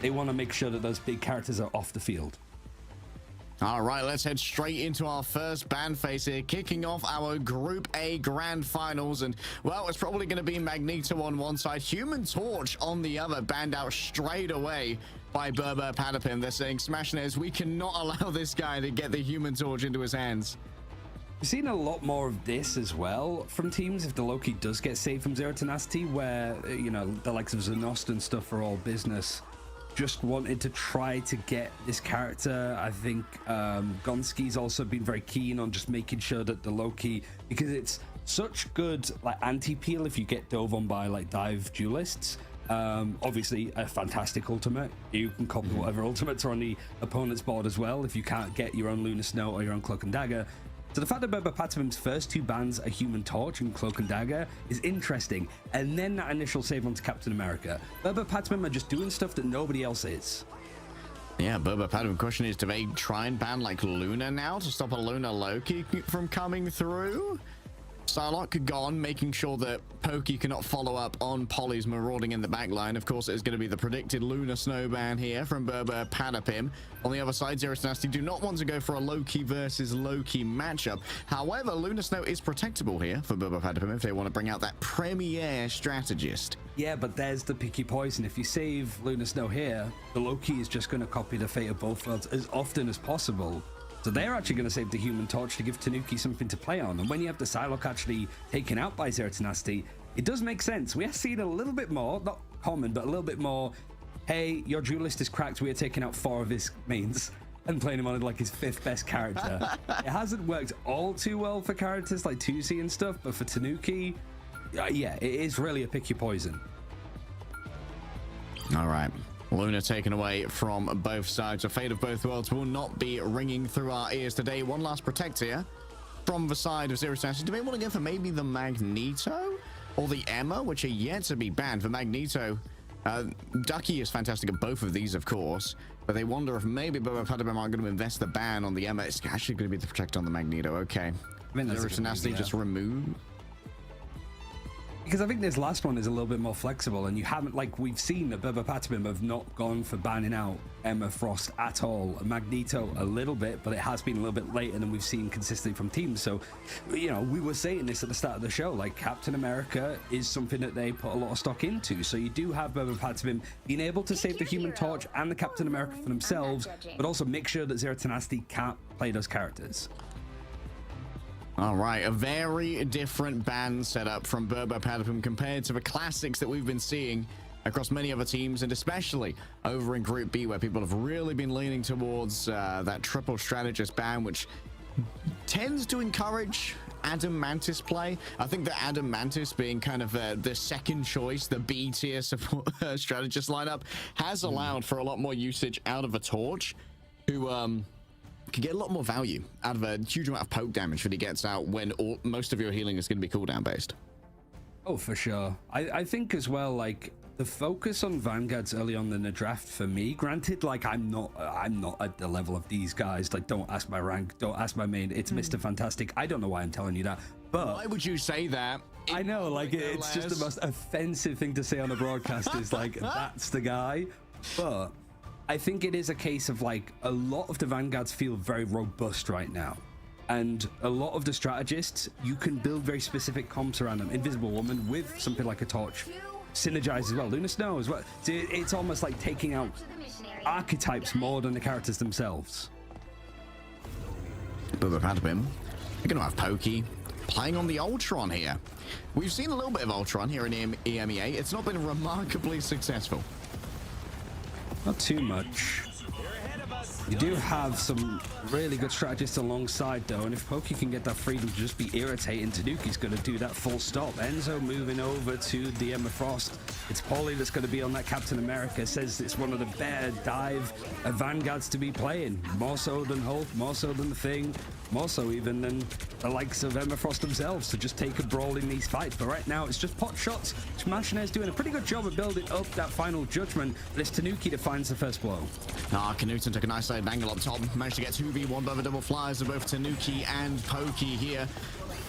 they want to make sure that those big characters are off the field. All right, let's head straight into our first ban phase here, kicking off our Group A Grand Finals. And, well, it's probably going to be Magneto on one side, Human Torch on the other, banned out straight away by Brbrpatapim. They're saying, Smashnares, we cannot allow this guy to get the Human Torch into his hands. We've seen a lot more of this as well from teams if the Loki does get saved from Zero Tenacity, where, you know, the likes of Zenost and stuff are all business. Just wanted to try to get this character. I think Gonski's also been very keen on just making sure that the Loki, because it's such good like anti-peel if you get dove on by like dive duelists. Obviously a fantastic ultimate. You can copy whatever ultimates are on the opponent's board as well if you can't get your own Lunar Snow or your own Cloak and Dagger. So the fact that Brbrpatapim's first two bans are Human Torch and Cloak and Dagger is interesting. And then that initial save onto Captain America. Brbrpatapim are just doing stuff that nobody else is. Yeah, Brbrpatapim, question is, do they try and ban like Luna now to stop a Luna Loki from coming through? Psylocke gone, making sure that Pokey cannot follow up on Polly's marauding in the backline. Of course, it is going to be the predicted Lunar Snow ban here from Brbrpatapim. On the other side, Zero Tenacity do not want to go for a Loki versus Loki matchup. However, Lunar Snow is protectable here for Brbrpatapim if they want to bring out that premier strategist. Yeah, but there's the picky poison. If you save Lunar Snow here, the Loki is just going to copy the fate of both worlds as often as possible. So they're actually going to save the Human Torch to give Tanuki something to play on. And when you have the Psylocke actually taken out by Zero Tenacity, it does make sense. We have seen a little bit more, not common, but a little bit more, hey, your duelist is cracked, we are taking out 4 of his mains and playing him on like his 5th best character. It hasn't worked all too well for characters like Tusi and stuff, but for Tanuki, yeah, it is really a pick your poison. All right. Luna taken away from both sides. The fate of both worlds will not be ringing through our ears today. One last protect here from the side of Zero Tenacity. Do they want to go for maybe the Magneto or the EMEA, which are yet to be banned? For Magneto, Ducky is fantastic at both of these, of course, but they wonder if maybe Brbrpatapim are going to invest the ban on the EMEA. It's actually going to be the protect on the Magneto. Okay. Zero Tenacity just remove. Because I think this last one is a little bit more flexible, and you haven't, like we've seen that Brbrpatapim have not gone for banning out EMEA Frost at all. Magneto a little bit, but it has been a little bit later than we've seen consistently from teams. So, you know, we were saying this at the start of the show, like Captain America is something that they put a lot of stock into. So you do have Brbrpatapim being able to save the Human Torch and the Captain America for themselves, but also make sure that Zero Tenacity can't play those characters. All right, a very different ban setup from Brbrpatapim compared to the classics that we've been seeing across many other teams, and especially over in Group B, where people have really been leaning towards that triple strategist ban, which tends to encourage Adam Mantis play. I think that Adam Mantis being kind of the second choice, the B tier support strategist lineup, has allowed for a lot more usage out of a Torch, who can get a lot more value out of a huge amount of poke damage that he gets out when most of your healing is going to be cooldown based. Oh, for sure. I think as well, like the focus on Vanguards early on in the draft for me, granted, like I'm not at the level of these guys. Like, don't ask my rank, don't ask my main. It's Mr. Fantastic. I don't know why I'm telling you that, but why would you say that? I know, like it's just the most offensive thing to say on a broadcast is like that's the guy. But I think it is a case of like a lot of the Vanguards feel very robust right now. And a lot of the strategists, you can build very specific comps around them. Invisible Woman with something like a Torch. Synergize as well. Lunar Snow as well. So it's almost like taking out archetypes more than the characters themselves. Brbrpatapim, we're going to have Pokey playing on the Ultron here. We've seen a little bit of Ultron here in EMEA. It's not been remarkably successful. Not too much. You do have some really good strategists alongside though, and if Pokey can get that freedom to just be irritating, Tanuki's going to do that full stop. Enzo moving over to the EMEA Frost. It's Polly that's going to be on that Captain America. Says it's one of the better dive Vanguards to be playing. More so than Hulk, more so than the Thing, more so even than the likes of EMEA Frost themselves to just take a brawl in these fights. But right now it's just pot shots. Smashnare's doing a pretty good job of building up that final judgment, but it's Tanuki that finds the first blow. Knutson took a nice side angle up top, managed to get 2v1 by the double flyers of both Tanuki and Pokey here.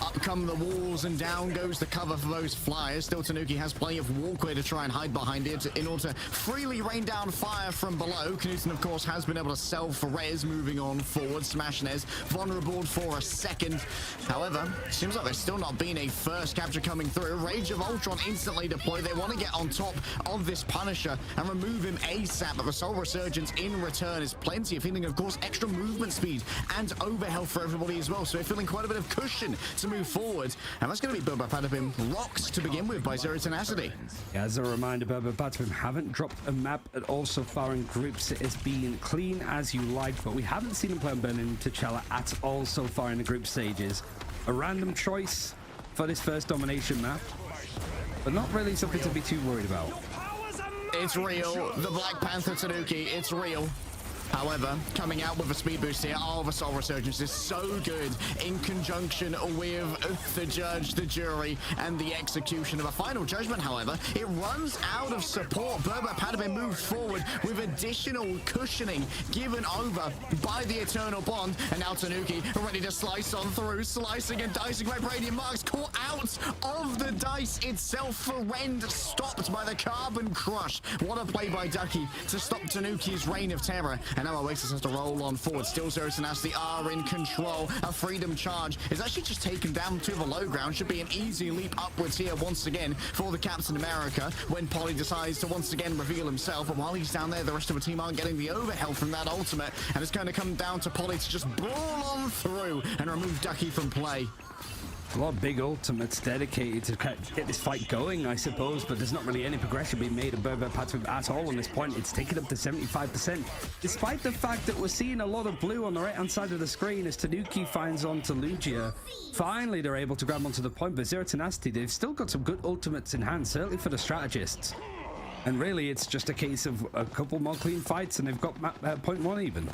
Up come the walls and down goes the cover for those flyers. Still, Tanuki has plenty of walkway to try and hide behind it in order to freely rain down fire from below. Knudsen, of course, has been able to sell for res moving on forward. Smashnez vulnerable for a second. However, seems like there's still not been a first capture coming through. Rage of Ultron instantly deployed. They want to get on top of this Punisher and remove him ASAP, but the Soul Resurgence in return is plenty of healing, of course, extra movement speed and overhealth for everybody as well. So they're feeling quite a bit of cushion to move forward. And that's going to be Brbrpatapim rocked to begin with by Zero Tenacity. As a reminder, Brbrpatapim haven't dropped a map at all so far in groups. It has been clean as you like, but we haven't seen him play on Burning T'Challa at all so far in the group stages. A random choice for this first domination map, but not really something to be too worried about. It's real. The Black Panther Tanuki, it's real. However, coming out with a speed boost here, the Soul Resurgence is so good in conjunction with the judge, the jury, and the execution of a final judgment. However, it runs out of support. Brbrpatapim moves forward with additional cushioning given over by the Eternal Bond, and now Tanuki ready to slice on through, slicing and dicing. Vibranium marks caught out of the dice itself for Rend, stopped by the Carbon Crush. What a play by Ducky to stop Tanuki's reign of terror. And now Oasis has to roll on forward. Still Zero Tenacity are in control. A Freedom Charge is actually just taken down to the low ground. Should be an easy leap upwards here once again for the Captain America when Polly decides to once again reveal himself. But while he's down there, the rest of the team aren't getting the overhealth from that ultimate. And it's going to come down to Polly to just brawl on through and remove Ducky from play. A lot of big ultimates dedicated to get this fight going, I suppose, but there's not really any progression being made of Brbrpatapim at all on this point. It's taken up to 75%, despite the fact that we're seeing a lot of blue on the right-hand side of the screen as Tanuki finds onto Lugia. Finally, they're able to grab onto the point, but Zero Tenacity, they've still got some good ultimates in hand, certainly for the strategists. And really, it's just a case of a couple more clean fights, and they've got point one even.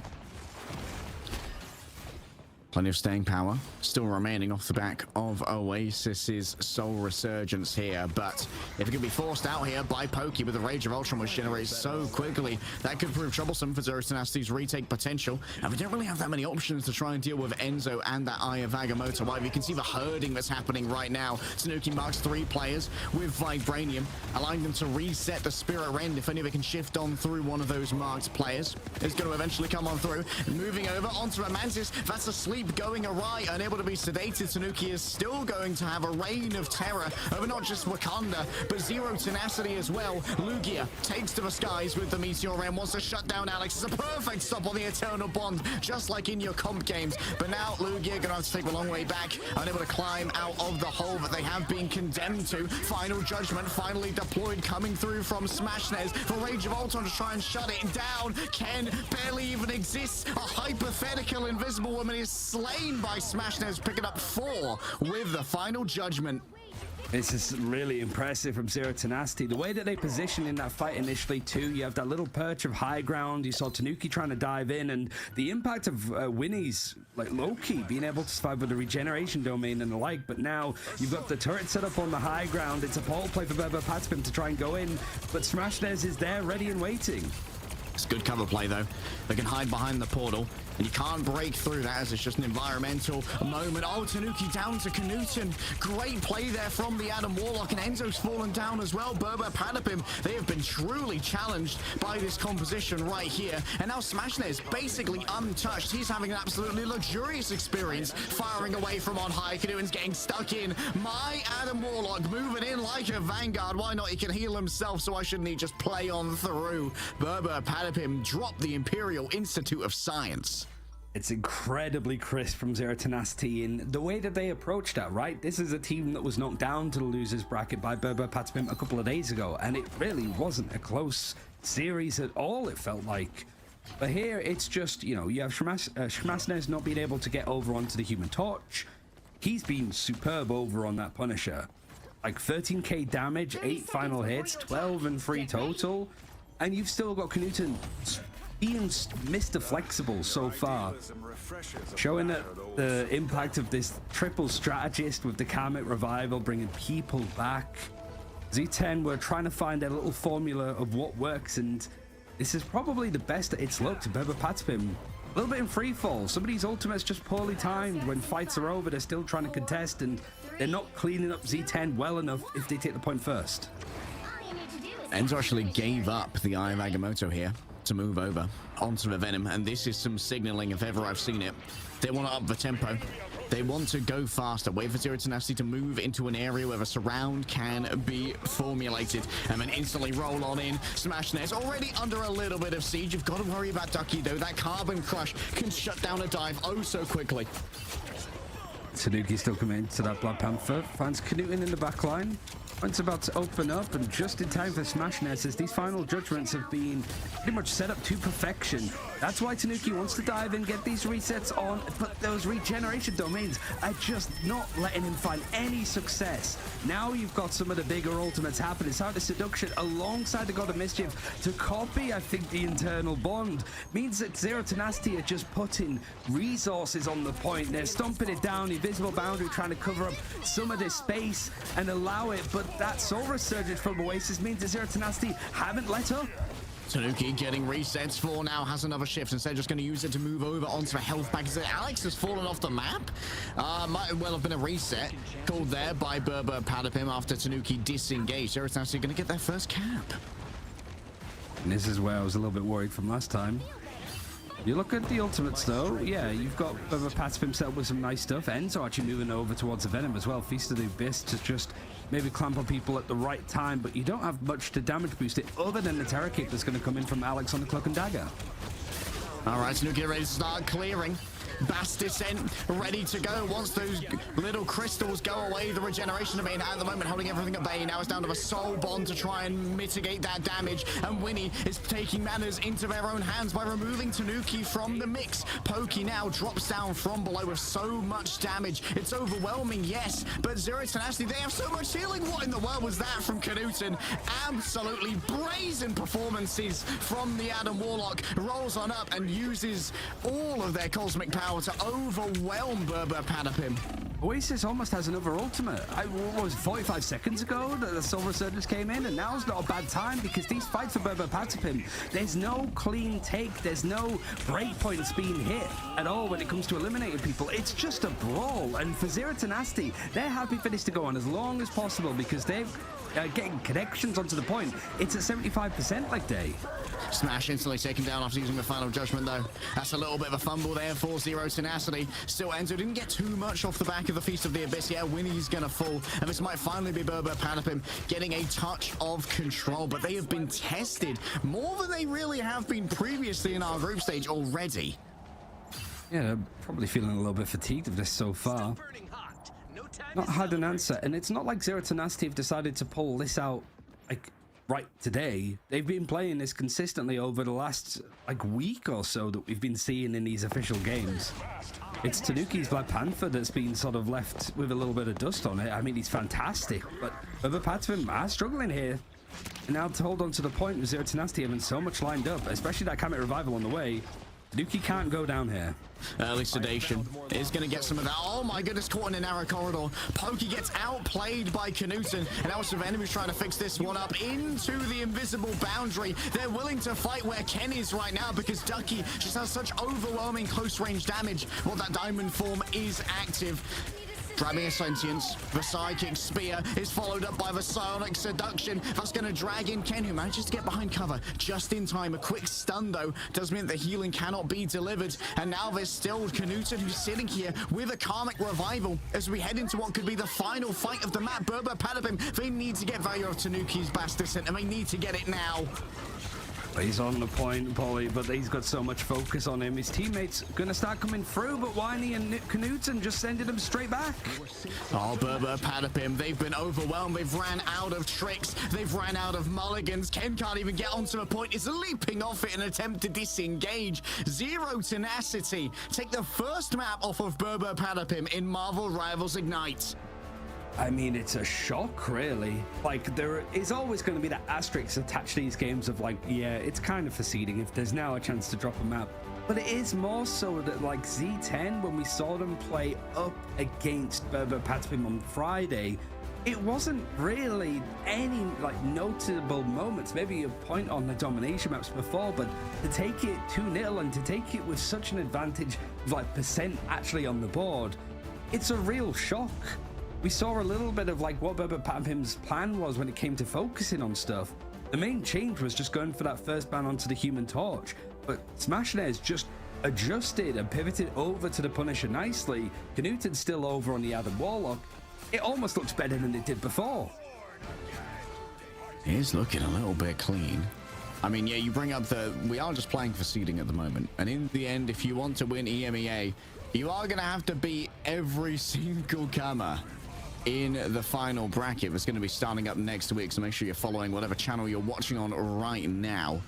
Plenty of staying power still remaining off the back of Oasis's Soul Resurgence here, but if it can be forced out here by Pokey with the Rage of Ultron, which generates so quickly, that could prove troublesome for Zero Tenacity's retake potential. And we don't really have that many options to try and deal with Enzo and that Eye of Agamotto. Why you can see the herding that's happening right now. Tanuki marks 3 players with Vibranium, allowing them to reset the Spirit Rend. If only they can shift on through one of those marked players, it's going to eventually come on through. Moving over onto a Mantis that's asleep, going awry, unable to be sedated. Tanuki is still going to have a reign of terror over not just Wakanda, but Zero Tenacity as well. Lugia takes to the skies with the Meteor Ram, wants to shut down Alex. It's a perfect stop on the Eternal Bond, just like in your comp games. But now Lugia gonna have to take the long way back, unable to climb out of the hole that they have been condemned to. Final Judgment finally deployed, coming through from Smashnez for Rage of Ultron to try and shut it down. Ken barely even exists. A hypothetical Invisible Woman is slain by Smashnez, picking up 4 with the Final Judgment. This is really impressive from Zero Tenacity. The way that they position in that fight initially too, you have that little perch of high ground. You saw Tanuki trying to dive in, and the impact of Winnie's like Loki being able to survive with the regeneration domain and the like. But now you've got the turret set up on the high ground. It's a pole play for Brbrpatapim to try and go in, but Smashnez is there ready and waiting. It's good cover play though. They can hide behind the portal, and you can't break through that as it's just an environmental moment. Oh, Tanuki down to Knudsen. Great play there from the Adam Warlock, and Enzo's fallen down as well. Brbrpatapim, they have been truly challenged by this composition right here. And now Smashnez basically untouched. He's having an absolutely luxurious experience firing away from on high. Knudsen's getting stuck in. My Adam Warlock moving in like a vanguard. Why not? He can heal himself, so why shouldn't he just play on through? Brbrpatapim dropped the Imperial Institute of Science. It's incredibly crisp from Zero Tenacity in the way that they approached that, right? This is a team that was knocked down to the losers bracket by Brbrpatapim a couple of days ago, and it really wasn't a close series at all, it felt like. But here, it's just, you know, you have Smashnez not being able to get over onto the Human Torch. He's been superb over on that Punisher. Like 13k damage, 8 final hits, 12 and 3 total, and you've still got Knudsen being Mr. Flexible so far, showing that the impact of this triple strategist with the Karmic Revival bringing people back. Z10 were trying to find a little formula of what works, and this is probably the best that it's looked. Brbrpatapim a little bit in free fall. Some of these ultimates just poorly timed. When fights are over, they're still trying to contest, and they're not cleaning up Z10 well enough if they take the point first. Enzo actually gave up the Eye of Agamotto here to move over onto the Venom, and this is some signaling if ever I've seen it. They want to up the tempo. They want to go faster, wait for Zero Tenacity to move into an area where the surround can be formulated, and then instantly roll on in. Smash Nest already under a little bit of siege. You've got to worry about Ducky, though. That Carbon Crush can shut down a dive oh so quickly. Tanuki still committed to that Black Panther. Finds Knuten in the back line. It's about to open up, and just in time for Smash Nest, as these final judgments have been pretty much set up to perfection. That's why Tanuki wants to dive in, get these resets on, but those regeneration domains are just not letting him find any success. Now you've got some of the bigger ultimates happening. It's out of Seduction alongside the God of Mischief to copy, I think, the internal bond. Means that Zero Tenacity are just putting resources on the point. They're stomping it down, invisible boundary, trying to cover up some of this space and allow it, but that Soul Resurgence from Oasis means that Zero Tenacity haven't let up. Tanuki getting resets for now, has another shift. Instead, just going to use it to move over onto the health pack. Alex has fallen off the map. Might well have been a reset called there by Brbrpatapim after Tanuki disengaged. Zero Tenacity going to get their first cap. And this is where I was a little bit worried from last time. You look at the ultimates though, yeah, you've got Brbrpatapim set up with some nice stuff. Enzo actually moving over towards the Venom as well. Feast of the Abyss to just maybe clamp on people at the right time, but you don't have much to damage boost it other than the Terror Kick that's going to come in from Alex on the Cloak and Dagger. All right, Tanuki ready to start clearing. Bass Descent ready to go. Once those little crystals go away, the regeneration domain at the moment holding everything at bay. Now it's down to a soul bond to try and mitigate that damage, and Winnie is taking matters into their own hands by removing Tanuki from the mix. Pokey now drops down from below with so much damage. It's overwhelming, yes, but Zero Tenacity, they have so much healing. What in the world was that from Knuten? Absolutely brazen performances from the Adam Warlock. Rolls on up and uses all of their cosmic power to overwhelm Brbrpatapim. Oasis almost has another ultimate. What was it, 45 seconds ago that the Soul Resurgence came in, and now's not a bad time because these fights for Brbrpatapim, there's no clean take, there's no breakpoints being hit at all when it comes to eliminating people. It's just a brawl, and for Zero Tenacity, they're happy for this to go on as long as possible because they're getting connections onto the point. It's at 75% like day. Smash instantly taken down after using the final judgment, though. That's a little bit of a fumble there for Zero Tenacity. Still, Enzo didn't get too much off the back of the Feast of the Abyss. Yeah, Winnie's gonna fall, and this might finally be Brbrpatapim getting a touch of control, but they have been tested more than they really have been previously in our group stage already. Yeah, they're probably feeling a little bit fatigued of this so far. Not had an answer, and it's not like Zero Tenacity have decided to pull this out like right today. They've been playing this consistently over the last like week or so that we've been seeing in these official games. It's Tanuki's Black Panther that's been sort of left with a little bit of dust on it. I mean, he's fantastic, but Brbrpatapim are struggling here. And now to hold on to the point with Zero Tenacity having so much lined up, especially that Kamet Revival on the way, Tanuki can't go down here. Early sedation is going to get some of that. Oh my goodness, caught in a narrow corridor. Pokey gets outplayed by Knuten, and now some enemies trying to fix this one up into the invisible boundary. They're willing to fight where Ken is right now because Ducky just has such overwhelming close range damage. Well, that diamond form is active. Grabbing a sentience, the Psychic Spear is followed up by the Psionic Seduction. That's going to drag in Ken, who manages to get behind cover just in time. A quick stun, though, does mean the healing cannot be delivered. And now there's still Knuten, who's sitting here with a Karmic Revival as we head into what could be the final fight of the map. Brbrpatapim, they need to get value of Tanuki's Bass Descent, and they need to get it now. He's on the point, Polly, but he's got so much focus on him. His teammates gonna start coming through, but Winey and Knuten just sending them straight back. Oh, Brbrpatapim, they've been overwhelmed. They've ran out of tricks. They've ran out of mulligans. Ken can't even get onto the point. He's leaping off it in an attempt to disengage. Zero Tenacity take the first map off of Brbrpatapim in Marvel Rivals Ignite. I mean, it's a shock, really. Like, there is always going to be that asterisk attached to these games of like, yeah, it's kind of conceding if there's now a chance to drop a map. But it is more so that like Z10, when we saw them play up against Brbrpatapim on Friday, it wasn't really any like notable moments. Maybe a point on the domination maps before, but to take it 2-0 and to take it with such an advantage of like percent actually on the board, it's a real shock. We saw a little bit of like what Brbrpatapim's plan was when it came to focusing on stuff. The main change was just going for that first ban onto the Human Torch, but Smashnares just adjusted and pivoted over to the Punisher nicely. Canuten's still over on the Adam Warlock. It almost looks better than it did before. It is looking a little bit clean. I mean, yeah, you bring up we are just playing for seeding at the moment, and in the end, if you want to win EMEA, you are going to have to beat every single comer in the final bracket. It's going to be starting up next week, so make sure you're following whatever channel you're watching on right now.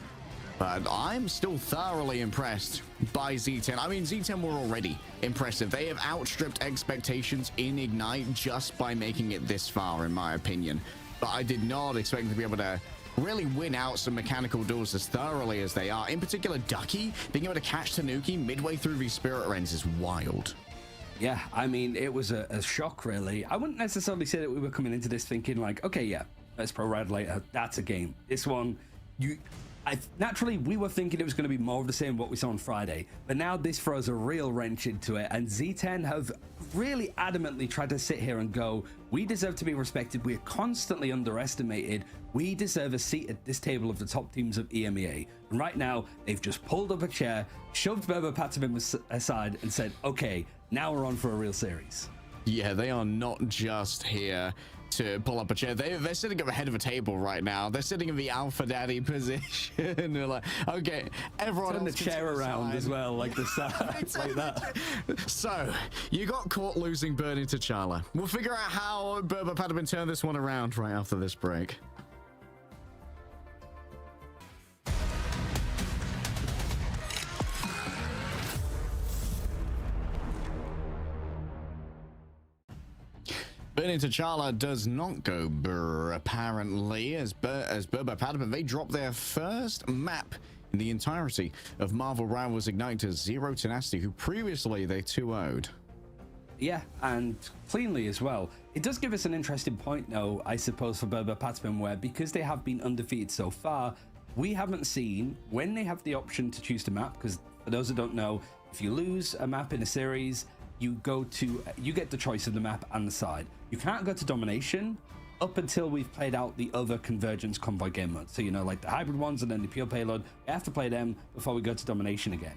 But I'm still thoroughly impressed by Z10. I mean, Z10 were already impressive. They have outstripped expectations in Ignite just by making it this far, in my opinion. But I did not expect them to be able to really win out some mechanical duels as thoroughly as they are. In particular, Ducky being able to catch Tanuki midway through these Spirit Rends is wild. Yeah, I mean, it was a shock, really. I wouldn't necessarily say that we were coming into this thinking like, okay, yeah, let's pro Red later. That's a game. This one, naturally, we were thinking it was going to be more of the same what we saw on Friday, but now this throws a real wrench into it, and Z10 have really adamantly tried to sit here and go, we deserve to be respected, we're constantly underestimated, we deserve a seat at this table of the top teams of EMEA. And right now, they've just pulled up a chair, shoved Brbrpatapim aside, and said, okay, now we're on for a real series. Yeah, they are not just here to pull up a chair. They're sitting at the head of a table right now. They're sitting in the alpha daddy position. They're like, okay, everyone turn the chair around as well, like the side, like that. So you got caught losing Burning T'Challa. We'll figure out how Brbrpatapim turn this one around right after this break. Burning T'Challa does not go burr, apparently, as Brbrpatapim, they drop their first map in the entirety of Marvel Rivals Ignite to Zero Tenacity, who previously they 2-0'd. Yeah, and cleanly as well. It does give us an interesting point, though, I suppose, for Brbrpatapim, where because they have been undefeated so far, we haven't seen when they have the option to choose the map, because for those that don't know, if you lose a map in a series, you get the choice of the map and the side. You can't go to domination up until we've played out the other convergence convoy game modes. So, you know, like the hybrid ones and then the pure payload, we have to play them before we go to domination again.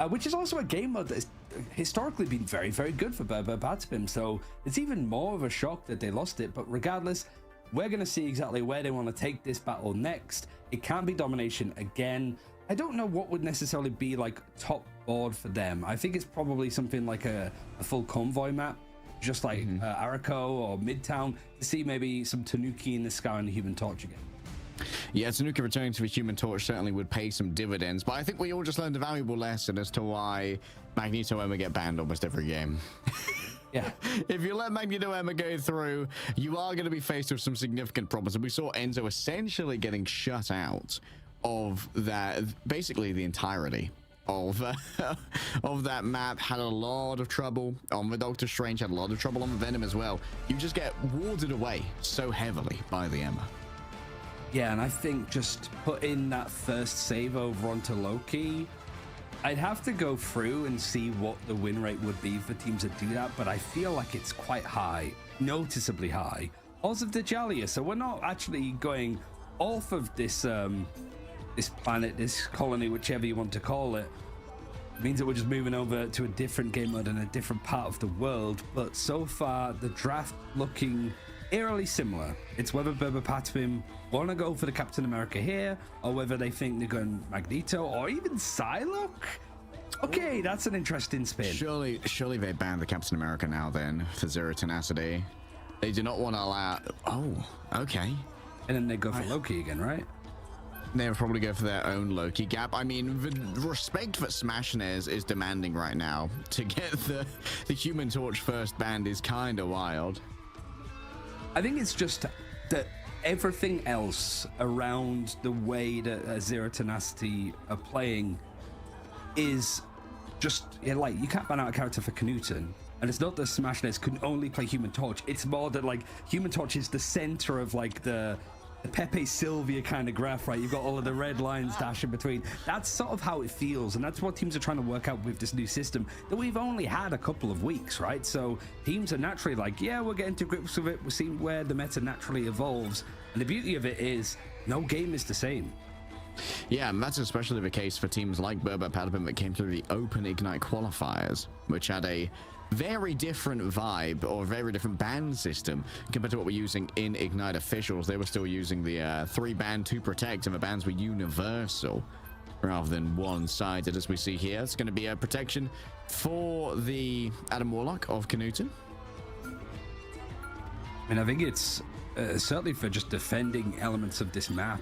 Which is also a game mode that has historically been very, very good for Brbrpatapim. So it's even more of a shock that they lost it. But regardless, we're going to see exactly where they want to take this battle next. It can't be domination again. I don't know what would necessarily be like top board for them. I think it's probably something like a full convoy map, just like Arako or Midtown, to see maybe some Tanuki in the sky and the Human Torch again. Yeah, Tanuki returning to the Human Torch certainly would pay some dividends, but I think we all just learned a valuable lesson as to why Magneto Emma get banned almost every game. Yeah. If you let Magneto Emma go through, you are going to be faced with some significant problems, and we saw Enzo essentially getting shut out of that, basically the entirety of that map. Had a lot of trouble on the Doctor Strange, had a lot of trouble on the Venom as well. You just get warded away so heavily by the Emma. Yeah, and I think just putting that first save over onto Loki, I'd have to go through and see what the win rate would be for teams that do that, but I feel like it's quite high, noticeably high. Also of the Jalia, so we're not actually going off of this this planet, this colony, whichever you want to call it. It means that we're just moving over to a different game mode in a different part of the world. But so far, the draft looking eerily similar. It's whether Brbrpatapim want to go for the Captain America here, or whether they think they're going Magneto, or even Psylocke. Okay, that's an interesting spin. Surely they banned the Captain America now then for Zero Tenacity. They do not want to allow... Oh, okay. And then they go for Loki again, right? They'll probably go for their own Loki gap. I mean, the respect that Smashnares is demanding right now to get the Human Torch first banned is kind of wild. I think it's just that everything else around the way that Zero Tenacity are playing is just like, you can't ban out a character for Canuten, And it's not that Smash Nets can only play Human Torch. It's more that like Human Torch is the center of like the Pepe Sylvia kind of graph, right? You've got all of the red lines dashing between. That's sort of how it feels, and that's what teams are trying to work out with this new system that we've only had a couple of weeks, right? So teams are naturally like, yeah, we're getting to grips with it. We're seeing where the meta naturally evolves, and the beauty of it is no game is the same. Yeah, and that's especially the case for teams like Brbrpatapim that came through the Open Ignite qualifiers, which had a very different vibe or very different ban system compared to what we're using in Ignite officials. They were still using the 3 ban 2 protect, and the bans were universal rather than one-sided, as we see here. It's going to be a protection for the Adam Warlock of Knuten. And I think it's certainly for just defending elements of this map.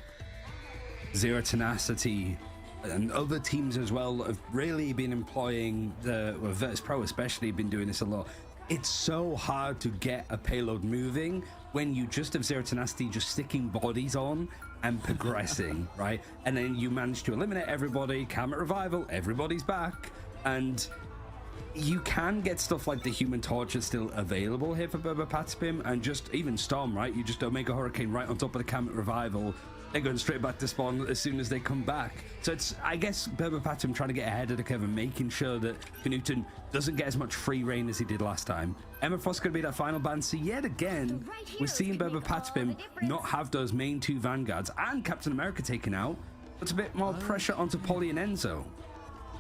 Zero Tenacity and other teams as well have really been employing Virtus Pro especially been doing this a lot. It's so hard to get a payload moving when you just have Zero Tenacity just sticking bodies on and progressing, right? And then you manage to eliminate everybody, Camera Revival, everybody's back, and you can get stuff like the Human Torch is still available here for Brbrpatapim, and just even Storm, right? You just Omega Hurricane right on top of the Camera Revival. They're going straight back to spawn as soon as they come back. So it's, I guess, Brbrpatapim trying to get ahead of the curve and making sure that Knuten doesn't get as much free reign as he did last time. Emma Frost going to be that final ban. So yet again, we're seeing Brbrpatapim not have those main 2 Vanguards, and Captain America taken out. Puts a bit more pressure onto Polly and Enzo.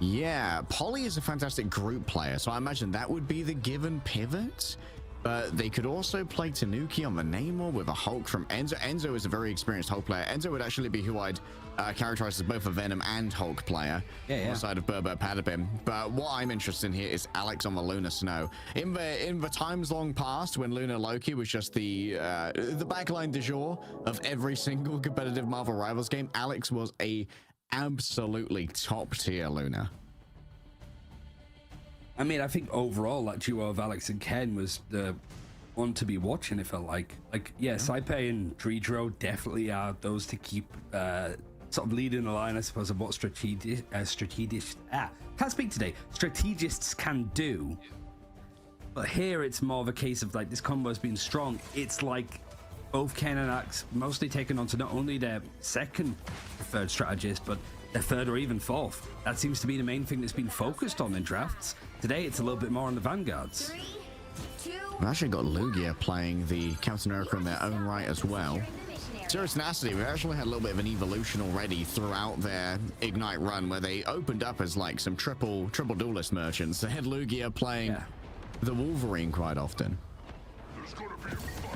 Yeah, Polly is a fantastic group player, so I imagine that would be the given pivot. But they could also play Tanuki on the Namor with a Hulk from Enzo. Enzo is a very experienced Hulk player. Enzo would actually be who I'd characterize as both a Venom and Hulk player on the side of Brbrpatapim. But what I'm interested in here is Alex on the Lunar Snow. In the times long past, when Lunar Loki was just the backline du jour of every single competitive Marvel Rivals game, Alex was a absolutely top tier Lunar. I mean, I think overall that duo of Alex and Ken was the one to be watching. It felt like yeah, Saipe and Dredro definitely are those to keep sort of leading the line, I suppose, of what strategists can do. But here it's more of a case of like this combo's been strong. It's like both Ken and Alex mostly taken on to not only their second preferred strategist, but their third or even fourth. That seems to be the main thing that's been focused on in drafts. Today it's a little bit more on the Vanguards. We've actually got Lugia playing the Captain America in their own right as well. Zero Tenacity, we've actually had a little bit of an evolution already throughout their Ignite run, where they opened up as like some triple duelist merchants. They had Lugia playing the Wolverine quite often.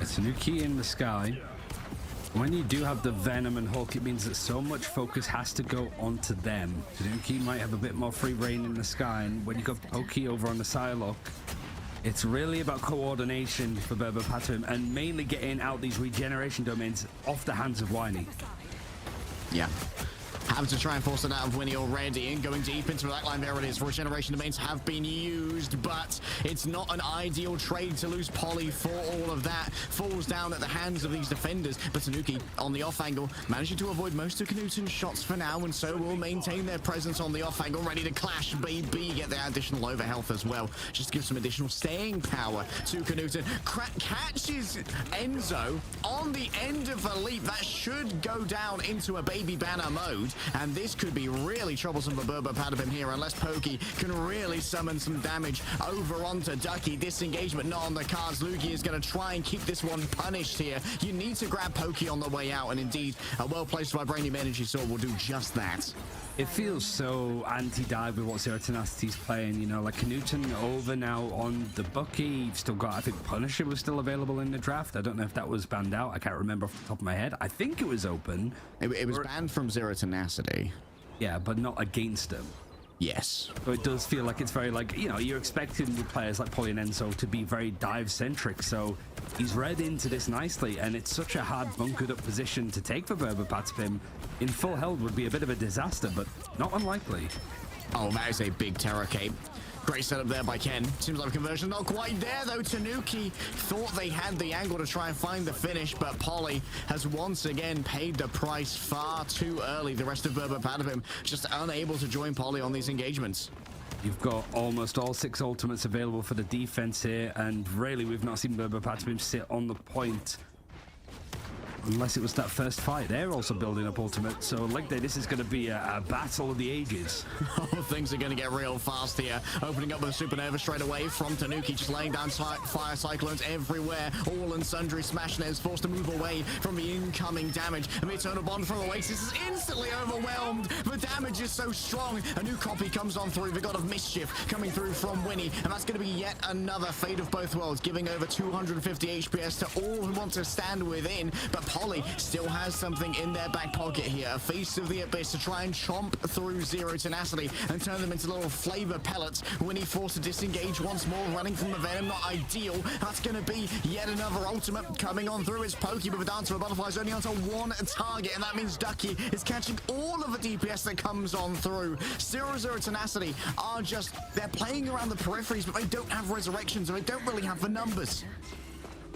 It's a new key in the sky. When you do have the Venom and Hulk, it means that so much focus has to go onto them. Tanuki might have a bit more free reign in the sky, and when you got Poki over on the Psylocke, it's really about coordination for Brbrpatapim and mainly getting out these regeneration domains off the hands of Winnie. Yeah. Having to try and force it out of Winnie already, and going deep into that line. There it is. Regeneration domains have been used, but it's not an ideal trade to lose Polly for all of that. Falls down at the hands of these defenders, but Tanuki on the off angle, managing to avoid most of Knuten's shots for now, and so will maintain their presence on the off angle, ready to clash. BB get their additional over health as well, just to give some additional staying power to Knuten. Catches Enzo on the end of a leap. That should go down into a baby banner mode. And this could be really troublesome for Brbrpatapim here, unless Pokey can really summon some damage over onto Ducky. Disengagement not on the cards. Lugia is going to try and keep this one punished here. You need to grab Pokey on the way out, and indeed, a well-placed Vibranium Energy Sword will do just that. It feels so anti-dive with what Zero Tenacity's playing, you know, like Knuten over now on the Bucky. You've still got, I think Punisher was still available in the draft. I don't know if that was banned out. I can't remember off the top of my head. I think it was open. It was banned from Zero Tenacity. Yeah, but not against them. Yes. So it does feel like it's very like, you know, you're expecting the players like Polly and Enzo to be very dive-centric. So he's read into this nicely, and it's such a hard bunkered up position to take for Brbrpatapim. In full health would be a bit of a disaster, but not unlikely. Oh, that is a big terror cape. Great setup there by Ken. Seems like conversion not quite there, though. Tanuki thought they had the angle to try and find the finish, but Polly has once again paid the price far too early. The rest of Brbrpatapim just unable to join Polly on these engagements. You've got almost all 6 ultimates available for the defense here, and really we've not seen Brbrpatapim sit on the point unless it was that first fight. They're also building up ultimate, so like this is going to be a battle of the ages. Oh, things are going to get real fast here. Opening up with a supernova straight away from Tanuki, just laying down fire cyclones everywhere. All and sundry. Smashnez forced to move away from the incoming damage. And the Eternal Bond from Oasis is instantly overwhelmed. The damage is so strong. A new copy comes on through. The God of Mischief coming through from Winnie. And that's going to be yet another Fate of Both Worlds, giving over 250 HPS to all who want to stand within. But Polly still has something in their back pocket here. A Feast of the Abyss to try and chomp through Zero Tenacity and turn them into little flavor pellets. Winnie forced to disengage once more, running from the Venom. Not ideal. That's going to be yet another ultimate coming on through. It's Pokey, but the Dancer of Butterflies only onto one target, and that means Ducky is catching all of the DPS that comes on through. Zero Tenacity are just, they're playing around the peripheries, but they don't have resurrections, and they don't really have the numbers.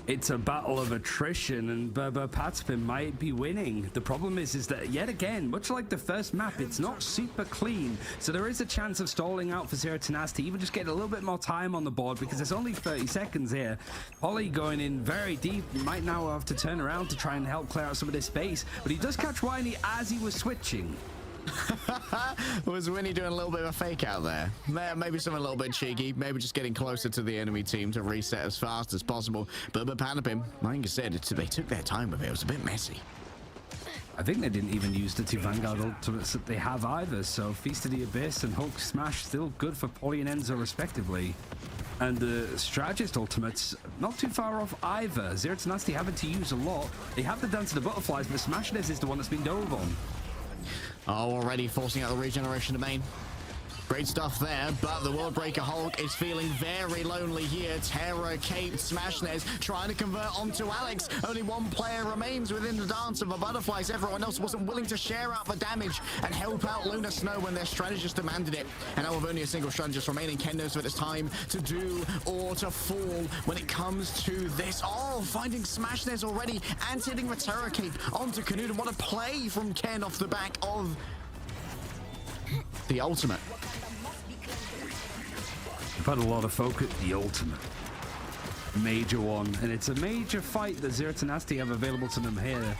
It's a battle of attrition, and Brbrpatapim might be winning. The problem is that, yet again, much like the first map, it's not super clean, so there is a chance of stalling out for Zero Tenacity, even just getting a little bit more time on the board, because there's only 30 seconds here. Polly going in very deep, might now have to turn around to try and help clear out some of this space, but he does catch Winnie as he was switching. Was Winnie doing a little bit of a fake out there? Maybe something a little bit cheeky, maybe just getting closer to the enemy team to reset as fast as possible. Brbrpatapim, like I said, they took their time with it. It was a bit messy. I think they didn't even use the 2 Vanguard ultimates that they have either, so Feast of the Abyss and Hulk Smash still good for Polly and Enzo respectively. And the Strategist ultimates not too far off either. Zero Tenacity having to use a lot. They have the Dance of the Butterflies, but Smashnez is the one that's been dove on. Oh, already forcing out the regeneration domain. Great stuff there, but the Worldbreaker Hulk is feeling very lonely here. Terra, Kate, Smashnez trying to convert onto Alex. Only one player remains within the Dance of the Butterflies. Everyone else wasn't willing to share out the damage and help out Luna Snow when their strategist demanded it. And now with only a single strategist remaining, Ken knows that it's time to do or to fall when it comes to this. Oh, finding Smashnez already and hitting the Terra Cape onto Canute. What a play from Ken off the back of the ultimate. I've had a lot of focus. The ultimate. Major one. And it's a major fight that Zero Tenacity have available to them here.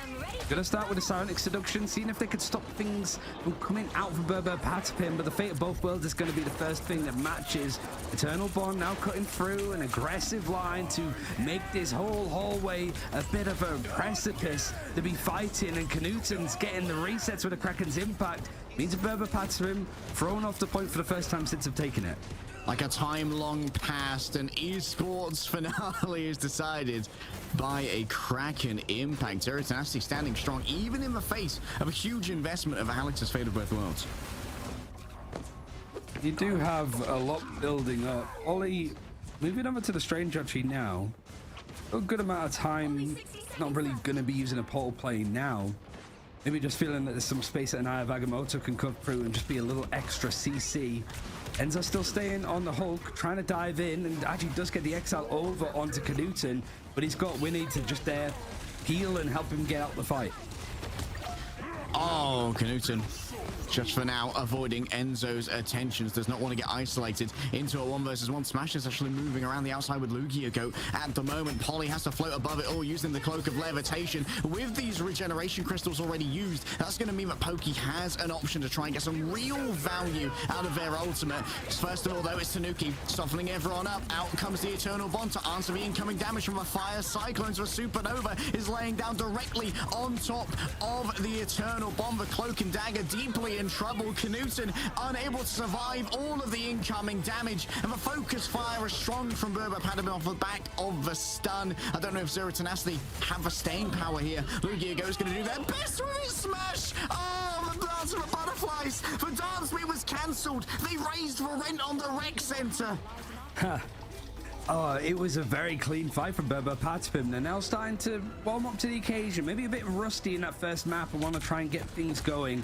Gonna start with a Psionic Seduction, seeing if they could stop things from coming out for Brbrpatapim, but the Fate of Both Worlds is going to be the first thing that matches. Eternal Bond now cutting through an aggressive line to make this whole hallway a bit of a precipice to be fighting, and Canuten's getting the resets with the Kraken's impact. Means Brbrpatapim thrown off the point for the first time since they've taken it. Like a time long past, an esports finale is decided by a Kraken impact. Zero Tenacity standing strong, even in the face of a huge investment of Alex's Fate of Both Worlds. You do have a lot building up. Ollie, moving over to the Strange actually now. A good amount of time, not really going to be using a portal play now. Maybe just feeling that there's some space that an Eye of Agamotto can cut through and just be a little extra CC. Enzo still staying on the Hulk, trying to dive in, and actually does get the Exile over onto Canuten, but he's got Winnie to just there heal and help him get out the fight. Oh, Canuten, just for now, avoiding Enzo's attentions. Does not want to get isolated into a 1 versus 1. Smash is actually moving around the outside with Lugia at the moment. Polly has to float above it all using the Cloak of Levitation. With these regeneration crystals already used, that's going to mean that Pokey has an option to try and get some real value out of their ultimate. First of all, though, it's Tanuki softening everyone up. Out comes the Eternal Bond to answer the incoming damage from a Fire Cyclones. The Supernova is laying down directly on top of the Eternal Bond. The Cloak and Dagger deeply in trouble. Canuten unable to survive all of the incoming damage, and the focus fire is strong from Brbrpatapim off the back of the stun. I don't know if Zero Tenacity have the staying power here. Lugia is going to do their best with his smash. Oh, the Dance of the Butterflies. The dance meet was cancelled. They raised the rent on the rec center. Oh, it was a very clean fight from Brbrpatapim. They're now starting to warm up to the occasion. Maybe a bit rusty in that first map and want to try and get things going.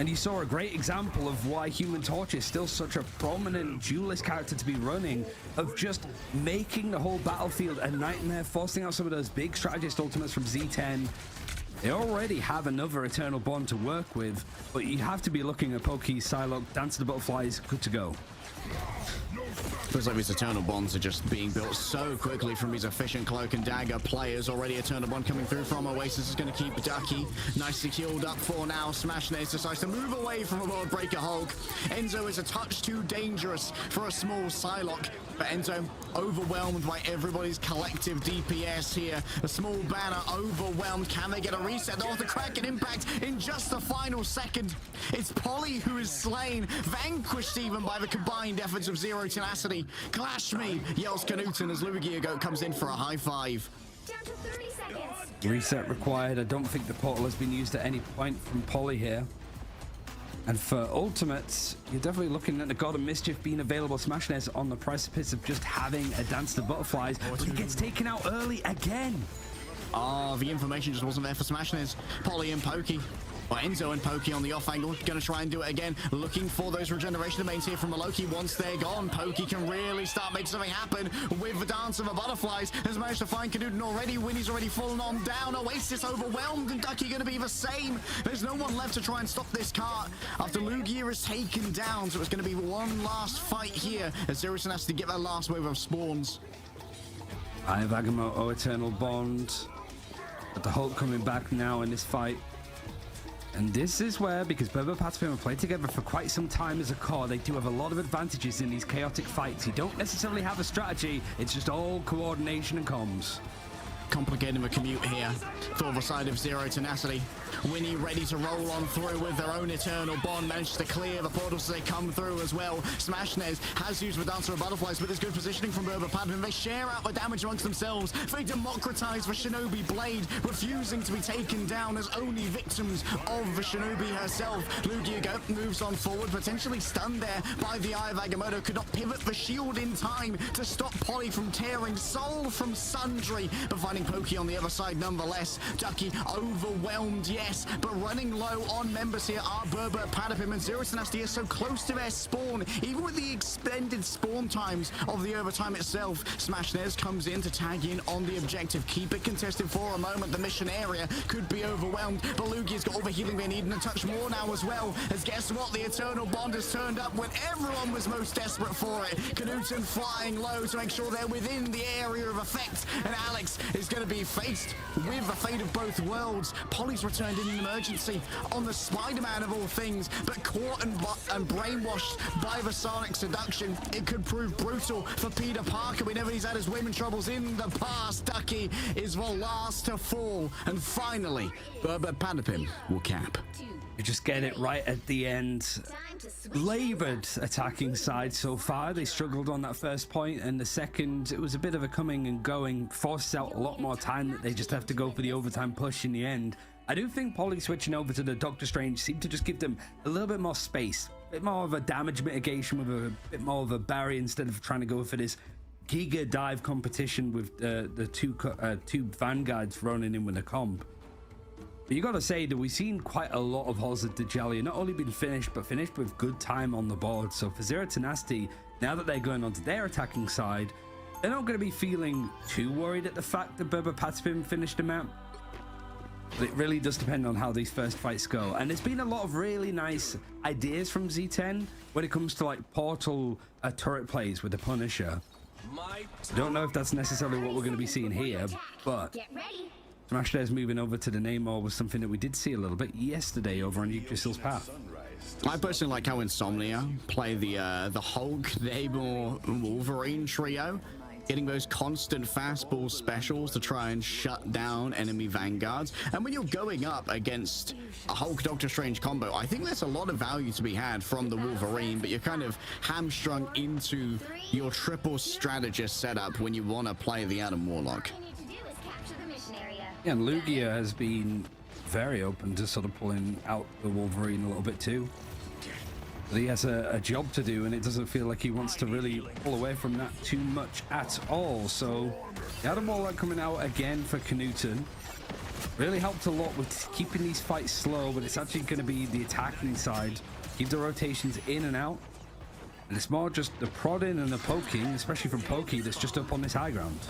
And you saw a great example of why Human Torch is still such a prominent duelist character to be running, of just making the whole battlefield a nightmare, forcing out some of those big strategist ultimates from Z10, They already have another Eternal Bond to work with, but you have to be looking at Pokey, Psylocke, Dance of the Butterflies, good to go. Feels like these Eternal Bonds are just being built so quickly from these efficient Cloak and Dagger players. Already Eternal Bond coming through from Oasis is going to keep Ducky nicely healed up for now. Smashnez decides to move away from a World Breaker Hulk. Enzo is a touch too dangerous for a small Psylocke, but Enzo overwhelmed by everybody's collective DPS here. A small banner overwhelmed. Can they get a reset? They'll have to crack an impact in just the final second. It's Polly who is slain, vanquished even by the combined efforts of Zero Tenacity. Clash me, yells Knuten as Lugia comes in for a high five. Down to 30 seconds. Reset required. I don't think the portal has been used at any point from Polly here. And for ultimates, you're definitely looking at the God of Mischief being available. Smashnez on the precipice of just having a Dance to Butterflies, but he gets taken out early again. The information just wasn't there for Smashnez. Polly and Pokey. Well, Enzo and Pokey on the off angle, gonna try and do it again, looking for those regeneration domains here from Loki. Once they're gone, Pokey can really start making something happen with the Dance of the Butterflies. Has managed to find Knuten already. Winnie's already fallen on down. Oasis overwhelmed, and Ducky gonna be the same. There's no one left to try and stop this cart after Lugia is taken down, so it's gonna be one last fight here as Zerison has to get that last wave of spawns. I have Agamotto, Eternal Bond, but the Hulk coming back now in this fight. And this is where, because Brbrpatapim have played together for quite some time as a core, they do have a lot of advantages in these chaotic fights. You don't necessarily have a strategy, it's just all coordination and comms. Complicating the commute here for the side of Zero Tenacity. Winnie ready to roll on through with their own Eternal Bond. Managed to clear the portals as they come through as well. Smashnez has used the Dancer of Butterflies, but there's good positioning from Brbrpatapim. They share out the damage amongst themselves. They democratize the Shinobi Blade, refusing to be taken down as only victims of the Shinobi herself. Lugia moves on forward, potentially stunned there by the Eye of Agamotto. Could not pivot the shield in time to stop Polly from tearing Soul from Sundry, but finding Pokey on the other side nonetheless. Ducky overwhelmed, yes, but running low on members here are Brbrpatapim, and Zero Tenacity is so close to their spawn, even with the extended spawn times of the overtime itself. Smashnez comes in to tag in on the objective, keep it contested for a moment. The mission area could be overwhelmed, but Lugia's got all the healing they need and a touch more now as well, as guess what, the Eternal Bond has turned up when everyone was most desperate for it. Knuten flying low to make sure they're within the area of effect, and Alex is going to be faced with the fate of both worlds. Polly's returned in an emergency on the Spider-Man of all things, but caught and brainwashed by the Sonic seduction. It could prove brutal for Peter Parker. We know he's had his women troubles in the past. Ducky is the last to fall, and finally, Brbrpatapim will cap. You just get it right at the end. Labored attacking side so far. They struggled on that first point, and the second, it was a bit of a coming and going, forced out a lot more time that they just have to go for the overtime push in the end. I do think Polly switching over to the Doctor Strange seemed to just give them a little bit more space, a bit more of a damage mitigation with a bit more of a barrier instead of trying to go for this giga dive competition with the two Vanguards running in with a comp. But you gotta say that we've seen quite a lot of Halls of Djalia not only been finished, but finished with good time on the board. So for Zero Tenacity, now that they're going onto their attacking side, they're not going to be feeling too worried at the fact that Brbrpatapim finished them out. But it really does depend on how these first fights go. And there's been a lot of really nice ideas from Z10 when it comes to like portal turret plays with the Punisher. I don't know if that's necessarily what we're going to be seeing here, but Smashnez moving over to the Namor was something that we did see a little bit yesterday over on Yggdrasil's Path. I personally like how Insomnia play the Hulk, Namor, Wolverine trio, getting those constant fastball specials to try and shut down enemy vanguards. And when you're going up against a Hulk Doctor Strange combo, I think there's a lot of value to be had from the Wolverine, but you're kind of hamstrung into your triple strategist setup when you want to play the Adam Warlock. Yeah, and Lugia has been very open to sort of pulling out the Wolverine a little bit too. But he has a job to do, and it doesn't feel like he wants to really pull away from that too much at all. So the Adam Warlock coming out again for Knuten really helped a lot with keeping these fights slow, but it's actually going to be the attacking side. Keep the rotations in and out. And it's more just the prodding and the poking, especially from Pokey, that's just up on this high ground.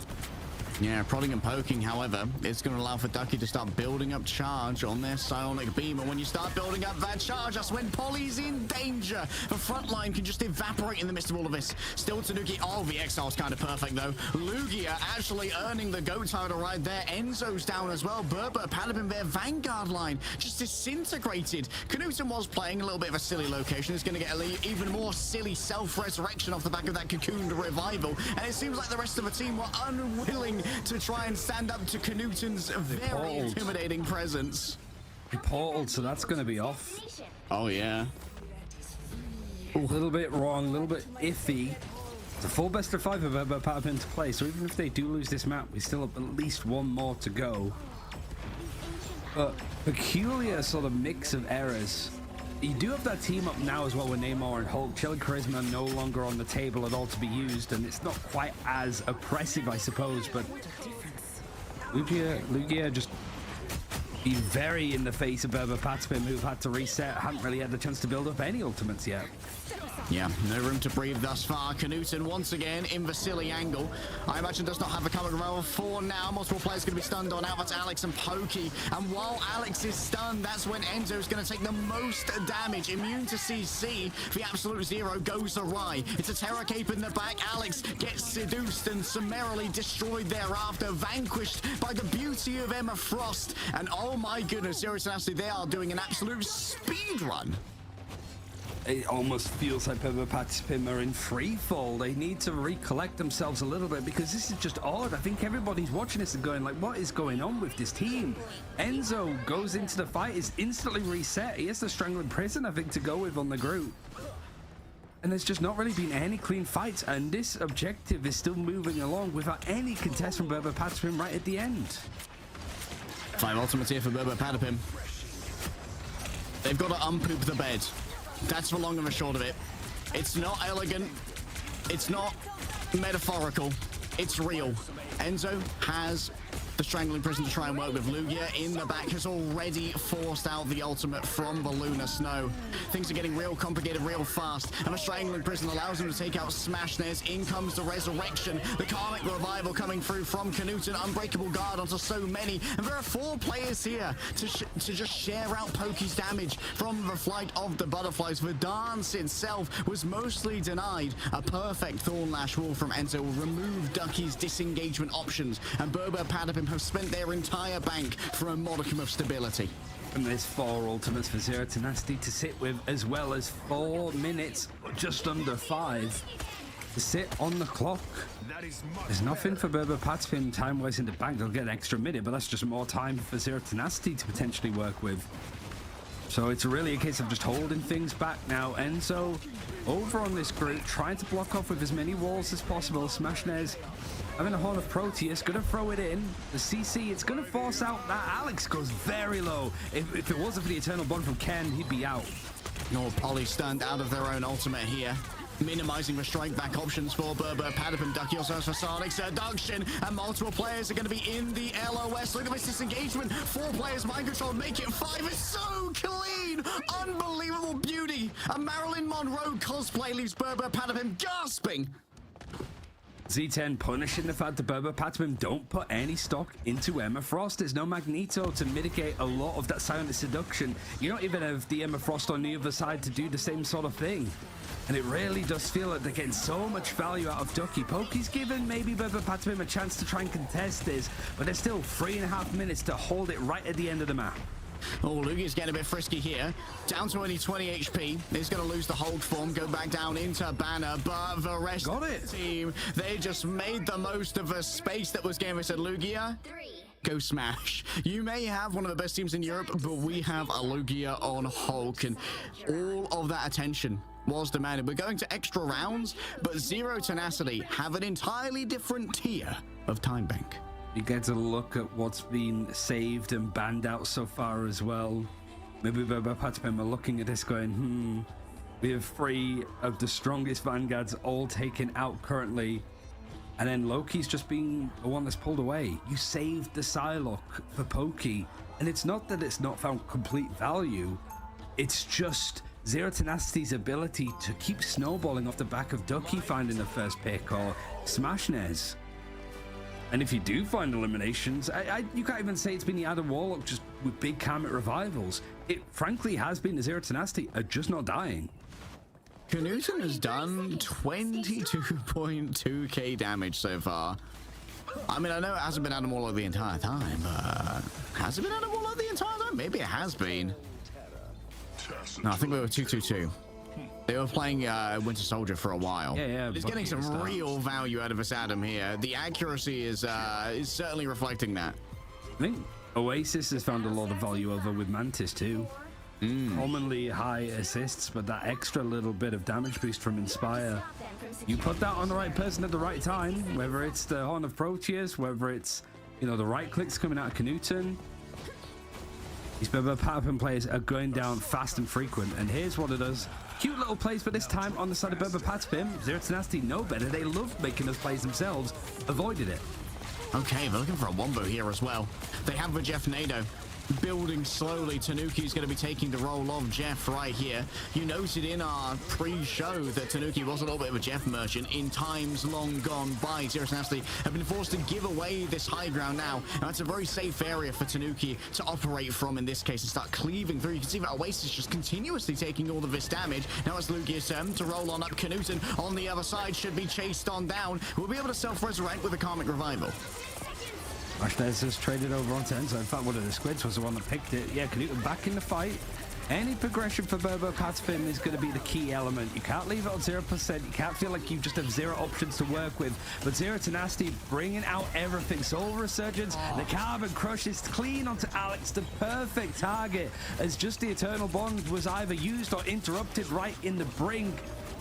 Yeah, prodding and poking, however, it's going to allow for Ducky to start building up charge on their psionic beam. And when you start building up that charge, that's when Polly's in danger. The front line can just evaporate in the midst of all of this. Still Tanuki. Oh, the exile's kind of perfect, though. Lugia actually earning the GOAT title right there. Enzo's down as well. Brbrpatapim, their Vanguard line, just disintegrated. Knudsen was playing a little bit of a silly location. It's going to get an even more silly self-resurrection off the back of that cocooned revival. And it seems like the rest of the team were unwilling to try and stand up to Knuten's very intimidating presence. He portaled, so that's going to be off. Oh, yeah. A little bit wrong, a little bit iffy. It's a full best of 5 of Brbrpatapim to play, so even if they do lose this map, we still have at least one more to go. But peculiar sort of mix of errors. You do have that team up now as well with Neymar and Hulk. Chill and Charisma are no longer on the table at all to be used, and it's not quite as oppressive, I suppose, but Lugia just be very in the face of Brbrpatapim, who've had to reset, haven't really had the chance to build up any ultimates yet. Yeah, no room to breathe thus far. Knudsen once again in the silly angle. I imagine does not have the cover roll for now. Multiple players going to be stunned on out. That's Alex and Pokey. And while Alex is stunned, that's when Enzo is going to take the most damage. Immune to CC. The absolute zero goes awry. It's a Terror Cape in the back. Alex gets seduced and summarily destroyed thereafter. Vanquished by the beauty of Emma Frost. And oh my goodness, Zero Tenacity, they are doing an absolute speed run. It almost feels like Brbrpatapim are in free fall. They need to recollect themselves a little bit because this is just odd. I think everybody's watching this and going like, what is going on with this team? Enzo goes into the fight, is instantly reset. He has the Strangling Prison, I think, to go with on the group. And there's just not really been any clean fights, and this objective is still moving along without any contest from Brbrpatapim right at the end. 5 ultimates here for Brbrpatapim. They've got to unpoop the bed. That's the long and the short of it. It's not elegant. It's not metaphorical. It's real. Enzo has the Strangling Prison to try and work with. Lugia in the back has already forced out the ultimate from the Lunar Snow. Things are getting real complicated real fast, and the Strangling Prison allows him to take out Smashnez. In comes the Resurrection, the Karmic Revival coming through from Knudsen. Unbreakable Guard onto so many, and there are 4 players here to just share out Pokey's damage from the Flight of the Butterflies. The dance itself was mostly denied. A perfect Thorn Lash Wall from Enzo will remove Ducky's disengagement options, and Brbrpatapim have spent their entire bank for a modicum of stability. And there's 4 ultimates for Zero Tenacity to sit with, as well as 4 minutes, just under 5, to sit on the clock. There's nothing for Brbrpatapim time-wise in the bank. They'll get an extra minute, but that's just more time for Zero Tenacity to potentially work with. So it's really a case of just holding things back now. Enzo over on this group, trying to block off with as many walls as possible. Smashnez having a Horn of Proteus, gonna throw it in. The CC, it's gonna force out that. Alex goes very low. If it wasn't for the Eternal Bond from Ken, he'd be out. No, Polly stunned out of their own ultimate here. Minimizing the strike back options for Brbrpatapim. Ducky also has for Sonic Seduction, and multiple players are going to be in the LOS. Look at this disengagement. 4 players mind control, make it 5. It's so clean. Unbelievable beauty. A Marilyn Monroe cosplay leaves Brbrpatapim gasping. Z10 punishing the fact that Brbrpatapim don't put any stock into Emma Frost. There's no Magneto to mitigate a lot of that silent seduction. You don't even have the Emma Frost on the other side to do the same sort of thing. And it really does feel like they're getting so much value out of Ducky. Pokey's given maybe Brbrpatapim a chance to try and contest this, but there's still 3.5 minutes to hold it right at the end of the map. Oh, Lugia's getting a bit frisky here. Down to only 20 HP. He's going to lose the hold form, go back down into Banner, but the rest of the team, they just made the most of the space that was given. They said, Lugia, go smash. You may have one of the best teams in Europe, but we have a Lugia on Hulk, and all of that attention was demanded. We're going to extra rounds, but Zero Tenacity have an entirely different tier of time bank. You get to look at what's been saved and banned out so far as well. Maybe Brbrpatapim are looking at this going, we have 3 of the strongest Vanguards all taken out currently. And then Loki's just been the one that's pulled away. You saved the Psylocke for Pokey. And it's not that it's not found complete value. It's just Zero Tenacity's ability to keep snowballing off the back of Ducky finding the first pick or Smashnez. And if you do find eliminations, you can't even say it's been the Adam Warlock just with big Karmic revivals. It frankly has been the Zero Tenacity are just not dying. Knudsen has done 22.2k damage so far. I mean, I know it hasn't been Adam Warlock the entire time, but has it been Adam Warlock the entire time? Maybe it has been. No, I think we were 222. They were playing Winter Soldier for a while. Yeah. He's getting some real value out of this Adam here. The accuracy is certainly reflecting that. I think Oasis has found a lot of value over with Mantis too. Commonly high assists, but that extra little bit of damage boost from Inspire. You put that on the right person at the right time, whether it's the Horn of Proteus, whether it's, you know, the right clicks coming out of Knudsen. These Brbrpatapim players are going down fast and frequent, and here's what it does. Cute little plays, but this time on the side of Brbrpatapim. Zero Tenacity know better. They love making those plays themselves. Avoided it. Okay, they're looking for a wombo here as well. They have the Jeff Nado. Building slowly. Tanuki is going to be taking the role of Jeff right here. You noted in our pre-show that Tanuki was a little bit of a Jeff merchant in times long gone by. Zero Tenacity have been forced to give away this high ground now. And that's a very safe area for Tanuki to operate from in this case and start cleaving through. You can see that Oasis just continuously taking all of this damage. Now it's Lugia's turn to roll on up. Knudsen on the other side should be chased on down. We'll be able to self-resurrect with a Karmic Revival. Ashnez has traded over on 10, so in fact one of the squids was the one that picked it. Yeah, Knudsen back in the fight. Any progression for Brbrpatapim is going to be the key element. You can't leave it on 0%. You can't feel like you just have zero options to work with. But Zero Tenacity bringing out everything. Soul Resurgence, the Carbon Crush is clean onto Alex, the perfect target, as just the Eternal Bond was either used or interrupted right in the brink.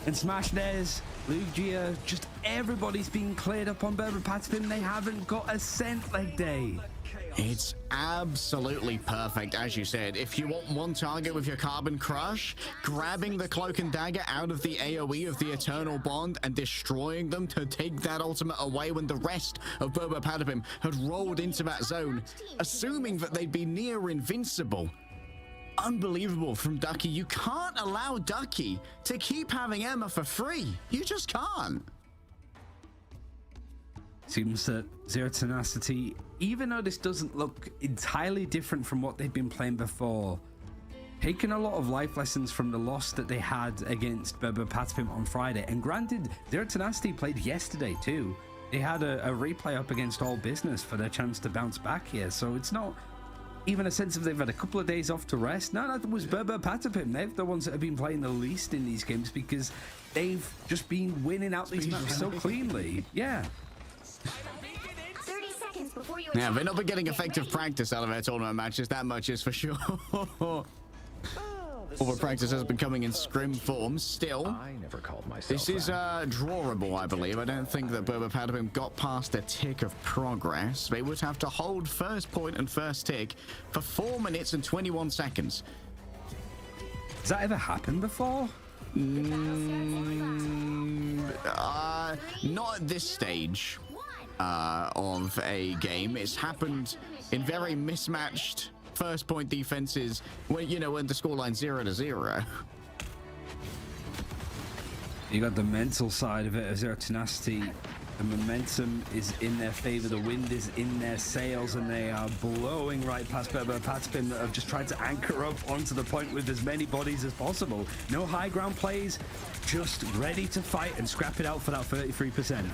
And Smashnez, Lugia, just everybody's being cleared up on Brbrpatapim. They haven't got a cent leg day. It's absolutely perfect, as you said. If you want one target with your Carbon Crush, grabbing the Cloak and Dagger out of the AoE of the Eternal Bond and destroying them to take that ultimate away when the rest of Brbrpatapim had rolled into that zone, assuming that they'd be near invincible. Unbelievable from Ducky. You can't allow Ducky to keep having Emma for free. You just can't. Seems that Zero Tenacity, even though this doesn't look entirely different from what they've been playing before, taking a lot of life lessons from the loss that they had against Brbrpatapim on Friday. And granted, Zero Tenacity played yesterday too. They had a replay up against All Business for their chance to bounce back here. So it's not even a sense of they've had a couple of days off to rest. No, that was Brbrpatapim. They're the ones that have been playing the least in these games because they've just been winning out these matches so cleanly. Yeah. 30 seconds before you Yeah, they're not been getting effective practice out of their tournament matches, that much is for sure. All the practice has been coming in scrim form still. I never called myself This is that. drawable, I believe. I don't think that Brbrpatapim got past a tick of progress. They would have to hold first point and first tick for 4 minutes and 21 seconds. Has that ever happened before? Not at this stage of a game. It's happened in very mismatched first point defenses when, you know, when the scoreline's 0-0. You got the mental side of it as Zero Tenacity. The momentum is in their favor, the wind is in their sails, and they are blowing right past Brbrpatapim that have just tried to anchor up onto the point with as many bodies as possible. No high ground plays, just ready to fight and scrap it out for that 33%.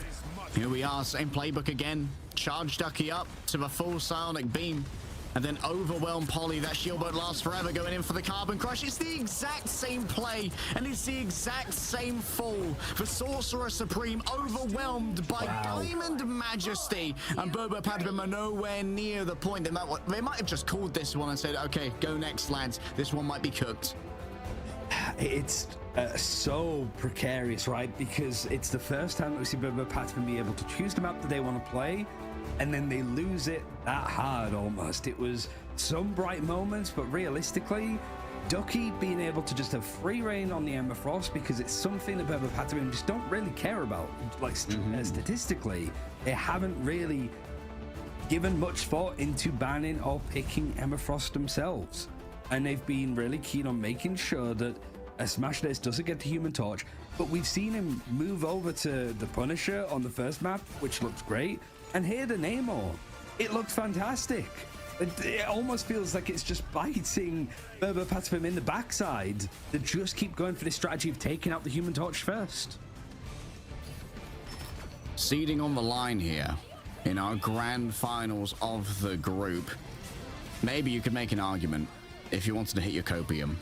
Here we are, same playbook again. Charge Ducky up to the full Psionic Beam. And then overwhelm Polly. That shield won't last forever, going in for the Carbon Crush. It's the exact same play, and it's the exact same fall. The Sorcerer Supreme overwhelmed by Diamond Majesty. And Brbrpatapim are nowhere near the point. They might have just called this one and said, okay, go next, lads. This one might be cooked. It's so precarious, right? Because it's the first time that we see Brbrpatapim be able to choose the map that they want to play, and then they lose it that hard almost. It was some bright moments, but realistically, Ducky being able to just have free reign on the Emma Frost, because it's something that Brbrpatapim just don't really care about. Like statistically, they haven't really given much thought into banning or picking Emma Frost themselves. And they've been really keen on making sure that Smashnez doesn't get the Human Torch, but we've seen him move over to the Punisher on the first map, which looks great. And here the Namor, it looks fantastic. It almost feels like it's just biting Brbrpatapim in the backside to just keep going for this strategy of taking out the Human Torch first. Seeding on the line here in our grand finals of the group. Maybe you could make an argument if you wanted to hit your copium.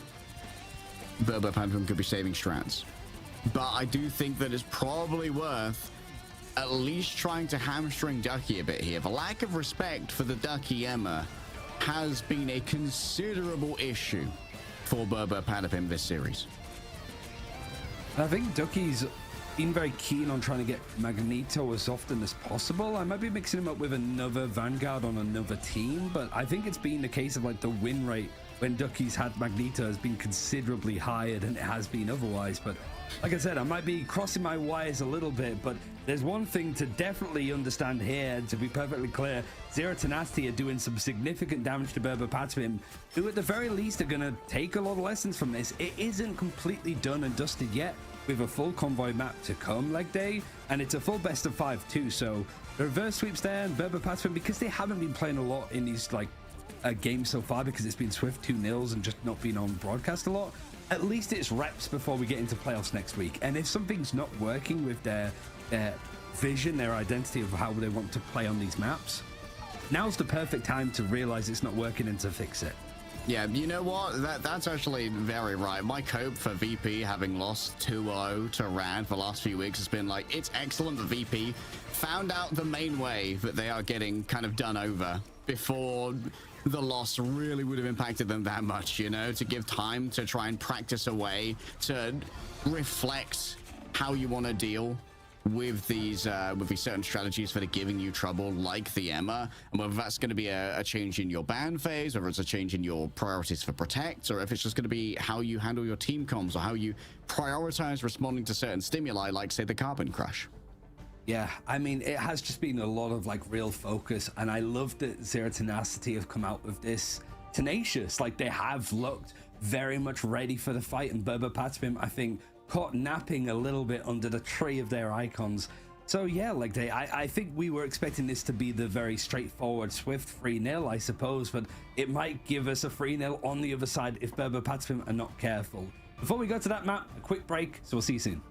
Brbrpatapim could be saving strats. But I do think that it's probably worth at least trying to hamstring Ducky a bit here. The lack of respect for the Ducky EMEA has been a considerable issue for Brbrpatapim this series. I think Ducky's been very keen on trying to get Magneto as often as possible. I might be mixing him up with another Vanguard on another team, but I think it's been the case of like the win rate when Ducky's had Magneto has been considerably higher than it has been otherwise. But like I said, I might be crossing my wires a little bit, but there's one thing to definitely understand here, to be perfectly clear. Zero Tenacity are doing some significant damage to Brbrpatapim, who at the very least are going to take a lot of lessons from this. It isn't completely done and dusted yet, with a full convoy map to come leg day, and it's a full best of 5 too. So the reverse sweeps there, and Brbrpatapim, because they haven't been playing a lot in these like games so far, because it's been swift 2-0s and just not been on broadcast a lot, at least it's reps before we get into playoffs next week. And if something's not working with their vision, their identity of how they want to play on these maps, now's the perfect time to realize it's not working and to fix it. Yeah, you know what? That's actually very right. My cope for VP having lost 2-0 to Rad the last few weeks has been like, it's excellent that VP found out the main way that they are getting kind of done over before the loss really would have impacted them that much, you know, to give time to try and practice a way to reflect how you want to deal with these certain strategies that are giving you trouble, like the EMEA, and whether that's going to be a change in your ban phase, whether it's a change in your priorities for protect, or if it's just going to be how you handle your team comms, or how you prioritize responding to certain stimuli, like say the carbon crash. Yeah, I mean, it has just been a lot of like real focus, and I love that Zero Tenacity have come out with this tenacious, like they have looked very much ready for the fight, and Brbrpatapim, I think, caught napping a little bit under the tree of their icons. So yeah, like I think we were expecting this to be the very straightforward swift 3-0, I suppose, but it might give us a 3-0 on the other side if Brbrpatapim are not careful. Before we go to that map, a quick break, so we'll see you soon.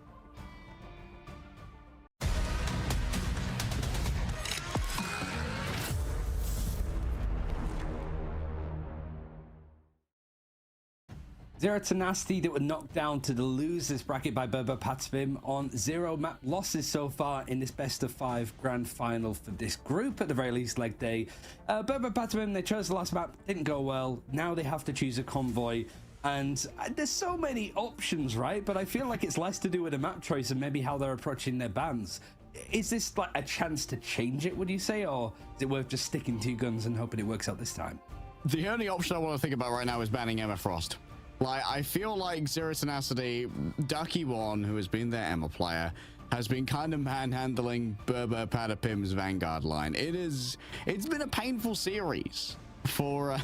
Zero Tenacity that were knocked down to the losers bracket by Brbrpatapim on 0 map losses so far in this best of 5 grand final for this group, at the very least leg day. Brbrpatapim, they chose the last map, didn't go well. Now they have to choose a convoy, and there's so many options, right? But I feel like it's less to do with the map choice and maybe how they're approaching their bans. Is this like a chance to change it, would you say, or is it worth just sticking to guns and hoping it works out this time? The only option I want to think about right now is banning Emma Frost. Like, I feel like Zero Tenacity, Ducky One, who has been their EMEA player, has been kind of manhandling Brbrpatapim's Vanguard line. It's been a painful series for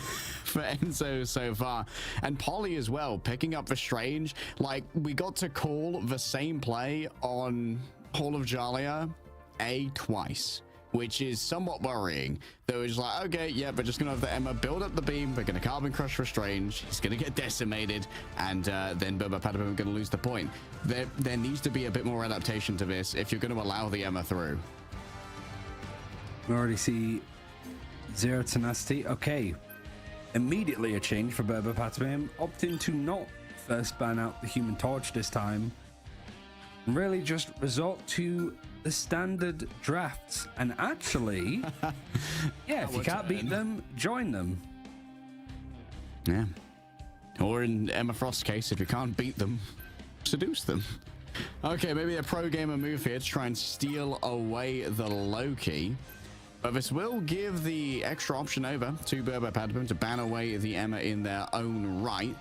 Enzo so far, and Polly as well, picking up the Strange. Like, we got to call the same play on Hall of Jalia twice, which is somewhat worrying. Though it's like, okay, yeah, we're just gonna have the EMEA build up the beam, we're gonna carbon crush for Strange, he's gonna get decimated, and then Brbrpatapim are gonna lose the point. There needs to be a bit more adaptation to this if you're gonna allow the EMEA through. We already see Zero Tenacity. Okay, immediately a change for Brbrpatapim, opting to not first ban out the Human Torch this time, and really just resort to the standard drafts. And actually, yeah, if you can't beat them, join them. Yeah. Or in Emma Frost's case, if you can't beat them, seduce them. Okay, maybe a pro gamer move here to try and steal away the Loki. But this will give the extra option over to Brbrpatapim to ban away the EMEA in their own right.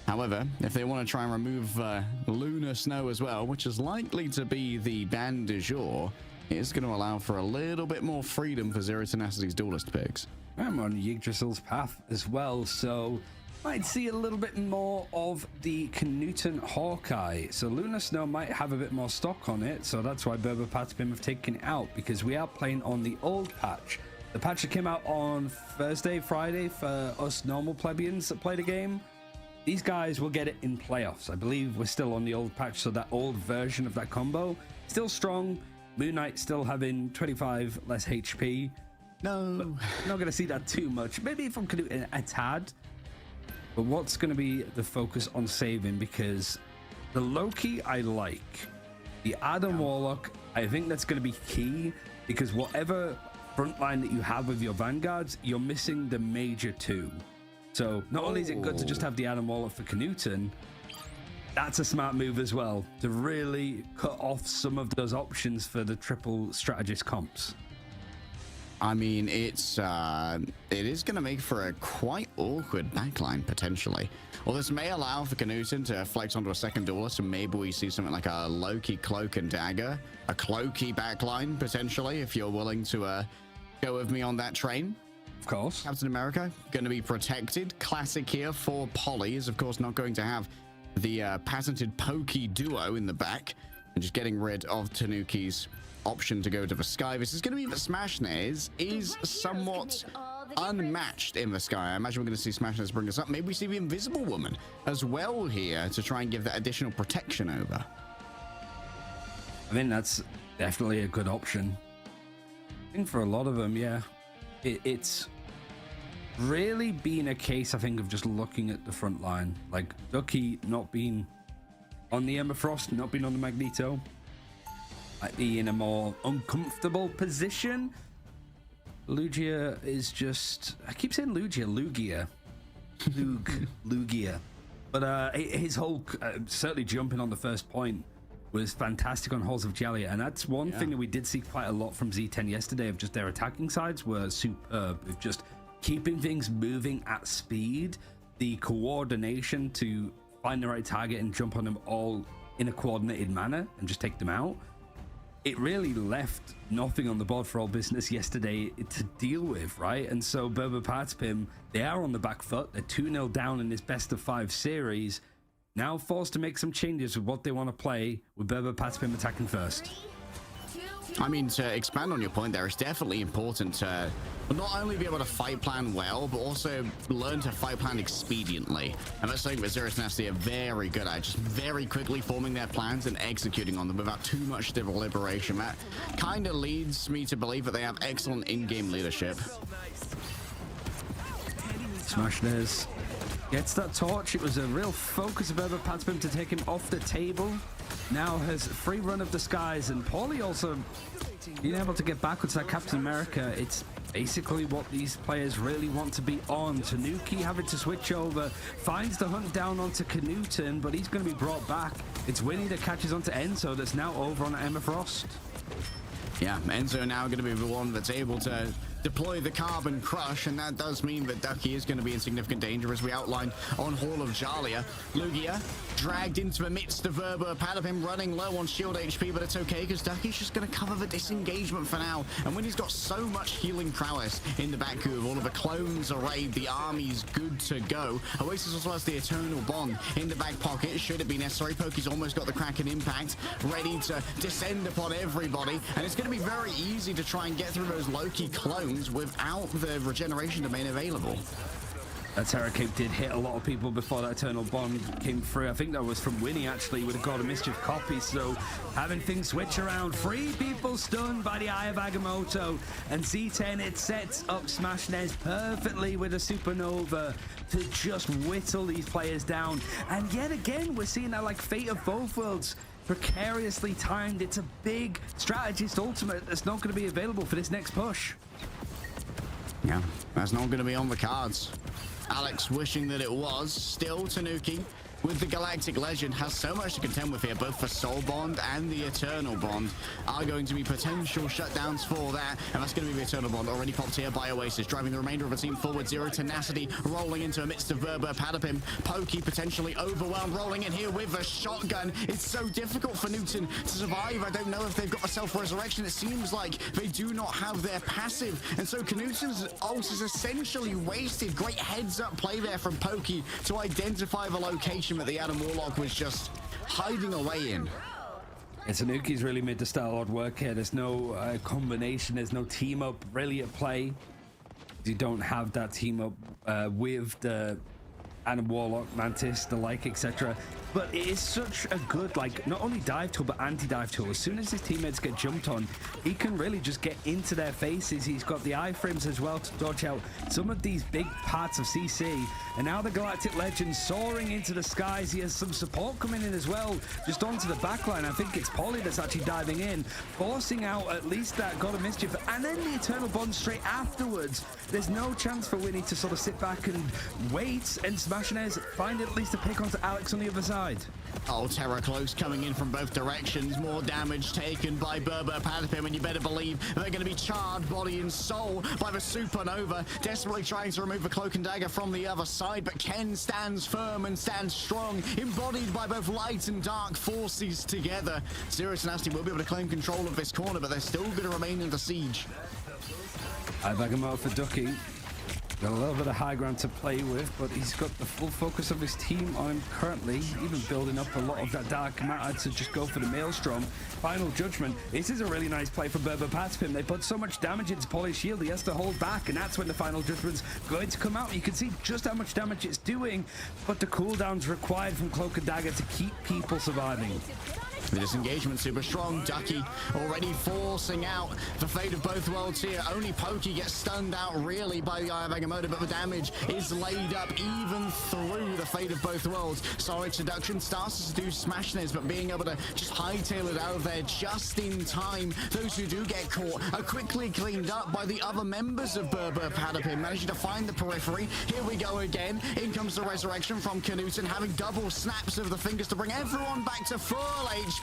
However, if they want to try and remove Lunar Snow as well, which is likely to be the ban du jour, it is going to allow for a little bit more freedom for Zero Tenacity's duelist picks. I'm on Yggdrasil's path as well, so might see a little bit more of the Knuten Hawkeye. So Lunar Snow might have a bit more stock on it, so that's why Brbrpatapim have taken it out, because we are playing on the old patch. The patch that came out on Thursday, Friday for us normal plebeians that play the game. These guys will get it in playoffs. I believe we're still on the old patch, so that old version of that combo still strong. Moon Knight still having 25 less HP. No, but not going to see that too much. Maybe if I'm going to do a tad. But what's going to be the focus on saving? Because the Loki I like, the Adam Warlock, I think that's going to be key, because whatever front line that you have with your vanguards, you're missing the major two. So not only is it good to just have the Adam Warlock for Knuten, that's a smart move as well, to really cut off some of those options for the triple strategist comps. I mean, it is going to make for a quite awkward backline, potentially. Well, this may allow for Knuten to flex onto a second duelist, so maybe we see something like a Loki Cloak and Dagger, a Cloaky backline, potentially, if you're willing to go with me on that train. Of course. Captain America, going to be protected. Classic here for Polly is, of course, not going to have the patented Pokey duo in the back, and just getting rid of Tanuki's option to go to the sky. This is going to be the Smashnez is somewhat unmatched in the sky. I imagine we're going to see Smashnez bring us up. Maybe we see the Invisible Woman as well here to try and give that additional protection over. I think that's definitely a good option. I think for a lot of them, yeah, it's really been a case, I think, of just looking at the front line. Like Ducky not being on the Emma Frost, not being on the Magneto, might be in a more uncomfortable position. Lugia is just, I keep saying Lugia. Lugia. But his whole, certainly jumping on the first point was fantastic on Halls of Jalia. And that's one thing that we did see quite a lot from Z10 yesterday, of just their attacking sides were superb, with just keeping things moving at speed, the coordination to find the right target and jump on them all in a coordinated manner and just take them out. It really left nothing on the board for All Business yesterday to deal with, right? And so Brbrpatapim, they are on the back foot. They're 2-0 down in this best of 5 series. Now forced to make some changes with what they want to play, with Brbrpatapim attacking first. I mean, to expand on your point there, it's definitely important to not only be able to fight plan well, but also learn to fight plan expediently. And that's something that Zero Tenacity are very good at, just very quickly forming their plans and executing on them without too much deliberation. That kind of leads me to believe that they have excellent in-game leadership. Smashnez gets that torch. It was a real focus of Brbrpatapim to take him off the table. Now has free run of the skies, and Paulie also being able to get backwards to that Captain America. It's basically what these players really want to be on. Tanuki having to switch over, finds the hunt down onto Knuten, but he's going to be brought back. It's Winnie that catches onto Enzo, that's now over on Emma Frost. Yeah, Enzo now going to be the one that's able to deploy the Carbon Crush, and that does mean that Ducky is going to be in significant danger, as we outlined on Hall of Jalia. Lugia dragged into the midst of Brbrpatapim, running low on shield HP, but it's okay because Ducky's just going to cover the disengagement for now. And when he's got so much healing prowess in the back with all of the clones arrayed, the army's good to go. Oasis also has the Eternal Bond in the back pocket, should it be necessary. Pokey's almost got the Kraken Impact, ready to descend upon everybody, and it's going to be very easy to try and get through those Loki clones without the regeneration domain available. That Terror Cape did hit a lot of people before that Eternal Bond came through. I think that was from Winnie, actually, with a God of Mischief copy. So having things switch around. 3 people stunned by the Eye of Agamotto. And Z10, it sets up Smashnez perfectly with a Supernova to just whittle these players down. And yet again, we're seeing that like Fate of Both Worlds. Precariously timed. It's a big strategist ultimate that's not going to be available for this next push. Yeah, that's not going to be on the cards. Alex wishing that it was. Still Tanuki with the Galactic Legend has so much to contend with here, both for Soul Bond and the Eternal Bond are going to be potential shutdowns for that, and that's going to be the Eternal Bond already popped here by Oasis, driving the remainder of the team forward. Zero Tenacity rolling into amidst of Brbrpatapim. Pokey potentially overwhelmed, rolling in here with a shotgun. It's so difficult for Newton to survive. I don't know if they've got a self-resurrection. It seems like they do not have their passive, and so Knutsen's ult is essentially wasted. Great heads-up play there from Pokey to identify the location that the Adam Warlock was just hiding away in. Yeah, Tanuki's really made the style hard work here. There's no combination, there's no team up really at play. You don't have that team up with the Adam Warlock, Mantis, the like, etc. But it is such a good, like, not only dive tool, but anti-dive tool. As soon as his teammates get jumped on, he can really just get into their faces. He's got the iframes as well to dodge out some of these big parts of CC. And now the Galactic Legend soaring into the skies. He has some support coming in as well, just onto the backline. I think it's Polly that's actually diving in, forcing out at least that God of Mischief. And then the Eternal Bond straight afterwards. There's no chance for Winnie to sort of sit back and wait, and Smashinez find at least a pick onto Alex on the other side. Oh, Terror Close coming in from both directions. More damage taken by Brbrpatapim, and you better believe they're going to be charred body and soul by the Supernova, desperately trying to remove the Cloak and Dagger from the other side, but Ken stands firm and stands strong, embodied by both light and dark forces together. Zero Tenacity will be able to claim control of this corner, but they're still going to remain in the siege. I back him out for Ducky. Got a little bit of high ground to play with, but he's got the full focus of his team on him currently, even building up a lot of that dark matter to just go for the Maelstrom. Final Judgment. This is a really nice play for Brbrpatapim. They put so much damage into Polly's shield, he has to hold back, and that's when the Final Judgment's going to come out. You can see just how much damage it's doing, but the cooldown's required from Cloak and Dagger to keep people surviving. The disengagement super strong. Ducky already forcing out the fate of both worlds here. Only Pokey gets stunned out really by the Eye of Agamotto, but the damage is laid up even through the fate of both worlds. Solid seduction starts to seduce Smashinez, but being able to just hightail it out of there just in time. Those who do get caught are quickly cleaned up by the other members of Brbrpatapim, managing to find the periphery. Here we go again. In comes the resurrection from Knutsen, having double snaps of the fingers to bring everyone back to full HP.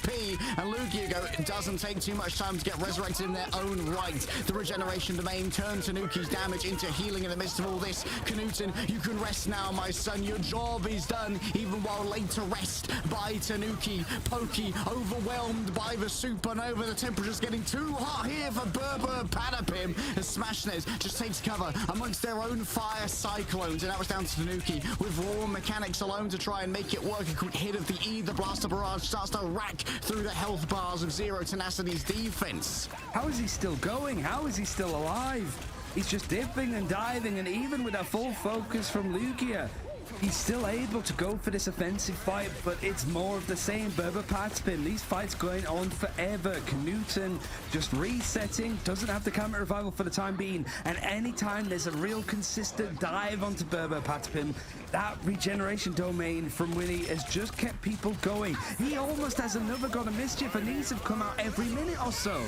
And Lugia, it doesn't take too much time to get resurrected in their own right. The regeneration domain turns Tanuki's damage into healing in the midst of all this. Knutsen, you can rest now, my son. Your job is done, even while laid to rest by Tanuki. Pokey overwhelmed by the Supernova. The temperature's getting too hot here for Brbrpatapim. As Smashinez just takes cover amongst their own fire cyclones. And that was down to Tanuki with raw mechanics alone to try and make it work. A quick hit of the E. The Blaster Barrage starts to rack through the health bars of Zero Tenacity's defense. How is he still going? How is he still alive? He's just dipping and diving, and even with a full focus from Lugia, he's still able to go for this offensive fight, but it's more of the same. Brbrpatapim, these fights going on forever. Knutsen just resetting, doesn't have the camera revival for the time being, and anytime there's a real consistent dive onto Brbrpatapim, that regeneration domain from Winnie has just kept people going. He almost has another God of Mischief, and these have come out every minute or so.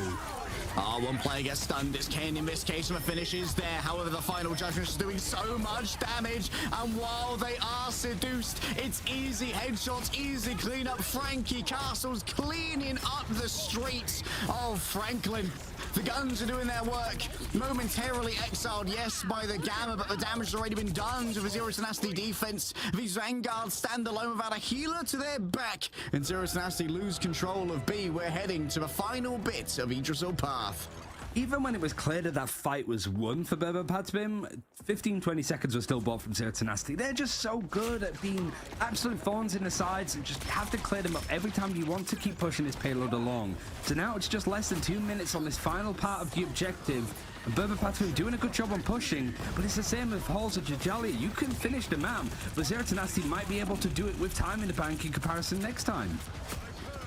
One player gets stunned. It's Kane in this case, and the finish is there. However, the Final Judgment is doing so much damage, and while they are seduced, it's easy headshots, easy cleanup. Frankie Castle's cleaning up the streets of Franklin. The guns are doing their work. Momentarily exiled, yes, by the Gamma, but the damage has already been done to the Zero Tenacity defense. These Vanguards stand alone without a healer to their back, and Zero Tenacity lose control of B. We're heading to the final bit of Idrisil Path. Even when it was clear that that fight was won for Brbrpatapim, 15-20 seconds were still bought from Zero Tenacity. They're just so good at being absolute thorns in the sides and just have to clear them up every time you want to keep pushing this payload along. So now it's just less than 2 minutes on this final part of the objective. And Brbrpatapim doing a good job on pushing, but it's the same with Halls of Jajalia. You can finish the map, but Zero Tenacity might be able to do it with time in the bank in comparison next time.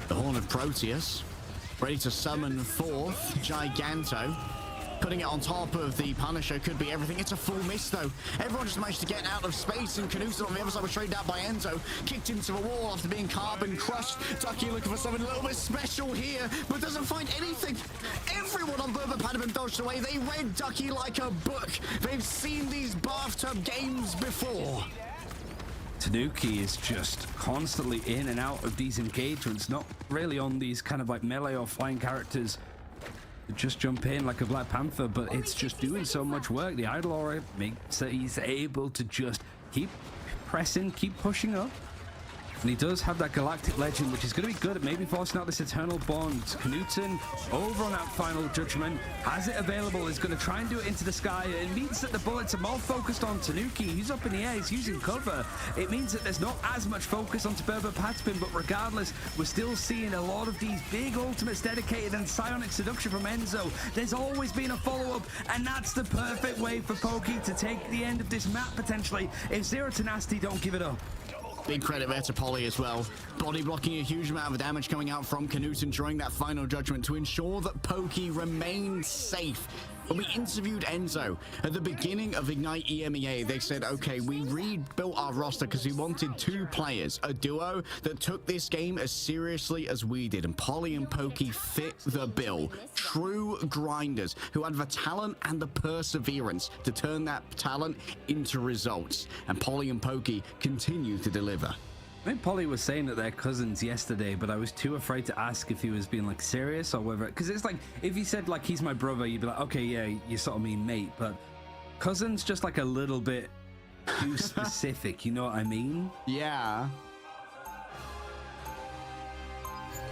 The Horn of Proteus, ready to summon forth Giganto. Putting it on top of the Punisher could be everything. It's a full miss, though. Everyone just managed to get out of space, and Knutsen on the other side was traded out by Enzo. Kicked into the wall after being carbon crushed. Ducky looking for something a little bit special here, but doesn't find anything. Everyone on Brbrpatapim dodged away. They read Ducky like a book. They've seen these bathtub games before. Tanuki is just constantly in and out of these engagements, not really on these kind of like melee or flying characters that just jump in like a Black Panther, but it's just doing so much work. The idle aura makes that he's able to just keep pressing, keep pushing up. And he does have that Galactic Legend, which is going to be good at maybe forcing out this Eternal Bond. Knutson, over on that Final Judgment, has it available, is going to try and do it into the sky. It means that the bullets are more focused on Tanuki. He's up in the air, he's using cover. It means that there's not as much focus onto Brbrpatapim, but regardless, we're still seeing a lot of these big ultimates dedicated and psionic seduction from Enzo. There's always been a follow-up, and that's the perfect way for Pokey to take the end of this map, potentially, if Zero Tenacity don't give it up. Big credit there to Polly as well. Body blocking a huge amount of damage coming out from Knutson during that Final Judgment to ensure that Pokey remained safe. When we interviewed Enzo at the beginning of Ignite EMEA, they said, okay, we rebuilt our roster because we wanted two players, a duo that took this game as seriously as we did. And Polly and Pokey fit the bill. True grinders who had the talent and the perseverance to turn that talent into results. And Polly and Pokey continue to deliver. I think Polly was saying that they're cousins yesterday, but I was too afraid to ask if he was being like serious or whether, because it's like if he said like he's my brother, you'd be like, okay, yeah, you sort of mean mate, but cousins just like a little bit too specific, you know what I mean? Yeah.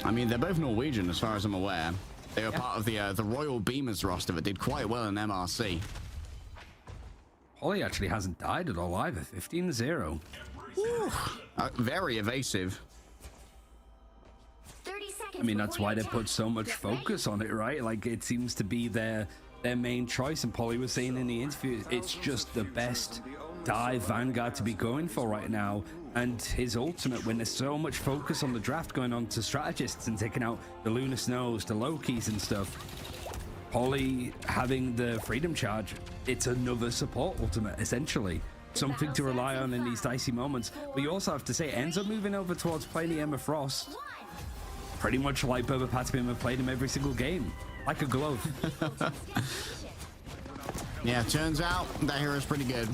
I mean, they're both Norwegian as far as I'm aware. They were part of the Royal Beamers roster that did quite well in MRC. Polly actually hasn't died at all either, 15-0. Very evasive. 30 seconds. I mean, that's why they put so much focus on it, right? Like, it seems to be their main choice. And Polly was saying in the interview, it's just the best dive Vanguard to be going for right now. And his ultimate, when there's so much focus on the draft going on to strategists and taking out the Lunar Snows, the Lokis and stuff, Polly having the Freedom Charge, it's another support ultimate, essentially. Something to rely on in these dicey moments. But you also have to say, Enzo moving over towards playing the Emma Frost, pretty much like Brbrpatapim have played him every single game, like a glove. Yeah, turns out that hero's pretty good.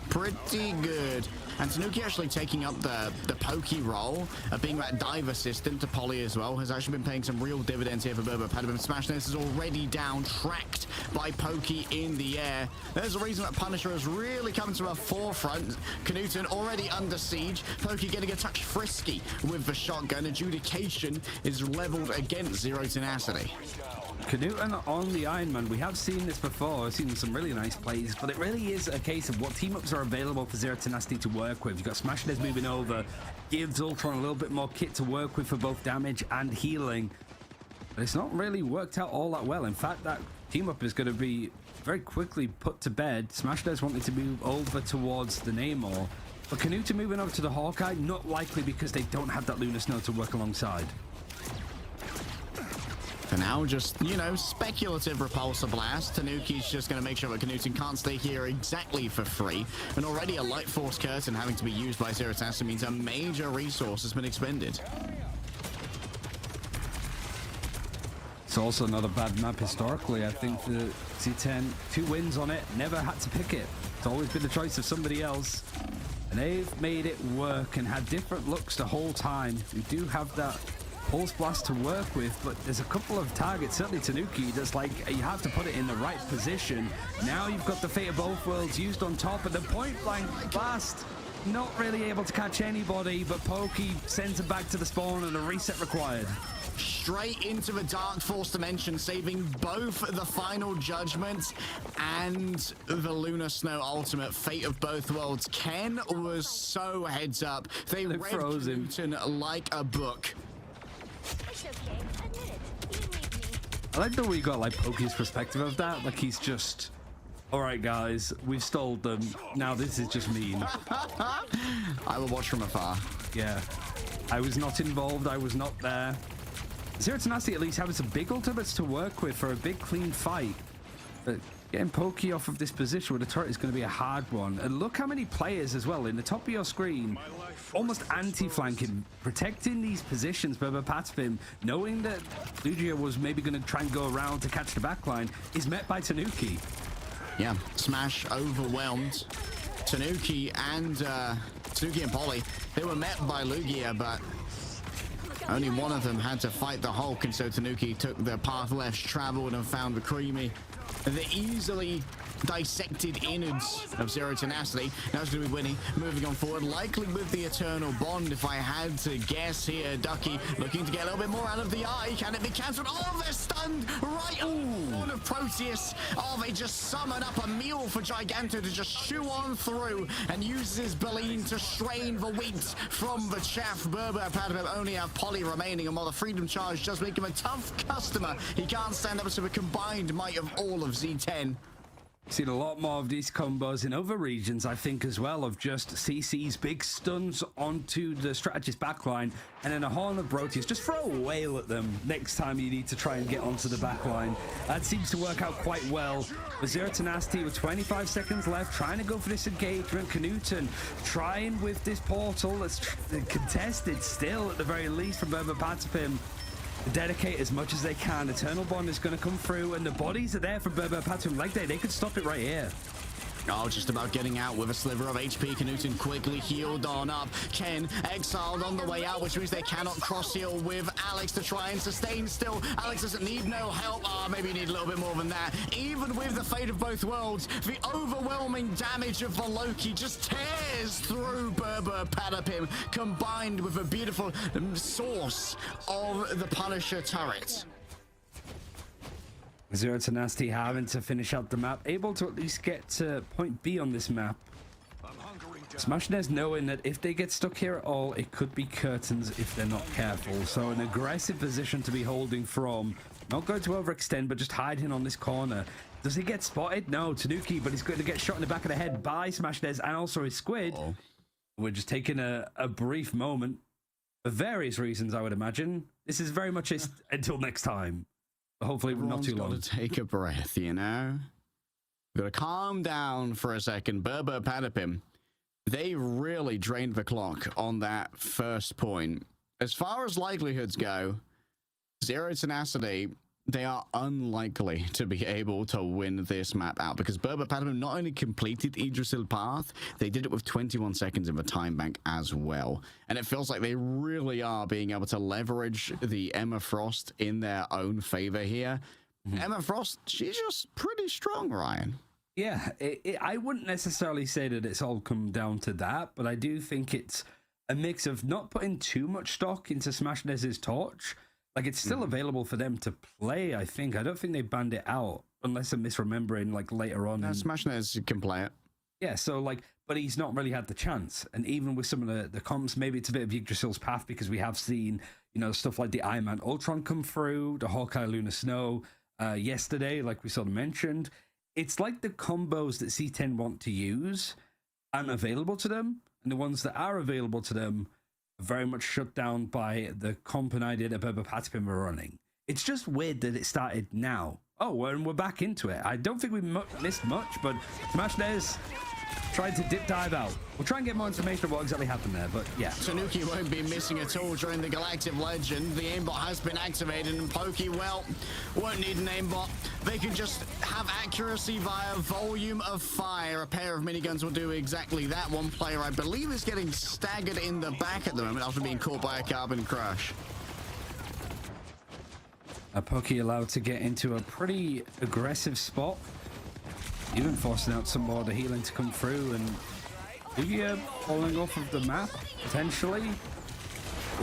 Pretty good. And Tanuki actually taking up the pokey role of being that dive assistant to Polly as well has actually been paying some real dividends here for Brbrpatapim. Smash Nest is already down, tracked by Pokey in the air. There's a reason that Punisher has really come to our forefront. Knutson already under siege. Pokey getting a touch frisky with the shotgun. Adjudication is leveled against Zero Tenacity. Knutson on the Iron Man, we have seen this before. I've seen some really nice plays, but it really is a case of what team-ups are available for Zero Tenacity to work with. You've got Smash Nez moving over, gives Ultron a little bit more kit to work with for both damage and healing, but it's not really worked out all that well. In fact, that team-up is going to be very quickly put to bed. Smash Nez wanted to move over towards the Namor, but Knutson moving over to the Hawkeye, not likely because they don't have that Lunar Snow to work alongside. For now, just, you know, speculative repulsor blast. Tanuki's just going to make sure that Knutson can't stay here exactly for free. And already a Light Force Curtain having to be used by Zero Tenacity means a major resource has been expended. It's also not a bad map historically. I think the C10, 2 wins on it, never had to pick it. It's always been the choice of somebody else. And they've made it work and had different looks the whole time. We do have that Pulse Blast to work with, but there's a couple of targets, certainly Tanuki, that's like, you have to put it in the right position. Now you've got the Fate of Both Worlds used on top, and the point blank blast, not really able to catch anybody, but Pokey sends him back to the spawn and a reset required. Straight into the Dark Force dimension, saving both the Final Judgment and the Lunar Snow ultimate. Fate of Both Worlds. Ken was so heads up. They read Knutson like a book. It's okay. Admit it. You need me. I like the way you got like Pokey's perspective of that. Like he's just, all right, guys, we've stole them. Now this is just mean. I will watch from afar. Yeah, I was not involved. I was not there. Zero Tenacity at least having some big ultimates to work with for a big clean fight. But getting Pokey off of this position with a turret is going to be a hard one. And look how many players as well in the top of your screen, almost anti-flanking, protecting these positions. Brbrpatapim, knowing that Lugia was maybe going to try and go around to catch the backline, is met by Tanuki. Yeah, Smash overwhelmed. Tanuki and Polly, they were met by Lugia, but only one of them had to fight the Hulk, and so Tanuki took the path less traveled and found the Creamy. The easily dissected innards of Zero Tenacity. Now it's going to be winning, moving on forward, likely with the Eternal Bond, if I had to guess here. Ducky looking to get a little bit more out of the eye. Can it be cancelled? Oh, they're stunned right on of Proteus. Oh, they just summon up a meal for Giganto to just chew on through and uses his Baleen to strain the wheat from the chaff. Brbrpatapim only have Polly remaining, and while the Freedom Charge does make him a tough customer, he can't stand up to the combined might of all of Z10. Seen a lot more of these combos in other regions, I think, as well, of just CC's big stuns onto the strategist backline, and then a Horn of Proteus. Just throw a whale at them next time you need to try and get onto the backline. That seems to work out quite well. With Zero Tenacity with 25 seconds left, trying to go for this engagement. Knuten trying with this portal that's contested still, at the very least, from Brbrpatapim. Dedicate as much as they can. Eternal Bond is going to come through, and the bodies are there for Brbrpatapim. Like they could stop it right here. Oh, just about getting out with a sliver of HP. Knuten quickly healed on up. Ken exiled on the way out, which means they cannot cross heal with Alex to try and sustain still. Alex doesn't need no help. Maybe you need a little bit more than that. Even with the fate of both worlds, the overwhelming damage of the Loki just tears through Brbrpatapim, combined with a beautiful source of the Punisher turret. Zero Tenacity having to finish out the map, able to at least get to point B on this map. Smashnez knowing that if they get stuck here at all, it could be curtains if they're not careful. So an aggressive position to be holding from. Not going to overextend, but just hiding on this corner. Does he get spotted? No, Tanuki, but he's going to get shot in the back of the head by Smashnez and also his squid. Oh. We're just taking a brief moment for various reasons, I would imagine. This is very much until next time. Hopefully not too long. Got to take a breath, you know. Got to calm down for a second. Brbrpatapim, they really drained the clock on that first point. As far as likelihoods go, Zero Tenacity, they are unlikely to be able to win this map out, because Brbrpatapim not only completed Yggdrasil Path, they did it with 21 seconds in the time bank as well. And it feels like they really are being able to leverage the Emma Frost in their own favor here. Emma Frost, she's just pretty strong, Ryan. Yeah, I wouldn't necessarily say that it's all come down to that, but I do think it's a mix of not putting too much stock into Smashnez's torch. Like, it's still available for them to play, I think. I don't think they banned it out, unless I'm misremembering, like, later on. Smashnez can play it. Yeah, so, like, but he's not really had the chance. And even with some of the comps, maybe it's a bit of Yggdrasil's path, because we have seen, you know, stuff like the Iron Man Ultron come through, the Hawkeye Luna Snow yesterday, like we sort of mentioned. It's like the combos that C10 want to use aren't available to them, and the ones that are available to them very much shut down by the comp and idea that Brbrpatapim were running. It's just weird that it started now. Oh, and we're back into it. I don't think we missed much, but Smashnez tried to dip dive out. We'll try and get more information on what exactly happened there, but yeah. Tanuki won't be missing at all during the Galactic Legend. The aimbot has been activated, and Pokey, well, won't need an aimbot. They can just have accuracy via volume of fire. A pair of miniguns will do exactly that. One player, I believe, is getting staggered in the back at the moment after being caught by a carbon crush. Pokey allowed to get into a pretty aggressive spot, even forcing out some more of the healing to come through, and Lugia falling off of the map, potentially.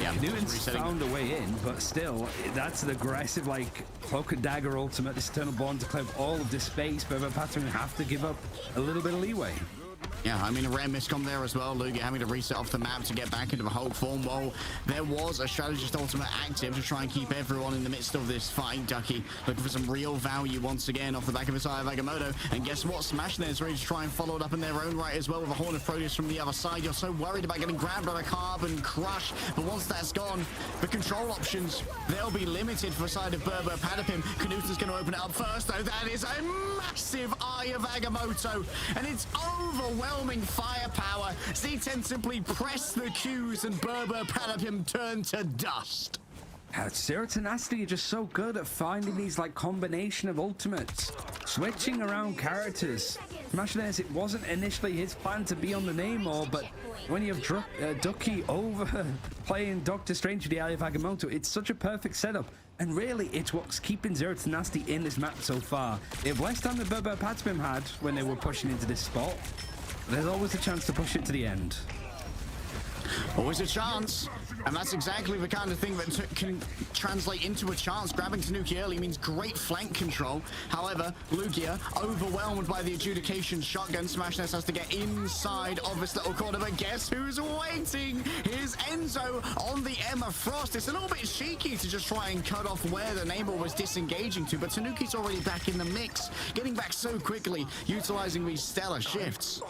Yeah, Newton's found a way in, but still, that's an aggressive, like, Cloak and Dagger ultimate, this Eternal Bond to clear all of this space, but Brbrpatapim have to give up a little bit of leeway. Yeah, I mean, a rare miscom there as well. Lugia having to reset off the map to get back into the Hulk form. Well, there was a strategist ultimate active to try and keep everyone in the midst of this fight. Ducky looking for some real value once again off the back of his eye of Agamotto. And guess what? Smashnez ready to try and follow it up in their own right as well with a Horn of Proteus from the other side. You're so worried about getting grabbed by a carbon crush, but once that's gone, the control options, they'll be limited for the side of Brbrpatapim. Knuten's going to open it up first, though. That is a massive eye of Agamotto, and it's overwhelming firepower. Z10 simply press the cues, and Brbrpatapim turn to dust. Zero Tenacity are just so good at finding these like combination of ultimates, switching around characters. Smashness, it wasn't initially his plan to be on the Namor, but when you have Ducky over playing Doctor Strange with the Eye of Agamotto, it's such a perfect setup. And really, it's what's keeping Zero Tenacity in this map so far. They have less time than Brbrpatapim had when they were pushing into this spot. There's always a chance to push it to the end. Always a chance, and that's exactly the kind of thing that can translate into a chance. Grabbing Tanuki early means great flank control. However, Lugia, overwhelmed by the adjudication shotgun, Smashness has to get inside of this little corner, but guess who's waiting? Here's Enzo on the Emma Frost. It's a little bit cheeky to just try and cut off where the Namor was disengaging to, but Tanuki's already back in the mix, getting back so quickly, utilizing these stellar shifts.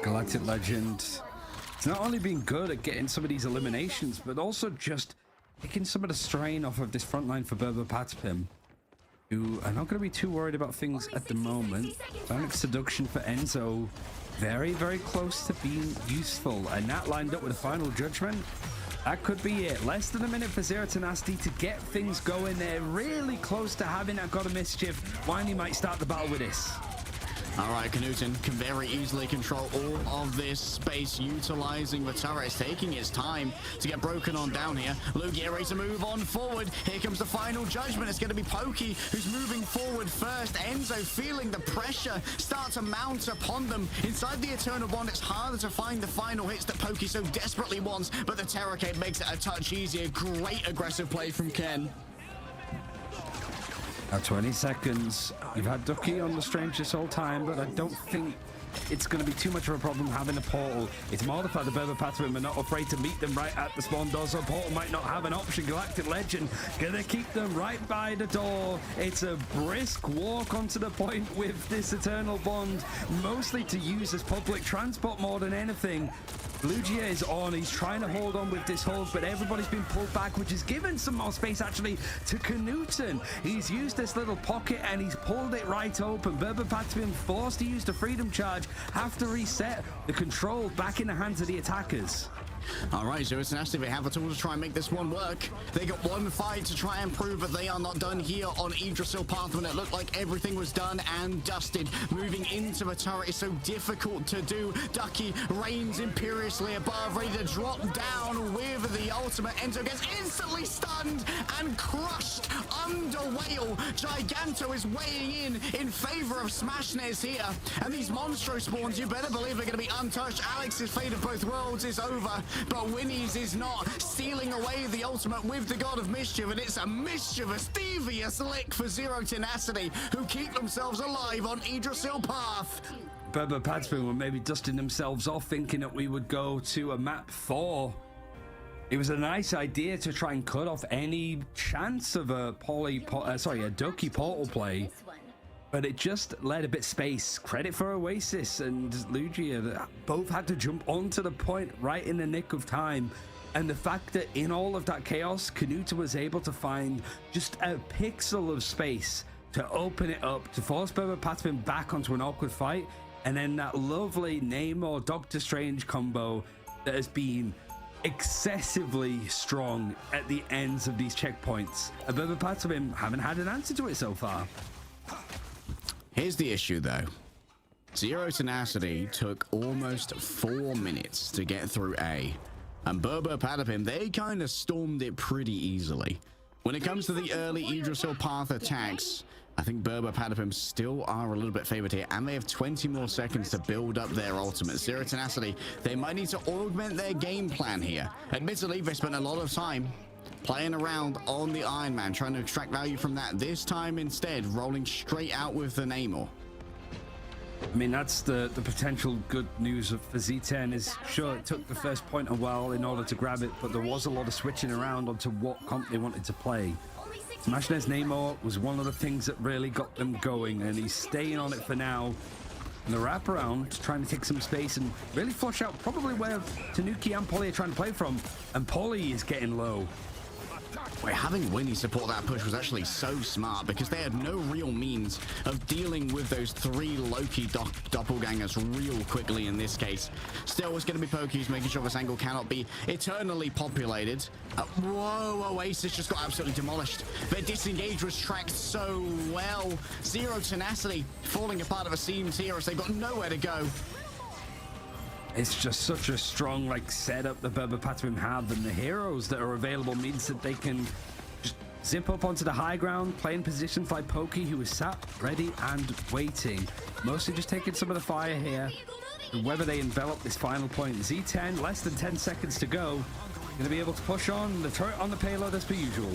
Galactic Legend. It's not only been good at getting some of these eliminations, but also just taking some of the strain off of this front line for Brbrpatapim, who are not going to be too worried about things at the moment. Sonic Seduction for Enzo, very, very close to being useful. And that lined up with a final judgment. That could be it. Less than a minute for Zero Tenacity to get things going. They're really close to having that God of Mischief. Windy might start the battle with this. All right, Knudsen can very easily control all of this space, utilizing the turrets, taking his time to get broken on down here. Lugia ready to move on forward. Here comes the final judgment. It's going to be Pokey who's moving forward first. Enzo feeling the pressure start to mount upon them. Inside the Eternal Bond, it's harder to find the final hits that Pokey so desperately wants, but the Terrorcade makes it a touch easier. Great aggressive play from Ken. Now 20 seconds. You've had Ducky on the Strange this whole time, but I don't think it's going to be too much of a problem having a portal. It's more the fact that Brbrpatapim are not afraid to meet them right at the spawn door, so portal might not have an option. Galactic Legend gonna keep them right by the door. It's a brisk walk onto the point with this Eternal Bond, mostly to use as public transport more than anything. Lugia is on, he's trying to hold on with this hold, but everybody's been pulled back, which has given some more space actually to Knudsen. He's used this little pocket and he's pulled it right open. Brbrpatapim forced to use the Freedom Charge, have to reset the control back in the hands of the attackers. All right, so it's nasty. They have a tool to try and make this one work. They got one fight to try and prove that they are not done here on Yggdrasil Path when it looked like everything was done and dusted. Moving into the turret is so difficult to do. Ducky reigns imperiously above, ready to drop down with the ultimate. Enzo gets instantly stunned and crushed under Whale. Giganto is weighing in favor of Smashness here. And these Monstro spawns, you better believe they're going to be untouched. Alex's fate of both worlds is over. But Winnie's is not, stealing away the ultimate with the God of Mischief, and it's a mischievous, devious lick for Zero Tenacity, who keep themselves alive on Yggdrasil Path. Brbrpatapim were maybe dusting themselves off, thinking that we would go to a map 4. It was a nice idea to try and cut off any chance of a Ducky portal play. But it just led a bit space. Credit for Oasis and Lugia, both had to jump onto the point right in the nick of time. And the fact that in all of that chaos, Knudsen was able to find just a pixel of space to open it up, to force Brbrpatapim back onto an awkward fight. And then that lovely Namor Doctor Strange combo that has been excessively strong at the ends of these checkpoints. And Brbrpatapim haven't had an answer to it so far. Here's the issue, though. Zero Tenacity took almost 4 minutes to get through A, and Brbrpatapim, they kind of stormed it pretty easily. When it comes to the early Yggdrasil Path attacks, I think Brbrpatapim still are a little bit favored here, and they have 20 more seconds to build up their ultimate. Zero Tenacity, they might need to augment their game plan here. Admittedly, they spent a lot of time playing around on the Iron Man, trying to extract value from that. This time, instead, rolling straight out with the Namor. I mean, that's the potential good news for Z10 is, sure, it took the first point a while in order to grab it, but there was a lot of switching around onto what comp they wanted to play. Smashness Namor was one of the things that really got them going, and he's staying on it for now. And the wraparound, trying to take some space and really flush out probably where Tanuki and Polly are trying to play from, and Polly is getting low. Wait, having Winnie support that push was actually so smart because they had no real means of dealing with those 3 Loki doppelgangers real quickly in this case. Still, it's going to be Pokies making sure this angle cannot be eternally populated. Whoa, Oasis just got absolutely demolished. Their disengage was tracked so well. Zero Tenacity falling apart at the seams here as they've got nowhere to go. It's just such a strong like setup that Brbrpatapim have, and the heroes that are available means that they can just zip up onto the high ground, play in positions like Pokey, who is sat ready and waiting, mostly just taking some of the fire here. And whether they envelop this final point, Z10, less than 10 seconds to go, going to be able to push on the turret on the payload as per usual.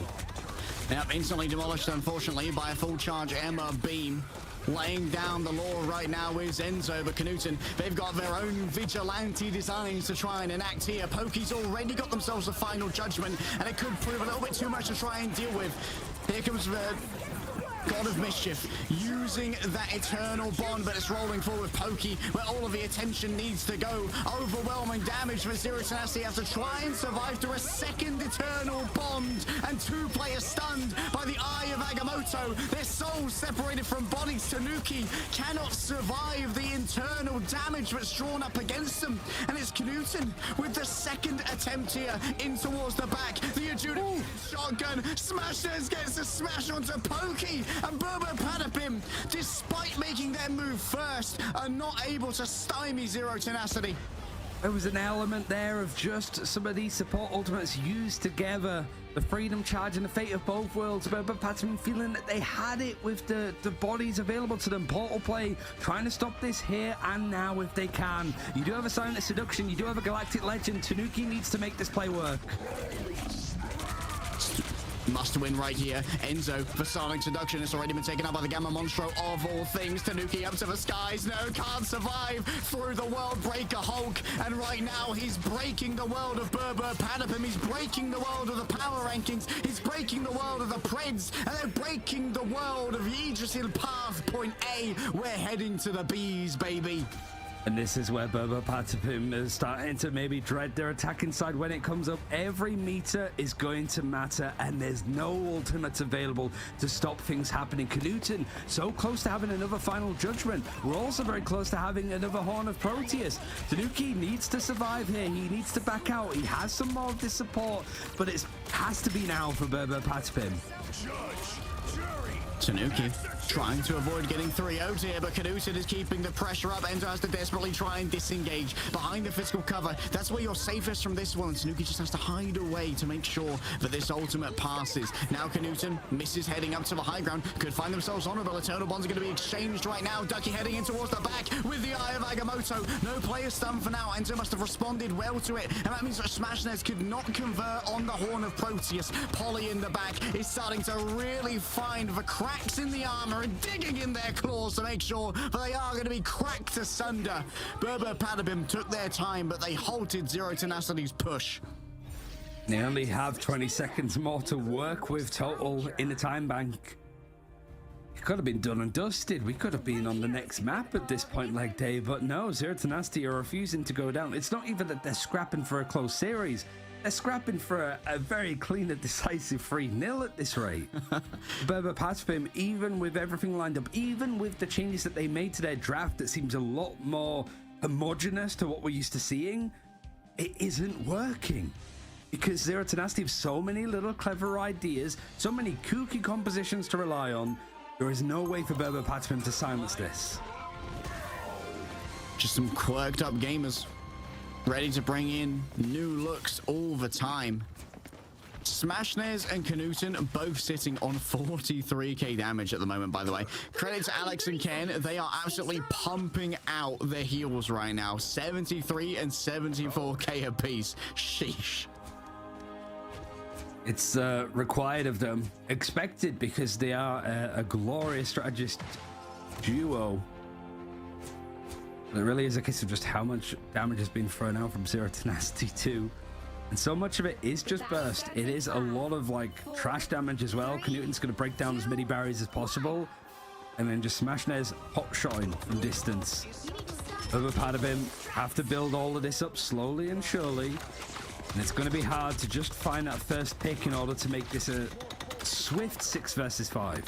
Yep, instantly demolished, unfortunately, by a full charge EMEA beam. Laying down the law right now is Enzo, but Knuten, they've got their own vigilante designs to try and enact here. Pokey's already got themselves a final judgment, and it could prove a little bit too much to try and deal with. Here comes the God of Mischief using that eternal bond, but it's rolling forward Pokey where all of the attention needs to go. Overwhelming damage for Zero Tenacity have to try and survive through a second eternal bond, and 2 players stunned by the Eye of Agamotto. Their souls separated from bodies. Tanuki cannot survive the internal damage that's drawn up against them, and it's Knuten with the second attempt here in towards the back. The adjudicated shotgun Smashers gets a smash onto Pokey, and Brbrpatapim, despite making their move first, are not able to stymie Zero Tenacity. There was an element there of just some of these support ultimates used together. The Freedom Charge and the Fate of both worlds. Brbrpatapim feeling that they had it with the bodies available to them. Portal play, trying to stop this here and now if they can. You do have a Silent Seduction, you do have a Galactic Legend. Tanuki needs to make this play work. Must win right here. Enzo, the Sonic Seduction has already been taken up by the Gamma Monstro of all things. Tanuki up to the skies. No, can't survive through the World Breaker Hulk. And right now, he's breaking the world of Brbrpatapim. He's breaking the world of the power rankings. He's breaking the world of the Preds. And they're breaking the world of Yggdrasil Path. Point A. We're heading to the B's, baby. And this is where Brbrpatapim is starting to maybe dread their attacking side when it comes up. Every meter is going to matter, and there's no ultimates available to stop things happening. Knuten, so close to having another final judgment. We're also very close to having another Horn of Proteus. Tanuki needs to survive here. He needs to back out. He has some more of this support, but it has to be now for Brbrpatapim. Tanuki trying to avoid getting 3-0'd here, but Knuten is keeping the pressure up. Enzo has to desperately try and disengage behind the physical cover. That's where you're safest from this one. Tanuki just has to hide away to make sure that this ultimate passes. Now Knuten misses heading up to the high ground. Could find themselves honorable. Eternal bonds are going to be exchanged right now. Ducky heading in towards the back with the Eye of Agamotto. No player stunned for now. Enzo must have responded well to it, and that means that Smashnez could not convert on the Horn of Proteus. Polly in the back is starting to really find the cracks in the armor and digging in their claws to make sure that they are going to be cracked asunder. Brbrpatapim took their time, but they halted Zero Tenacity's push. They only have 20 seconds more to work with total in the time bank. It could have been done and dusted. We could have been on the next map at this point, leg day, but no, Zero Tenacity are refusing to go down. It's not even that they're scrapping for a close series. They're scrapping for a very clean and decisive 3-0 at this rate. Brbrpatapim, even with everything lined up, even with the changes that they made to their draft that seems a lot more homogenous to what we're used to seeing, it isn't working. Because Zero Tenacity have so many little clever ideas, so many kooky compositions to rely on, there is no way for Brbrpatapim to silence this. Just some quirked up gamers, ready to bring in new looks all the time. Smashnez and Knuten both sitting on 43k damage at the moment, by the way. Credit to Alex and Ken, they are absolutely pumping out their heals right now. 73 and 74k apiece. Sheesh. It's required of them, expected, because they are a glorious strategist duo. But it really is a case of just how much damage has been thrown out from Zero Tenacity too. And so much of it is just burst. It is a lot of like trash damage as well. Knuten's going to break down as many barriers as possible. And then just Smashnez hot shotting from distance. Brbrpatapim have to build all of this up slowly and surely. And it's going to be hard to just find that first pick in order to make this a swift 6 versus 5.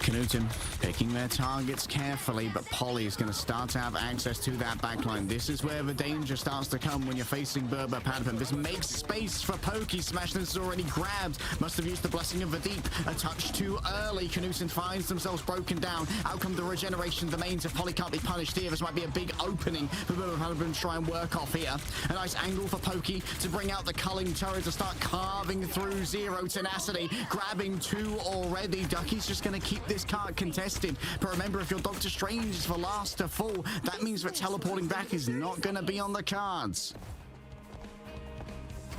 Knudsen picking their targets carefully, but Polly is going to start to have access to that backline. This is where the danger starts to come when you're facing Brbrpatapim. This makes space for Pokey. Smashlins is already grabbed. Must have used the Blessing of the Deep a touch too early. Knudsen finds themselves broken down. Out come the regeneration. The mains of Polly can't be punished here. This might be a big opening for Brbrpatapim to try and work off here. A nice angle for Pokey to bring out the culling turret to start carving through Zero. Tenacity grabbing 2 already. Ducky's just going to keep this card contested, but remember, if your Doctor Strange is the last to fall, that means that teleporting back is not going to be on the cards.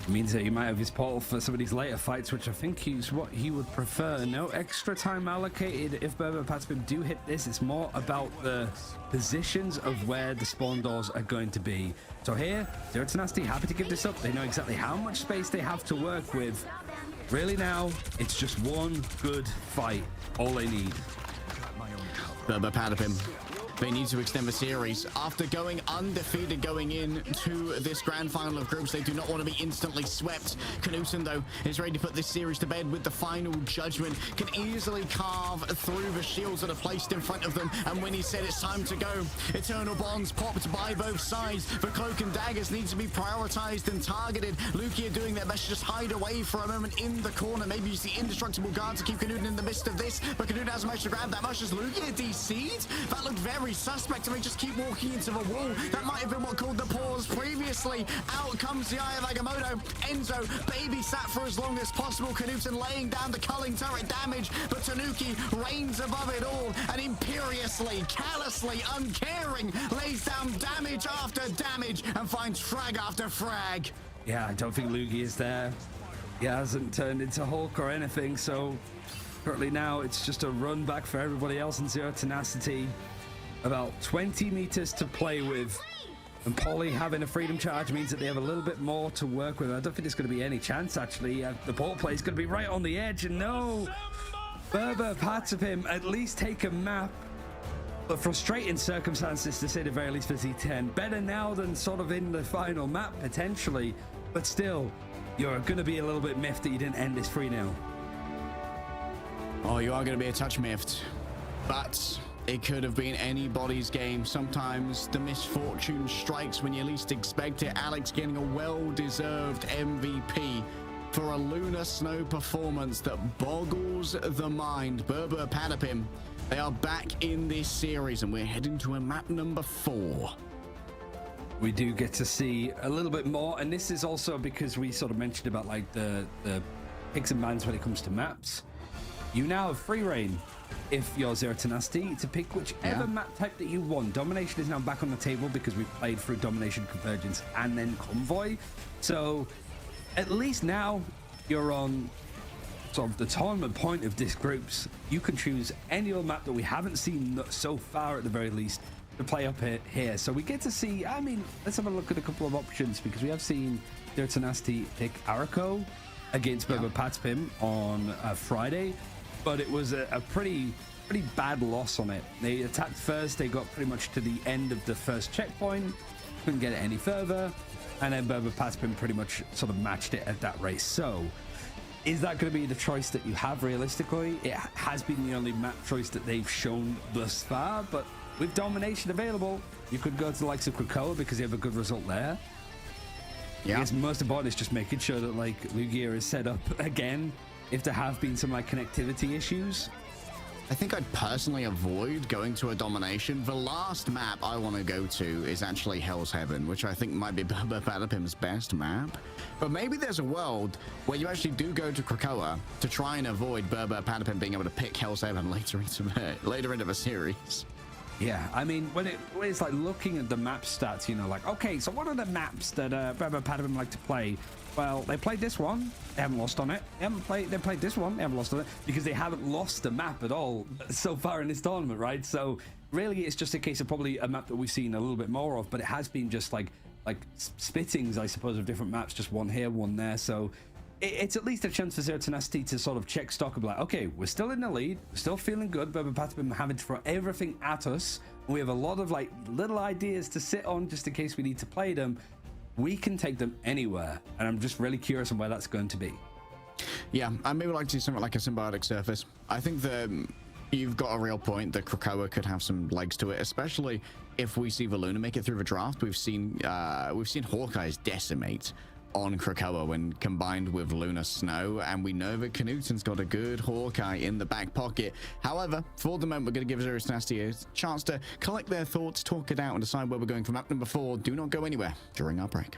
It means that you might have his portal for some of these later fights, which I think is what he would prefer. No extra time allocated if Brbrpatapim do hit this. It's more about the positions of where the spawn doors are going to be. So here, Zero Tenacity happy to give this up. They know exactly how much space they have to work with. Really now, it's just one good fight. All they need. Brbrpatapim, they need to extend the series. After going undefeated going into this grand final of groups, they do not want to be instantly swept. Knudsen, though, is ready to put this series to bed with the final judgment. Can easily carve through the shields that are placed in front of them. And when he said it's time to go, Eternal Bonds popped by both sides. The Cloak and Daggers need to be prioritized and targeted. Lugia doing their best to just hide away for a moment in the corner. Maybe use the Indestructible Guard to keep Knudsen in the midst of this. But Knudsen hasn't managed to grab that much as Lugia DC'd. That looked very suspect, and they just keep walking into the wall. That might have been what called the pause previously. Out comes the Eye of Agamotto. Enzo babysat for as long as possible. Knudsen laying down the culling turret damage, but Tanuki reigns above it all and imperiously, callously, uncaring lays down damage after damage and finds frag after frag. Yeah, I don't think Lugia is there. He hasn't turned into Hulk or anything, so currently now it's just a run back for everybody else in Zero Tenacity. About 20 meters to play with, and Polly having a freedom charge means that they have a little bit more to work with. I don't think there's going to be any chance, actually. The ball play is going to be right on the edge, and no! Brbrpatapim at least take a map, but frustrating circumstances to say the very least for Z10. Better now than sort of in the final map, potentially, but still, you're going to be a little bit miffed that you didn't end this 3-0. Oh, you are going to be a touch miffed, but it could have been anybody's game. Sometimes the misfortune strikes when you least expect it. Alex getting a well-deserved MVP for a Lunar Snow performance that boggles the mind. Brbrpatapim, they are back in this series, and we're heading to a map number 4. We do get to see a little bit more, and this is also because we sort of mentioned about like the picks and bans when it comes to maps. You now have free reign, if you're Zero Tenacity, to pick whichever map type that you want. Domination is now back on the table because we've played through Domination, Convergence, and then Convoy. So at least now you're on sort of the tournament point of this groups. You can choose any other map that we haven't seen so far, at the very least, to play up here. So we get to see, I mean, let's have a look at a couple of options, because we have seen Zero Tenacity pick Araco against Brbrpatapim on Friday. But it was a pretty bad loss on it. They attacked first, they got pretty much to the end of the first checkpoint, couldn't get it any further, and then Brbrpatapim pretty much sort of matched it at that race. So is that going to be the choice that you have realistically? It has been the only map choice that they've shown thus far, but with Domination available, you could go to the likes of Krakoa because you have a good result there. I guess most important is just making sure that like Lugia is set up again if there have been some like connectivity issues. I think I'd personally avoid going to a Domination. The last map I want to go to is actually Hell's Heaven, which I think might be Brbrpatapim's best map. But maybe there's a world where you actually do go to Krakoa to try and avoid Brbrpatapim being able to pick Hell's Heaven later into the series. Yeah, I mean, when it's like looking at the map stats, you know, like, okay, so what are the maps that Brbrpatapim like to play? Well, they played this one, they haven't lost on it. They played this one, they haven't lost on it, because they haven't lost the map at all so far in this tournament, right? So really, it's just a case of probably a map that we've seen a little bit more of, but it has been just like spittings, I suppose, of different maps, just one here, one there. So it's at least a chance for Zero Tenacity to sort of check stock and be like, okay, we're still in the lead, we're still feeling good. Brbrpatapim having to throw everything at us. We have a lot of like little ideas to sit on just in case we need to play them. we can take them anywhere, and I'm just really curious on where that's going to be. Yeah, I maybe like to see something like a symbiotic surface. I think that you've got a real point that Krakoa could have some legs to it, especially if we see Valuna make it through the draft. We've seen Hawkeyes decimate on Krakoa when combined with Lunar Snow, and we know that Knuten's got a good Hawkeye in the back pocket. However, for the moment, we're going to give Zero Tenacity a chance to collect their thoughts, talk it out, and decide where we're going for map number 4. Do not go anywhere during our break.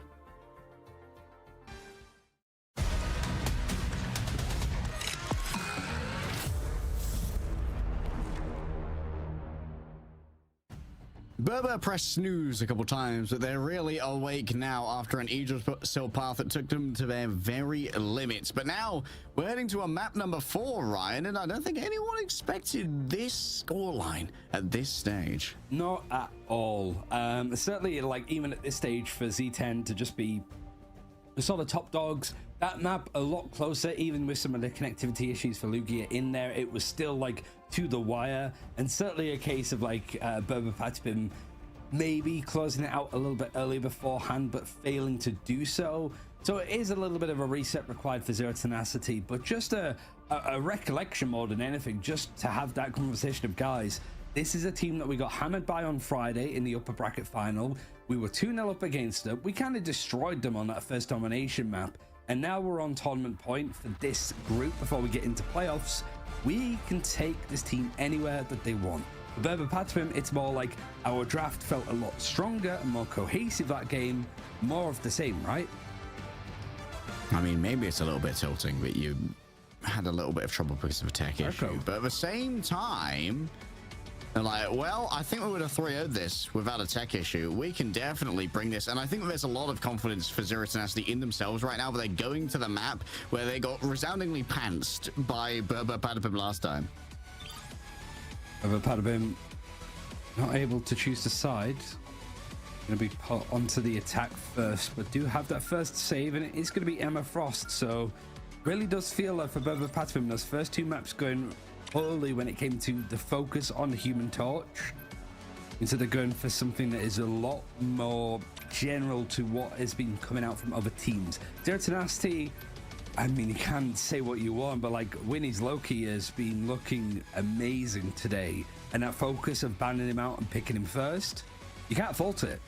Berber pressed snooze a couple times, but they're really awake now after an Aegis-Sil path that took them to their very limits. But now we're heading to a map number 4, Ryan, and I don't think anyone expected this scoreline at this stage. Not at all. Certainly, like, even at this stage for Z10 to just be the sort of top dogs, that map a lot closer, even with some of the connectivity issues for Lugia in there. It was still like to the wire, and certainly a case of like Brbrpatapim maybe closing it out a little bit earlier beforehand, but failing to do so. So it is a little bit of a reset required for Zero Tenacity, but just a recollection more than anything, just to have that conversation of, guys, this is a team that we got hammered by on Friday in the upper bracket final. We were 2-0 up against them. We kind of destroyed them on that first domination map. And now we're on tournament point for this group before we get into playoffs. We can take this team anywhere that they want. For Brbrpatapim, it's more like our draft felt a lot stronger and more cohesive that game. More of the same, right? I mean, maybe it's a little bit tilting, but you had a little bit of trouble because of a tech issue. But at the same time, they're like, well, I think we would have 3-0'd this without a tech issue. We can definitely bring this. And I think there's a lot of confidence for Zero Tenacity in themselves right now, but they're going to the map where they got resoundingly pantsed by Brbrpatapim last time. Brbrpatapim not able to choose the side. Going to be put onto the attack first, but do have that first save, and it is going to be Emma Frost. So really does feel like for Brbrpatapim, those first 2 maps going early when it came to the focus on the Human Torch, instead of going for something that is a lot more general to what has been coming out from other teams. Zero Tenacity, I mean, you can say what you want, but like Winnie's Loki has been looking amazing today, and that focus of banning him out and picking him first, you can't fault it.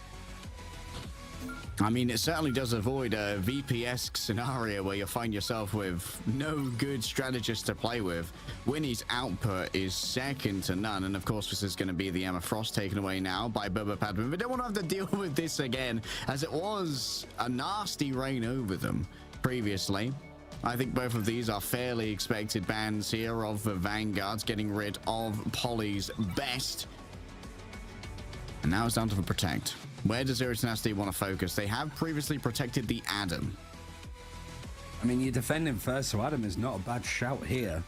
I mean, it certainly does avoid a VP-esque scenario where you find yourself with no good strategist to play with. Winnie's output is second to none, and of course this is going to be the Emma Frost taken away now by Brbrpatapim. We don't want to have to deal with this again, as it was a nasty reign over them previously. I think both of these are fairly expected bans here of the Vanguards, getting rid of Polly's best. And now it's down to the Protect. Where does Zero Tenacity want to focus? They have previously protected the Adam. I mean, you defend him first, so Adam is not a bad shout here.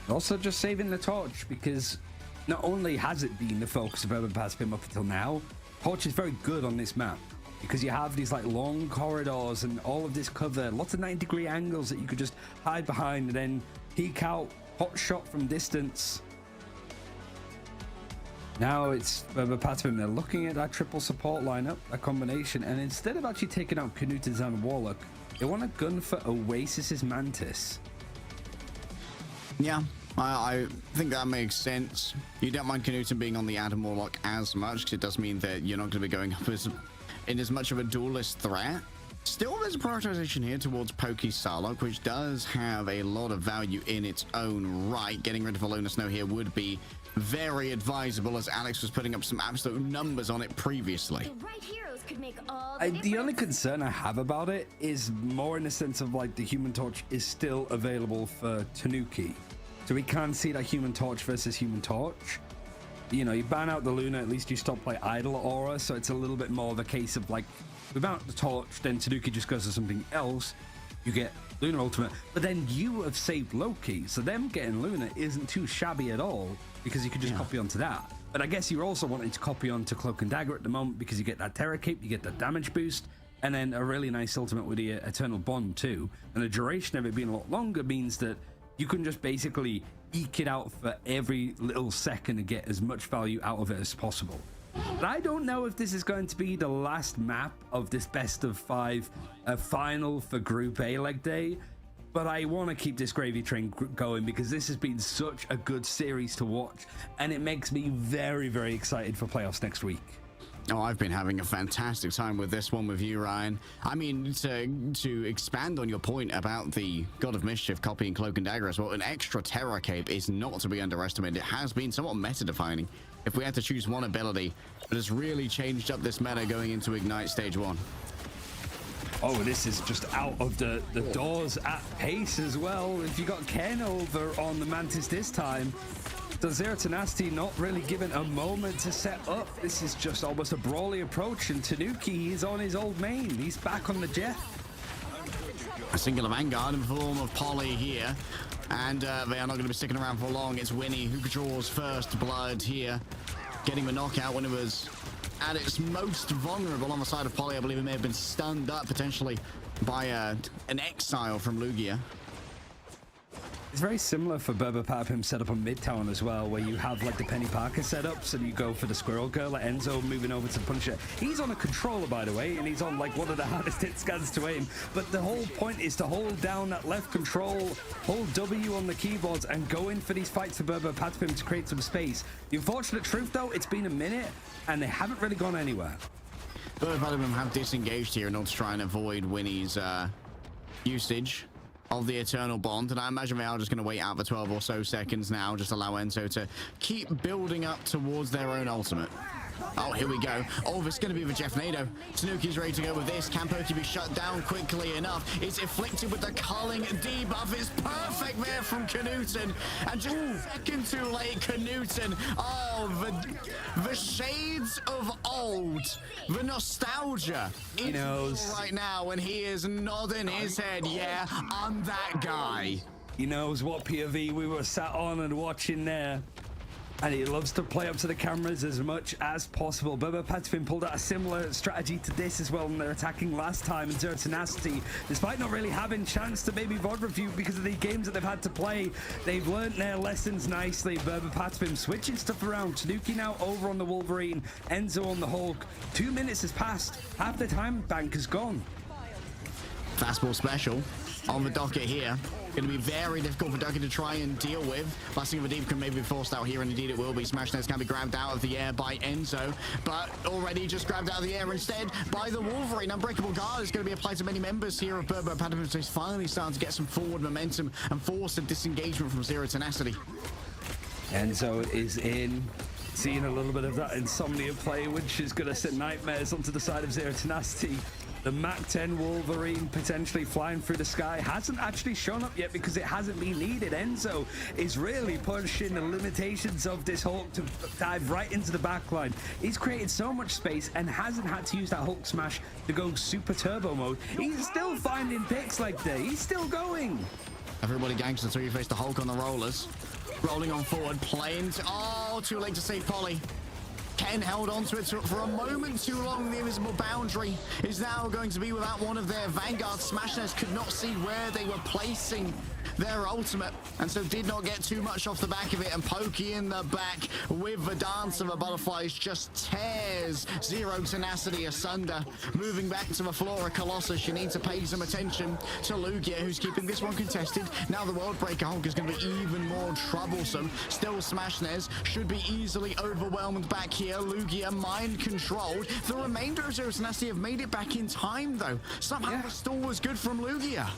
Also just saving the Torch, because not only has it been the focus of Brbrpatapim up until now, Torch is very good on this map, because you have these like long corridors and all of this cover, lots of 90-degree angles that you could just hide behind and then peek out, hot shot from distance. Now it's Brbrpatapim, they're looking at that triple support lineup, that combination, and instead of actually taking out Knuten's and Warlock, they want to gun for Oasis's Mantis. Yeah, I think that makes sense. You don't mind Knuten being on the Adam Warlock as much, because it does mean that you're not going to be going up in as much of a duelist threat. Still, there's a prioritization here towards Pokey Sarlocke, which does have a lot of value in its own right. Getting rid of Valuna Snow here would be very advisable, as Alex was putting up some absolute numbers on it previously. The right heroes could make all The only concern I have about it is more in the sense of like the Human Torch is still available for Tanuki. So we can see that Human Torch versus Human Torch. You know, you ban out the Luna, at least you stop like Idol Aura, so it's a little bit more of a case of like, without the Torch, then Tanuki just goes to something else. You get Lunar Ultimate, but then you have saved Loki, so them getting Luna isn't too shabby at all, because you could just copy onto that. But I guess you're also wanting to copy onto Cloak and Dagger at the moment, because you get that Terra Cape, you get that damage boost, and then a really nice ultimate with the Eternal Bond too. And the duration of it being a lot longer means that you can just basically eke it out for every little second and get as much value out of it as possible. But I don't know if this is going to be the last map of this best of 5 final for Group A leg day. But I want to keep this gravy train going because this has been such a good series to watch. And it makes me very, very excited for playoffs next week. Oh, I've been having a fantastic time with this one with you, Ryan. I mean, to expand on your point about the God of Mischief copying Cloak and Dagger as well, an extra Terror Cape is not to be underestimated. It has been somewhat meta-defining. If we had to choose one ability, it has really changed up this meta going into Ignite Stage 1. Oh, this is just out of the doors at pace as well. If you got Ken over on the Mantis this time, so Zero Tenacity not really given a moment to set up. This is just almost a brawly approach, and Tanuki is on his old main. He's back on the jet. A singular Vanguard in the form of Polly here, and they are not going to be sticking around for long. It's Winnie who draws first blood here, getting the knockout when it was at its most vulnerable on the side of Polly. I believe it may have been stunned up potentially by an exile from Lugia. It's very similar for Brbrpatapim set up on Midtown as well, where you have like the Penny Parker setups and you go for the Squirrel Girl, like Enzo moving over to Punisher. He's on a controller, by the way, and he's on like one of the hardest hit scans to aim. But the whole point is to hold down that left control, hold W on the keyboards, and go in for these fights for Brbrpatapim to create some space. The unfortunate truth, though, it's been a minute and they haven't really gone anywhere. Brbrpatapim have disengaged here in order to try and avoid Winnie's usage of the Eternal Bond, and I imagine they are just going to wait out for 12 or so seconds now, just allow Enzo to keep building up towards their own ultimate. Oh, here we go. Oh, this is going to be the Jeff Nado. Tanuki's ready to go with this. Can Pokey be shut down quickly enough? It's afflicted with the culling debuff. It's perfect there from Knuten. And just a second too late, Knuten. Oh, the shades of old. The nostalgia. He knows. Right now, and he is nodding his head. Yeah, I'm that guy. He knows what POV we were sat on and watching there. And he loves to play up to the cameras as much as possible. Brbrpatapim pulled out a similar strategy to this as well when they're attacking last time in Zero Tenacity. Despite not really having chance to maybe VOD review because of the games that they've had to play, they've learned their lessons nicely. Brbrpatapim switching stuff around. Tanuki now over on the Wolverine, Enzo on the Hulk. 2 minutes has passed. Half the time bank is gone. Fastball special on the docket here. Going to be very difficult for Ducky to try and deal with. Blasting of a deep can maybe be forced out here, and indeed it will be. Smash Nets can be grabbed out of the air by Enzo, but already just grabbed out of the air instead by the Wolverine. Unbreakable Guard is going to be applied to many members here of Brbrpatapim, so he's finally starting to get some forward momentum and force a disengagement from Zero Tenacity. Enzo is in. Seeing a little bit of that Insomnia play, which is going to send nightmares onto the side of Zero Tenacity. The Mach 10 Wolverine potentially flying through the sky hasn't actually shown up yet because it hasn't been needed. Enzo is really pushing the limitations of this Hulk to dive right into the backline. He's created so much space and hasn't had to use that Hulk smash to go super turbo mode. He's still finding picks like that. He's still going. Everybody ganks until you face the Hulk on the rollers. Rolling on forward, playing to... Oh, too late to save Polly. Ken held onto it for a moment too long. The invisible boundary is now going to be without one of their Vanguard. Smashness could not see where they were placing their ultimate, and so did not get too much off the back of it. And Pokey in the back with the Dance of the Butterflies just tears Zero Tenacity asunder. Moving back to the floor of Colossus, you need to pay some attention to Lugia, who's keeping this one contested. Now the World Breaker Hulk is going to be even more troublesome. Still Smashness should be easily overwhelmed back here. Lugia mind controlled. The remainder of Zero Tenacity have made it back in time though. Somehow the stall was good from Lugia.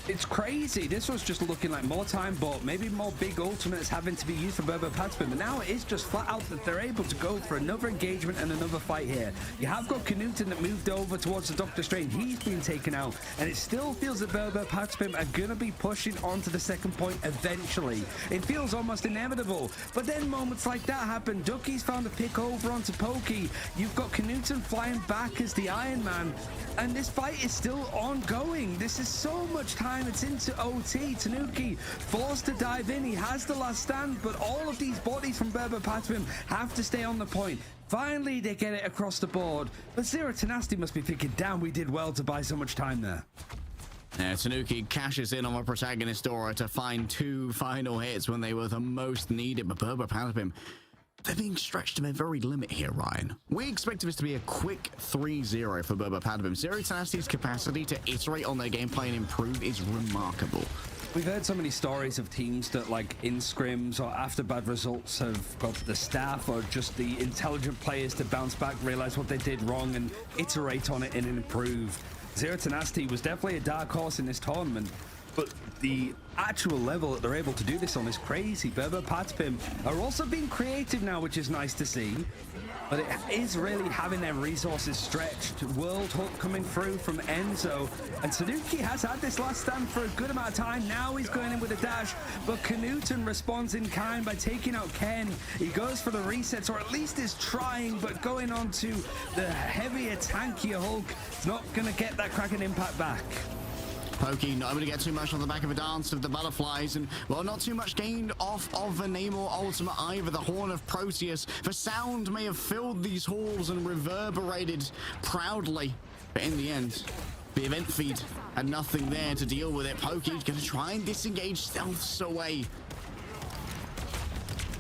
It's crazy. This was just looking like more time, but maybe more big ultimates having to be used for Brbrpatapim. But now it is just flat out that they're able to go for another engagement and another fight here. You have got Knuten that moved over towards the Doctor Strange. He's been taken out, and it still feels that Brbrpatapim are going to be pushing onto the second point eventually. It feels almost inevitable. But then moments like that happen. Ducky's found a pick over onto Pokey. You've got Knuten flying back as the Iron Man, and this fight is still ongoing. This is so much time. It's into OT. Tanuki forced to dive in. He has the last stand, but all of these bodies from Brbrpatapim have to stay on the point. Finally, they get it across the board, but Zero Tenacity must be thinking, damn, we did well to buy so much time there. Tanuki cashes in on the protagonist aura to find 2 final hits when they were the most needed, but Brbrpatapim they're being stretched to their very limit here, Ryan. We expected this to be a quick 3-0 for Brbrpatapim. Zero Tenacity's capacity to iterate on their gameplay and improve is remarkable. We've heard so many stories of teams that, like, in scrims or after bad results, have got the staff or just the intelligent players to bounce back, realize what they did wrong, and iterate on it and improve. Zero Tenacity was definitely a dark horse in this tournament, but the actual level that they're able to do this on is crazy. Brbrpatapim are also being creative now, which is nice to see, but it is really having their resources stretched. World Hook coming through from Enzo, and Tanuki has had this last stand for a good amount of time. Now he's going in with a dash, but Knuten responds in kind by taking out Ken. He goes for the resets, or at least is trying, but going on to the heavier, tankier Hulk, it's not going to get that cracking impact back. Pokey not able to get too much on the back of a dance of the butterflies, and well, not too much gained off of the Namor ultimate either. The Horn of Proteus, the sound may have filled these halls and reverberated proudly, but in the end, the event feed had nothing there to deal with it. Pokey's gonna try and disengage, stealths away.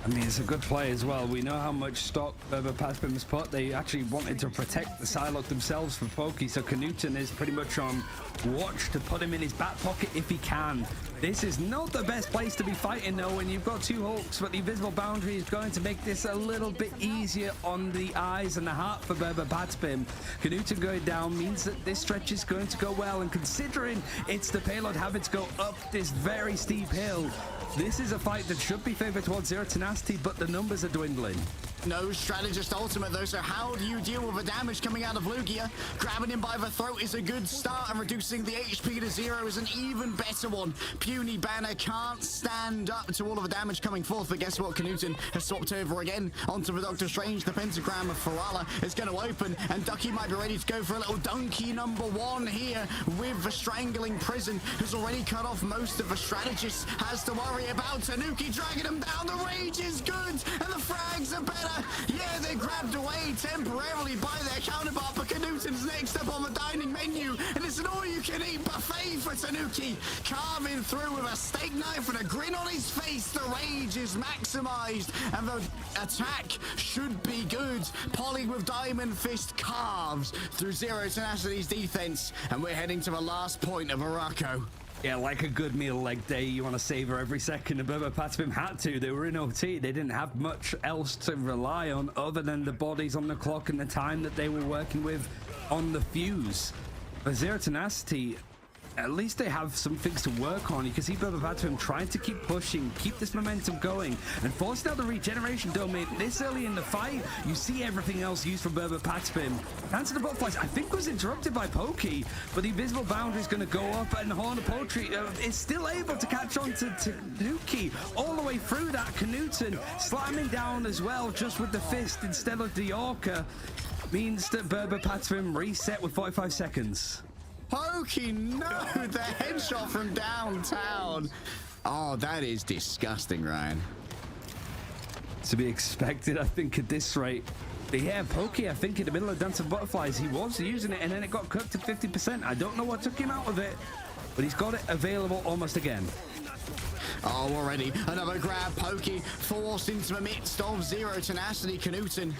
I mean, it's a good play as well. We know how much stock Brbrpatapim has put. They actually wanted to protect the Psylocke themselves from Pokey, so Knuten is pretty much on watch to put him in his back pocket if he can. This is not the best place to be fighting, though, when you've got two Hulks, but the invisible boundary is going to make this a little bit easier on the eyes and the heart for Brbrpatapim. Knuten going down means that this stretch is going to go well, and considering it's the payload having to go up this very steep hill, this is a fight that should be favored towards Zero Tenacity, but the numbers are dwindling. No strategist ultimate though, so how do you deal with the damage coming out of Lugia? Grabbing him by the throat is a good start, and reducing the HP to 0 is an even better one. Puny Banner can't stand up to all of the damage coming forth, but guess what? Knuten has swapped over again onto the Doctor Strange. The pentagram of Ferala is going to open, and Ducky might be ready to go for a little donkey number 1 here with the Strangling Prison, who's already cut off most of the strategists. Has to worry about Tanuki dragging him down. The rage is good, and the frags are better. Yeah, they're grabbed away temporarily by their counterpart, but Knuten's next up on the dining menu, and it's an all-you-can-eat buffet for Tanuki. Carving through with a steak knife and a grin on his face. The rage is maximized, and the attack should be good. Polly with Diamond Fist carves through Zero Tenacity's defense, and we're heading to the last point of Morocco. Yeah, like a good meal leg day, you want to savor every second, and Brbrpatapim had to. They were in OT. They didn't have much else to rely on other than the bodies on the clock and the time that they were working with on the fuse. But Zero Tenacity, at least they have some things to work on. You can see Brbrpatapim trying to keep pushing, keep this momentum going, and forcing out the regeneration domain this early in the fight. You see everything else used for Brbrpatapim. Dance of the Butterflies, I think, was interrupted by Pokey, but the invisible boundary is going to go up, and Horn of Poetry is still able to catch on to Tanuki all the way through that. Knuten slamming down as well, just with the fist instead of the Orca, means that Brbrpatapim reset with 45 seconds. Pokey, no, the headshot from downtown. Oh, that is disgusting, Ryan. To be expected, I think, at this rate. But yeah, Pokey, I think in the middle of Dance of Butterflies, he was using it, and then it got cut to 50%. I don't know what took him out of it, but he's got it available almost again. Oh, already another grab. Pokey forced into the midst of Zero Tenacity. Knuten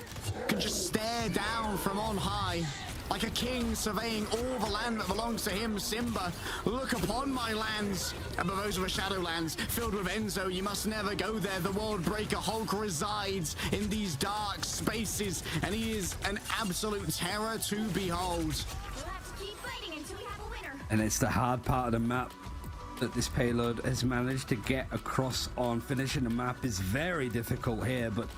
can just stare down from on high, like a king surveying all the land that belongs to him. Simba, look upon my lands. And those are the Shadowlands, filled with Enzo. You must never go there. The World Breaker Hulk resides in these dark spaces, and he is an absolute terror to behold. Let's keep fighting until we have a winner. And it's the hard part of the map that this payload has managed to get across on. Finishing the map is very difficult here, but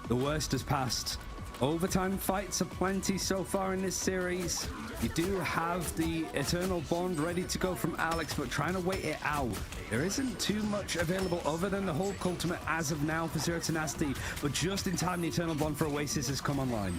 the worst has passed. Overtime fights are plenty so far in this series. You do have the Eternal Bond ready to go from Alex, but trying to wait it out. There isn't too much available other than the Hulk ultimate as of now for Zero Tenacity, but just in time the Eternal Bond for Oasis has come online.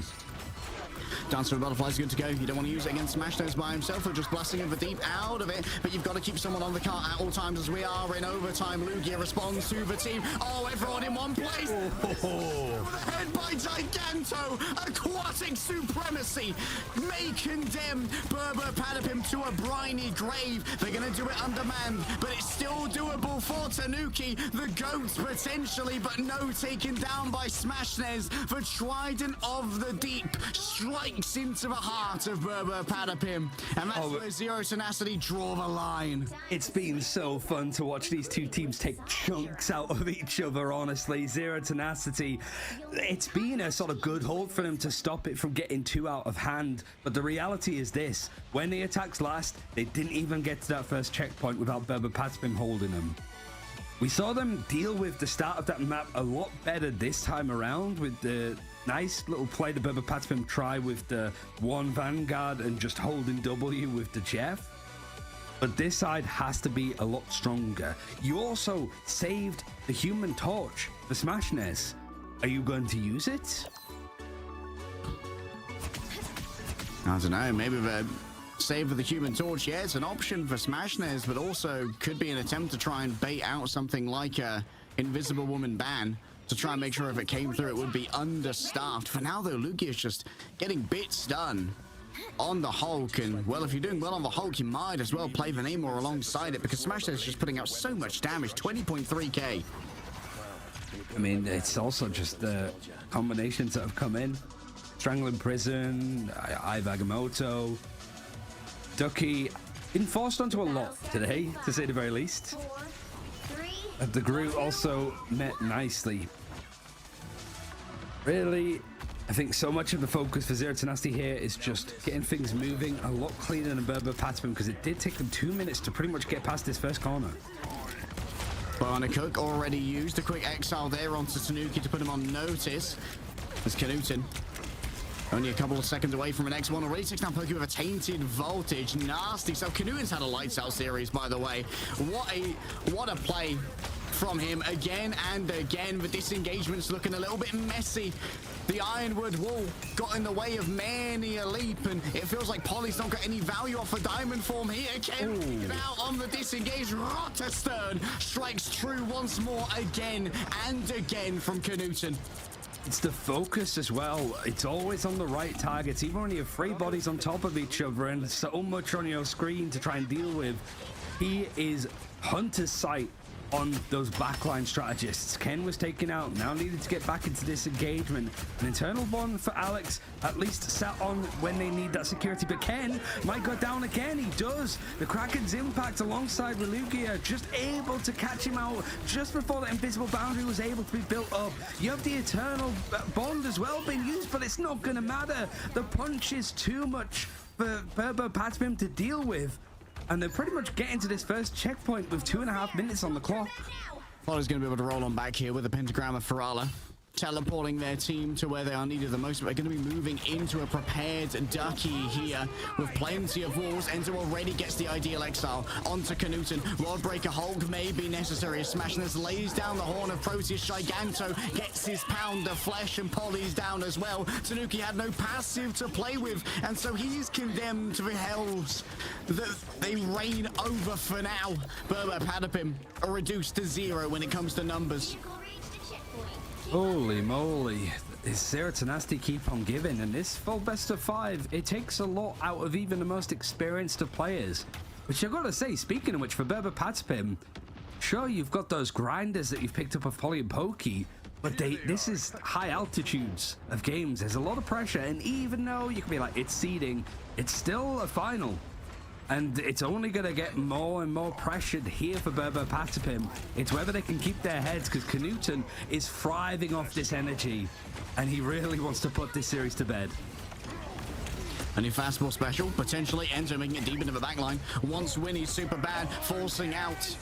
Dancer of Butterflies good to go. You don't want to use it against Smashnose by himself or just blasting him for deep out of it, but you've got to keep someone on the cart at all times as we are in overtime. Lugia responds to the team. Oh, everyone in one place. Head by Giganto. Aquatic supremacy may condemn Brbrpatapim to a briny grave. They're going to do it undermanned, but it's still doable for Tanuki. The GOAT potentially, but no, taken down by Smashnose. The Trident of the Deep strikes into the heart of Brbrpatapim, and that's where Zero Tenacity draw the line. It's been so fun to watch these two teams take chunks out of each other, honestly. Zero Tenacity, it's been a sort of good hold for them to stop it from getting too out of hand, but the reality is this: when the attacks last, they didn't even get to that first checkpoint without Brbrpatapim holding them. We saw them deal with the start of that map a lot better this time around, with the nice little play the Brbrpatapim try with the one Vanguard and just holding W with the Jeff. But this side has to be a lot stronger. You also saved the Human Torch for Smashnose. Are you going to use it? I don't know, maybe the save of the Human Torch, yeah, it's an option for Smashnose, but also could be an attempt to try and bait out something like a Invisible Woman ban to try and make sure if it came through it would be understaffed. For now though, Lugia is just getting bits done on the Hulk, and well, if you're doing well on the Hulk, you might as well play the Namor alongside it, because Smashnose is just putting out so much damage, 20.3k. I mean, it's also just the combinations that have come in. Strangling Prison, Agamotto, Ducky, been forced onto a lot today, to say the very least. The Groot also met nicely. Really, I think so much of the focus for Zero Tenacity here is just getting things moving a lot cleaner than Brbrpatapim, because it did take them 2 minutes to pretty much get past this first corner. Well, and a Cook already used a quick exile there onto Tanuki to put him on notice. There's Knuten. Only a couple of seconds away from an X1 already. Takes down Pokey with a tainted voltage. Nasty. So Knuten's had a lights out series, by the way. What a play from him again and again. The disengagement's looking a little bit messy. The Ironwood wall got in the way of many a leap, and it feels like Polly's not got any value off a diamond form here. Ken out on the disengage. Rotterstern strikes true once more again and again from Knuten. It's the focus as well. It's always on the right targets, even when you have three bodies on top of each other and so much on your screen to try and deal with. He is Hunter's sight on those backline strategists. Ken was taken out, now needed to get back into this engagement. An internal one for Alex, at least sat on when they need that security, but Ken might go down again. He does. The Kraken's impact alongside Relugia, just able to catch him out just before the invisible boundary was able to be built up. You have the eternal bond as well being used, but it's not gonna matter. The punch is too much for Brbrpatapim to deal with. And they're pretty much getting to this first checkpoint with 2.5 minutes on the clock. Florida's going to be able to roll on back here with a pentagram of Ferala, teleporting their team to where they are needed the most. But they're going to be moving into a prepared Ducky here with plenty of walls. Enter already gets the ideal exile onto Knuten. Rodbreaker Hulk may be necessary as Smashnose lays down the horn of Proteus. Giganto gets his pound of flesh, and Polly's down as well. Tanuki had no passive to play with, and so he's condemned to the hells that they reign over for now. Brbrpatapim are reduced to 0 when it comes to numbers. Holy moly, is Zero Tenacity keep on giving, and this full best of 5, it takes a lot out of even the most experienced of players. Which I've got to say, speaking of which, for Brbrpatapim, sure, you've got those grinders that you've picked up of Polly and Pokey, but this is high altitudes of games. There's a lot of pressure, and even though you can be like, it's seeding, it's still a final. And it's only going to get more and more pressured here for Brbrpatapim. It's whether they can keep their heads, because Knuten is thriving off this energy, and he really wants to put this series to bed. A new fastball special, potentially Enter making it deep into the backline. Once Winnie's super bad, forcing out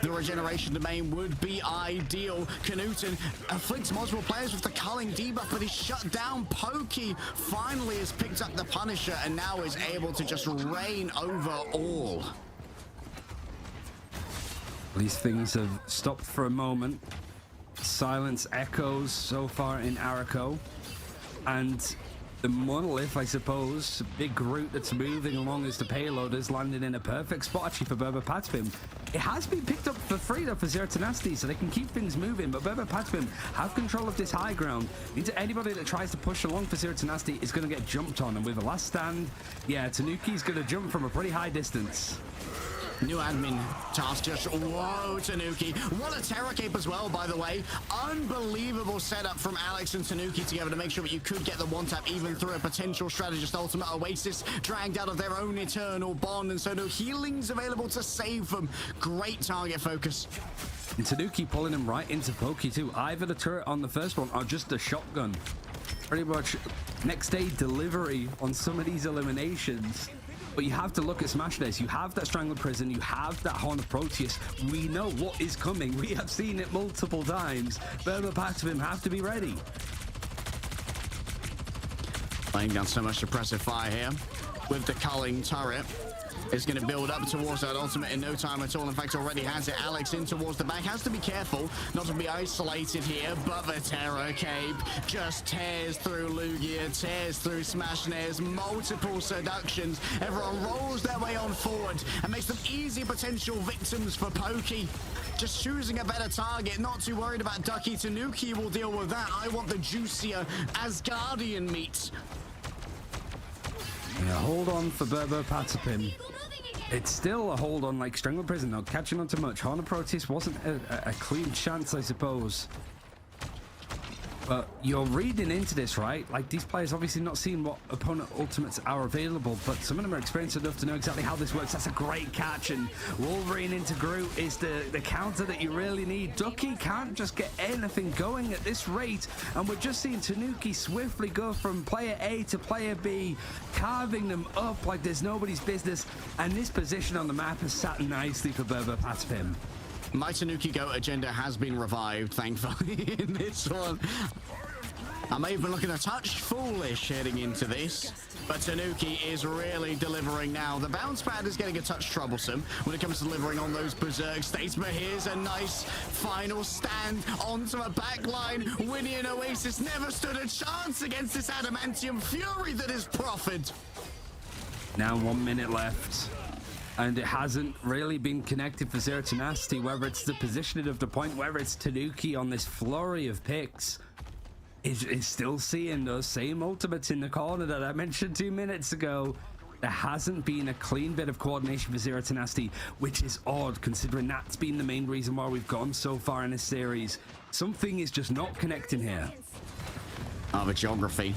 the regeneration domain would be ideal. Knuten afflicts multiple players with the culling debuff, but he's shut down. Pokey finally has picked up the Punisher and now is able to just reign over all. These things have stopped for a moment. Silence echoes so far in Araco, and The monolith, I suppose. Big Groot that's moving along as the payload is landing in a perfect spot actually for Brbrpatapim. It has been picked up for free though for Zero Tenacity, so they can keep things moving, but Brbrpatapim have control of this high ground. Means that anybody that tries to push along for Zero Tenacity is going to get jumped on, and with the last stand, yeah, Tanuki's going to jump from a pretty high distance. New admin task just, whoa, Tanuki. What a Terra Cape as well, by the way. Unbelievable setup from Alex and Tanuki together to make sure that you could get the one tap even through a potential strategist ultimate. Oasis dragged out of their own eternal bond, and so no healings available to save them. Great target focus. And Tanuki pulling him right into Pokey too. Either the turret on the first one or just the shotgun. Pretty much next day delivery on some of these eliminations. But you have to look at Smash Days. You have that Strangler Prison. You have that Horn of Proteus. We know what is coming. We have seen it multiple times. Brbrpatapim have to be ready. Laying down so much suppressive fire here with the culling turret. Is going to build up towards that ultimate in no time at all. In fact, already has it. Alex in towards the back. Has to be careful not to be isolated here, but the Terror Cape just tears through Lugia, tears through Smashnares, multiple seductions. Everyone rolls their way on forward and makes them easy potential victims for Pokey. Just choosing a better target, not too worried about Ducky. Tanuki will deal with that. I want the juicier Asgardian meat. Yeah, hold on for Brbrpatapim. It's still a hold on like Strangler Prison, not catching on too much. Horn of Proteus wasn't a clean chance, I suppose. But you're reading into this, right? Like, these players obviously not seeing what opponent ultimates are available, but some of them are experienced enough to know exactly how this works. That's a great catch, and Wolverine into Groot is the counter that you really need. Ducky can't just get anything going at this rate, and we're just seeing Tanuki swiftly go from player A to player B, carving them up like there's nobody's business, and this position on the map has sat nicely for Brbrpatapim. My Tanuki Go agenda has been revived, thankfully, in this one. I may have been looking a touch foolish heading into this, but Tanuki is really delivering now. The bounce pad is getting a touch troublesome when it comes to delivering on those berserk states, but here's a nice final stand onto a backline. Winnie and Oasis never stood a chance against this adamantium fury that is proffered. Now 1 minute left. And it hasn't really been connected for Zero Tenacity, whether it's the positioning of the point, whether it's Tanuki on this flurry of picks, is still seeing those same ultimates in the corner that I mentioned 2 minutes ago. There hasn't been a clean bit of coordination for Zero Tenacity, which is odd considering that's been the main reason why we've gone so far in this series. Something is just not connecting here. Oh, the geography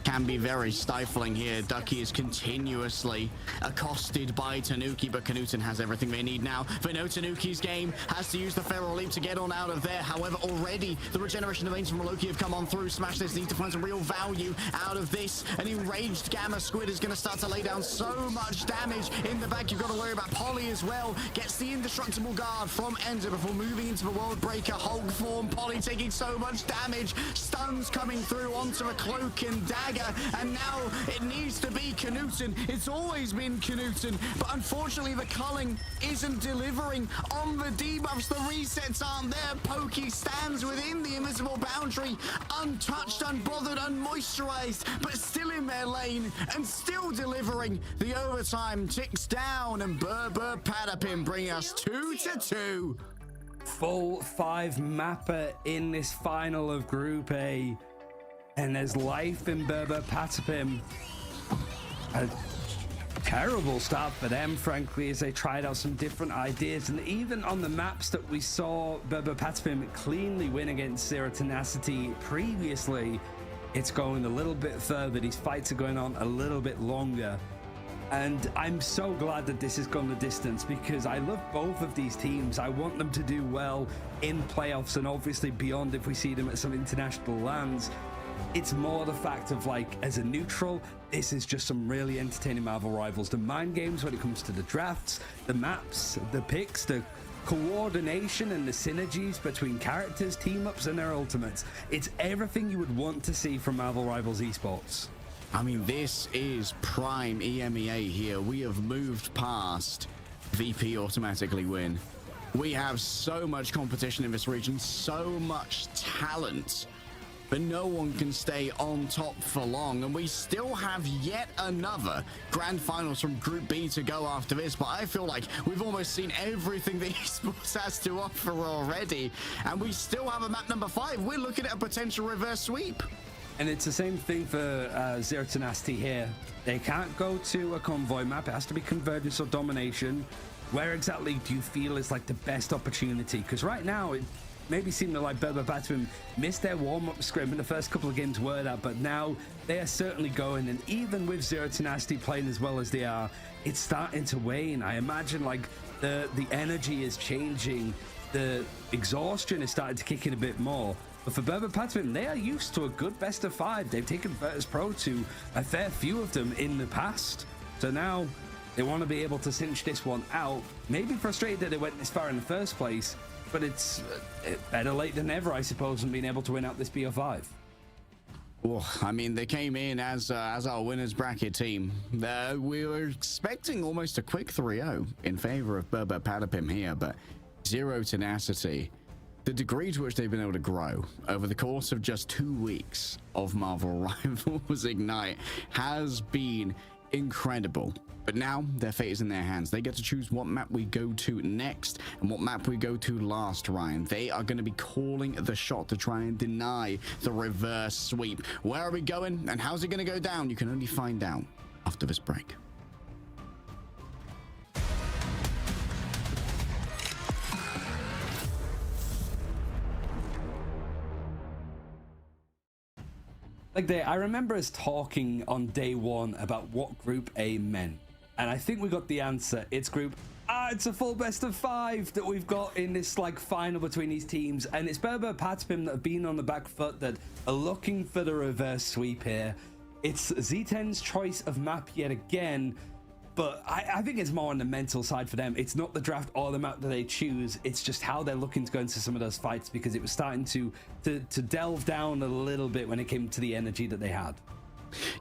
can be very stifling here. Ducky is continuously accosted by Tanuki, but Knuten has everything they need now. But no, Tanuki's game has to use the Feral Leap to get on out of there. However, already the regeneration domains from Loki have come on through. Smash this need to find some real value out of this. An enraged Gamma Squid is going to start to lay down so much damage. In the back, you've got to worry about Polly as well. Gets the indestructible guard from Ender before moving into the World Breaker Hulk form. Polly taking so much damage. Stuns coming through onto a Cloak and Dagger. And now it needs to be Knuten. It's always been Knuten, but unfortunately the culling isn't delivering on the debuffs. The resets aren't there. Pokey stands within the invisible boundary, untouched, unbothered, unmoisturized, but still in their lane and still delivering. The overtime ticks down, and Brbrpatapim bring us 2-2. Full 5 mapper in this final of Group A. And there's life in Brbrpatapim. A terrible start for them, frankly, as they tried out some different ideas. And even on the maps that we saw Brbrpatapim cleanly win against Zero Tenacity previously, it's going a little bit further. These fights are going on a little bit longer. And I'm so glad that this has gone the distance, because I love both of these teams. I want them to do well in playoffs and obviously beyond if we see them at some international lands. It's more the fact of, like, as a neutral, this is just some really entertaining Marvel Rivals. The mind games when it comes to the drafts, the maps, the picks, the coordination and the synergies between characters, team-ups, and their ultimates. It's everything you would want to see from Marvel Rivals esports. I mean, this is prime EMEA here. We have moved past VP automatically win. We have so much competition in this region, so much talent. but no one can stay on top for long. And we still have yet another grand finals from Group B to go after this, but I feel like we've almost seen everything that esports has to offer already, and we still have a map number 5. We're looking at a potential reverse sweep. And it's the same thing for Zero Tenacity here. They can't go to a convoy map. It has to be convergence or domination. Where exactly do you feel is like the best opportunity? Because right now, it maybe seemed like Brbrpatapim missed their warm-up scrim, and the first couple of games were that, but now they are certainly going, and even with Zero Tenacity playing as well as they are, it's starting to wane. I imagine like the energy is changing, the exhaustion is starting to kick in a bit more. But for Brbrpatapim, they are used to a good best of 5. They've taken Virtus Pro to a fair few of them in the past. So now they want to be able to cinch this one out. Maybe frustrated that they went this far in the first place, but it's better late than never, I suppose, and being able to win out this BO5. Well, I mean, they came in as our winners bracket team. We were expecting almost a quick 3-0 in favor of Brbrpatapim here, but Zero Tenacity, the degree to which they've been able to grow over the course of just 2 weeks of Marvel Rivals Ignite has been incredible. But now their fate is in their hands. They get to choose what map we go to next and what map we go to last, Ryan. They are going to be calling the shot to try and deny the reverse sweep. Where are we going and how's it going to go down? You can only find out after this break. Like I remember us talking on day 1 about what Group A meant, and I think we got the answer. It's it's a full best of 5 that we've got in this like final between these teams, and it's Brbrpatapim that have been on the back foot, that are looking for the reverse sweep here. It's Z10's choice of map yet again, but I think it's more on the mental side for them. It's not the draft or the map that they choose, it's just how they're looking to go into some of those fights, because it was starting to delve down a little bit when it came to the energy that they had.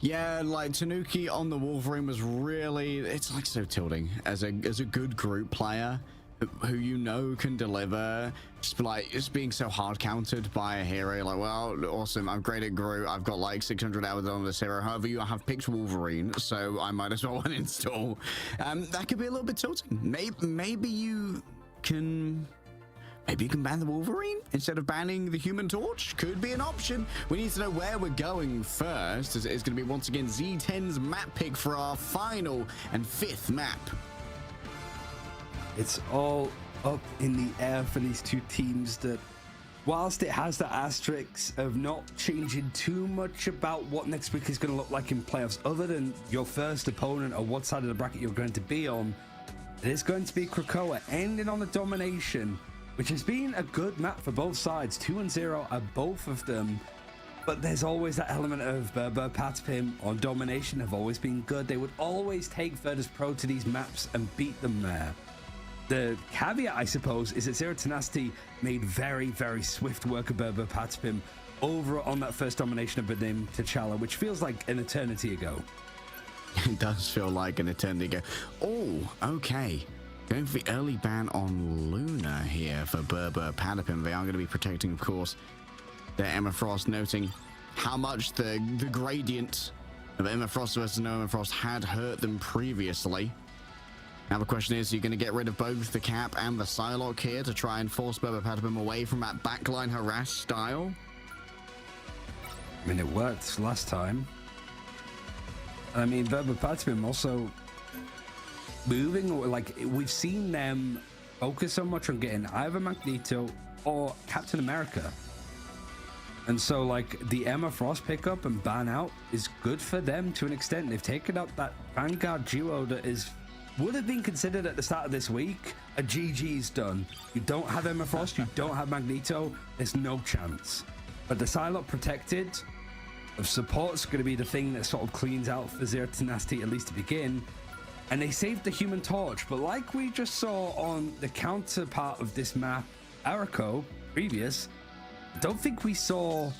Yeah, like Tanuki on the Wolverine was really, it's like so tilting as a good group player who you know can deliver, just being so hard countered by a hero. Like, well, awesome, I'm great at Groot, I've got like 600 hours on this hero, however you have picked Wolverine, so I might as well uninstall. That could be a little bit tilting. Maybe you can ban the Wolverine instead of banning the Human Torch. Could be an option. We need to know where we're going first, as it is going to be once again Z10's map pick for our final and 5th map. It's all up in the air for these two teams, that whilst it has the asterisks of not changing too much about what next week is going to look like in playoffs, other than your first opponent or what side of the bracket you're going to be on, it is going to be Krakoa ending on the domination, which has been a good map for both sides. 2-0 are both of them, but there's always that element of Brbrpatapim on domination have always been good. They would always take Virtus Pro to these maps and beat them there. The caveat, I suppose, is that Zero Tenacity made very, very swift work of Brbrpatapim over on that first domination of Benim T'Challa, which feels like an eternity ago. It does feel like an eternity ago. Oh, okay. Going for the early ban on Luna here for Brbrpatapim. They are going to be protecting, of course, their Emma Frost, noting how much the gradient of Emma Frost versus no Emma Frost had hurt them previously. Now the question is, are you going to get rid of both the cap and the Psylocke here to try and force Brbrpatapim away from that backline harass style? I mean, it worked last time. I mean, Brbrpatapim also moving, like, we've seen them focus so much on getting either Magneto or Captain America. And so, like, the Emma Frost pickup and ban out is good for them to an extent. They've taken up that Vanguard duo that would have been considered at the start of this week a GG's done. You don't have Emma Frost, you don't have Magneto, there's no chance. But the Psylocke protected of support's going to be the thing that sort of cleans out for Zero Tenacity, at least to begin. And they saved the Human Torch, but like we just saw on the counterpart of this map, Arako, previous, I don't think we saw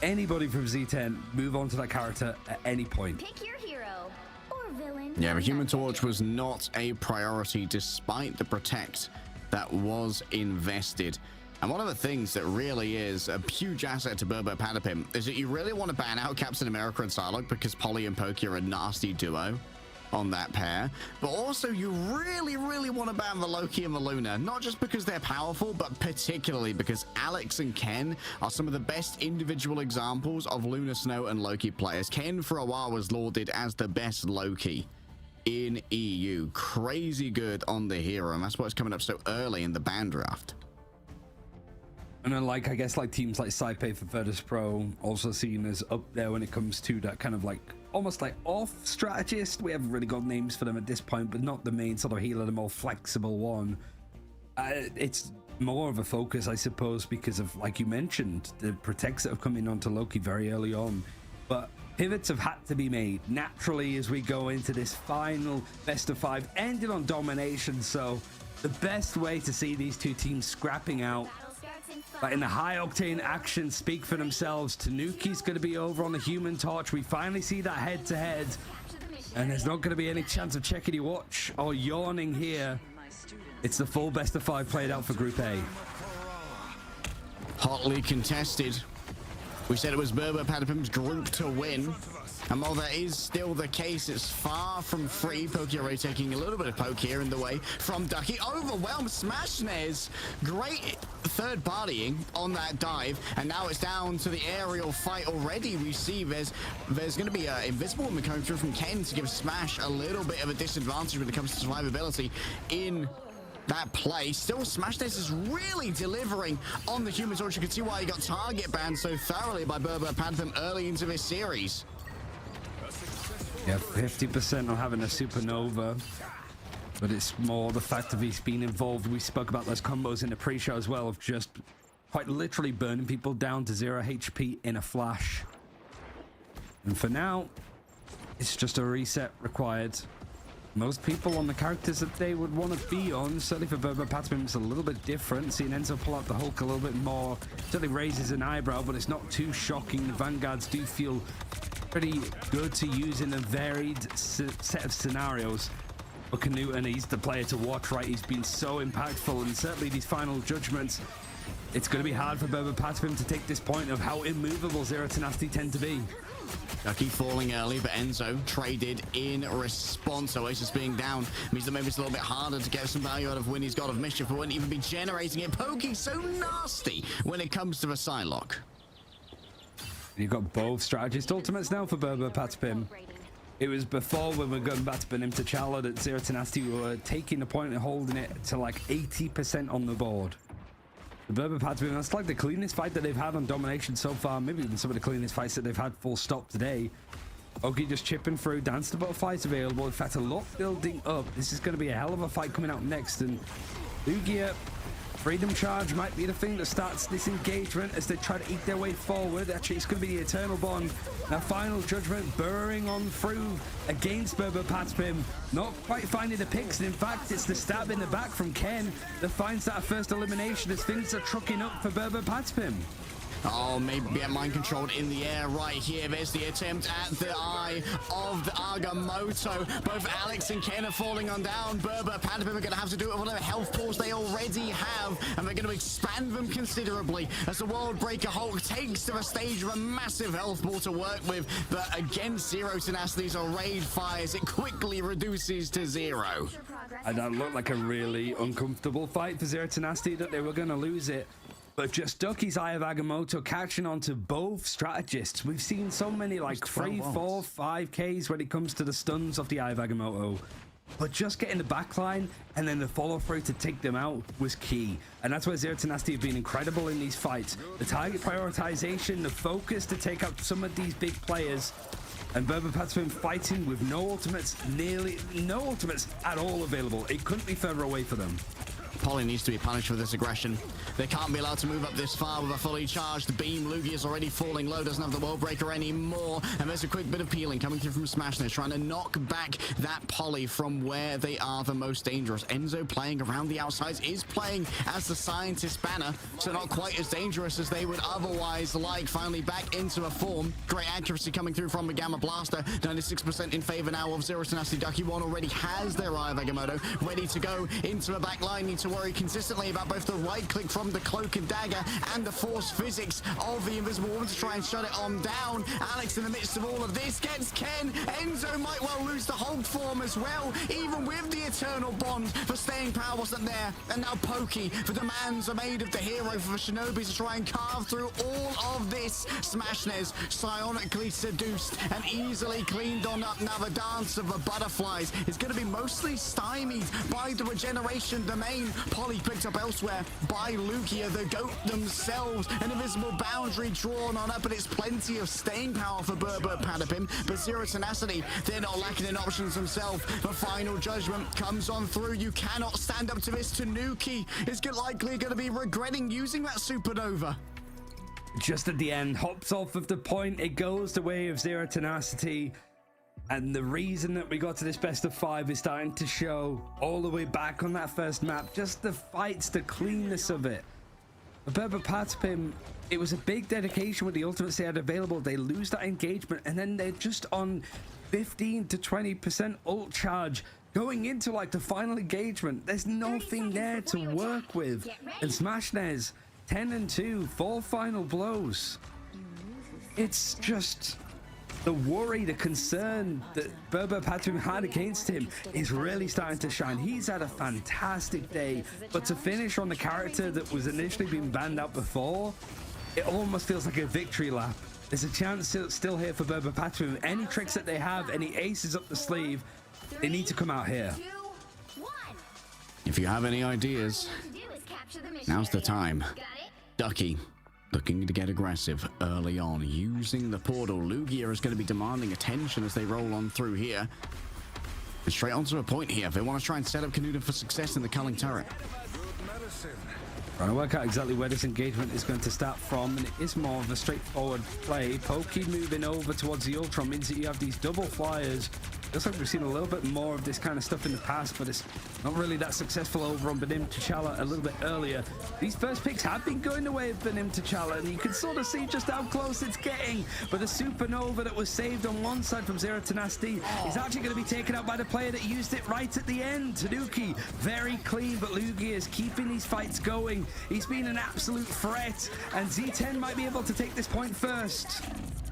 anybody from Z10 move on to that character at any point. Pick your hero or villain. Yeah, the Human Torch was not a priority despite the protect that was invested. And one of the things that really is a huge asset to Brbrpatapim is that you really want to ban out Captain America and Psylocke because Polly and Pokey are a nasty duo on that pair. But also you really want to ban the Loki and the Luna, not just because they're powerful, but particularly because Alex and Ken are some of the best individual examples of Luna, Snow, and Loki players. Ken for a while was lauded as the best Loki in EU. Crazy good on the hero, and that's what's coming up so early in the ban draft. And then, like, I guess, like, teams like Saipei for Virtus Pro also seen as up there when it comes to that kind of, like, almost like off strategist. We haven't really got names for them at this point, but not the main sort of healer, the more flexible one. It's more of a focus, I suppose, because of, like you mentioned, the protects that have come in onto Loki very early on. But pivots have had to be made naturally as we go into this final best of 5, ending on domination. So the best way to see these two teams scrapping out, but in the high-octane action, speak for themselves. Tanuki's going to be over on the Human Torch. We finally see that head-to-head. And there's not going to be any chance of checking your watch or yawning here. It's the full best of 5 played out for Group A. Hotly contested. We said it was Brbrpatapim's group to win. And while that is still the case, it's far from free. Pokey already taking a little bit of poke here in the way from Ducky. Overwhelmed smash snares. Great third partying on that dive. And now it's down to the aerial fight already. We see there's going to be an invisible woman coming through from Ken to give Smash a little bit of a disadvantage when it comes to survivability in that play. Still, Smash Days is really delivering on the Human Torch. You can see why he got target banned so thoroughly by Brbrpatapim early into this series. Yeah, 50% on having a supernova, but it's more the fact of he's been involved. We spoke about those combos in the pre-show as well, of just quite literally burning people down to 0 HP in a flash. And for now, it's just a reset required. Most people on the characters that they would want to be on, certainly for Brbrpatapim, it's a little bit different. Seeing Enzo pull out the Hulk a little bit more certainly raises an eyebrow, but it's not too shocking. The Vanguards do feel pretty good to use in a varied set of scenarios. But Canute, he's the player to watch, right? He's been so impactful, and certainly these final judgments, it's going to be hard for Brbrpatapim to take this point of how immovable Zero Tenacity tend to be. Ducky falling early, but Enzo traded in response. Oasis being down means that maybe it's a little bit harder to get some value out of Winnie's God of Mischief, but wouldn't even be generating it. Pokey so nasty when it comes to the Psylocke. You've got both strategist ultimates now for Brbrpatapim. It was before when we were going back to Benim T'Challa that Zero Tenacity were taking the point and holding it to like 80% on the board. The Brbrpatapim, that's like the cleanest fight that they've had on domination so far, maybe even some of the cleanest fights that they've had full stop today. Oki just chipping through, Dance to both fights available. In fact, a lot building up. This is going to be a hell of a fight coming out next, and Lugia Freedom Charge might be the thing that starts this engagement as they try to eat their way forward. Actually, it's going to be the Eternal Bond. Now, Final Judgment burrowing on through against Brbrpatapim. Not quite finding the picks. And in fact, it's the stab in the back from Ken that finds that first elimination as things are trucking up for Brbrpatapim. Oh, maybe get mind controlled in the air right here. There's the attempt at the eye of the Agamotto. Both Alex and Ken are falling on down. Brbrpatapim are going to have to do it with whatever health pools they already have, and they're going to expand them considerably as the World Breaker Hulk takes to the stage of a massive health pool to work with. But against Zero Tenacity's raid fires, it quickly reduces to 0. And that looked like a really uncomfortable fight for Zero Tenacity, that they were going to lose it. But just Ducky's Eye of Agamotto catching on to both strategists. We've seen so many like 3, 4, 5Ks when it comes to the stuns of the Eye of Agamotto. But just getting the backline and then the follow through to take them out was key. And that's where Zero Tenacity have been incredible in these fights. The target prioritization, the focus to take out some of these big players. And Brbrpatapim fighting with no ultimates, nearly no ultimates at all available. It couldn't be further away for them. Polly needs to be punished for this aggression. They can't be allowed to move up this far with a fully charged beam. Lugia is already falling low, doesn't have the World Breaker anymore. And there's a quick bit of peeling coming through from Smash. They're trying to knock back that Polly from where they are the most dangerous. Enzo playing around the outsides, is playing as the Scientist banner, so not quite as dangerous as they would otherwise like. Finally back into a form. Great accuracy coming through from the Gamma Blaster. 96% in favor now of Zero Tenacity. Ducky One already has their Eye of Agamotto ready to go into the back line. Need to worry consistently about both the right click from from the cloak and dagger and the force physics of the invisible woman to try and shut it on down. Alex in the midst of all of this gets Ken. Enzo might well lose the hold form as well, even with the eternal bond. For staying power wasn't there, and now Pokey, the demands are made of the hero for Shinobi to try and carve through all of this. Smashnes psionically seduced and easily cleaned on up. Now the dance of the butterflies is going to be mostly stymied by the regeneration domain. Polly picked up elsewhere by Lugia, the goat themselves. An invisible boundary drawn on up, and it's plenty of staying power for Brbrpatapim, but Zero Tenacity, they're not lacking in options themselves. The final judgment comes on through. You cannot stand up to this. Tanuki is likely going to be regretting using that supernova. Just at the end, hops off of the point. It goes the way of Zero Tenacity. And the reason that we got to this best of 5 is starting to show all the way back on that first map. Just the fights, the cleanness of it. Brbrpatapim, it was a big dedication with the ultimates they had available. They lose that engagement, and then they're just on 15 to 20% ult charge going into like the final engagement. There's nothing there to work with. And Smashnes, 10 and 2, 4 final blows. It's just the worry, the concern that Brbrpatapim had against him is really starting to shine. He's had a fantastic day, but to finish on the character that was initially being banned out before, it almost feels like a victory lap. There's a chance still here for Brbrpatapim. Any tricks that they have, any aces up the sleeve, they need to come out here. If you have any ideas, now's the time. Ducky looking to get aggressive early on, using the portal. Lugia is going to be demanding attention as they roll on through here. And straight onto a point here. They want to try and set up Canuda for success in the culling turret. Trying to work out exactly where this engagement is going to start from, and it is more of a straightforward play. Pokey moving over towards the Ultron means that you have these double flyers. Looks like we've seen a little bit more of this kind of stuff in the past, but it's not really that successful over on Benim T'Challa a little bit earlier. These first picks have been going the way of Benim T'Challa, and you can sort of see just how close it's getting. But the supernova that was saved on one side from Zero Tenacity is actually going to be taken out by the player that used it right at the end. Tanuki, very clean, but Lugia is keeping these fights going. He's been an absolute threat, and Z10 might be able to take this point first.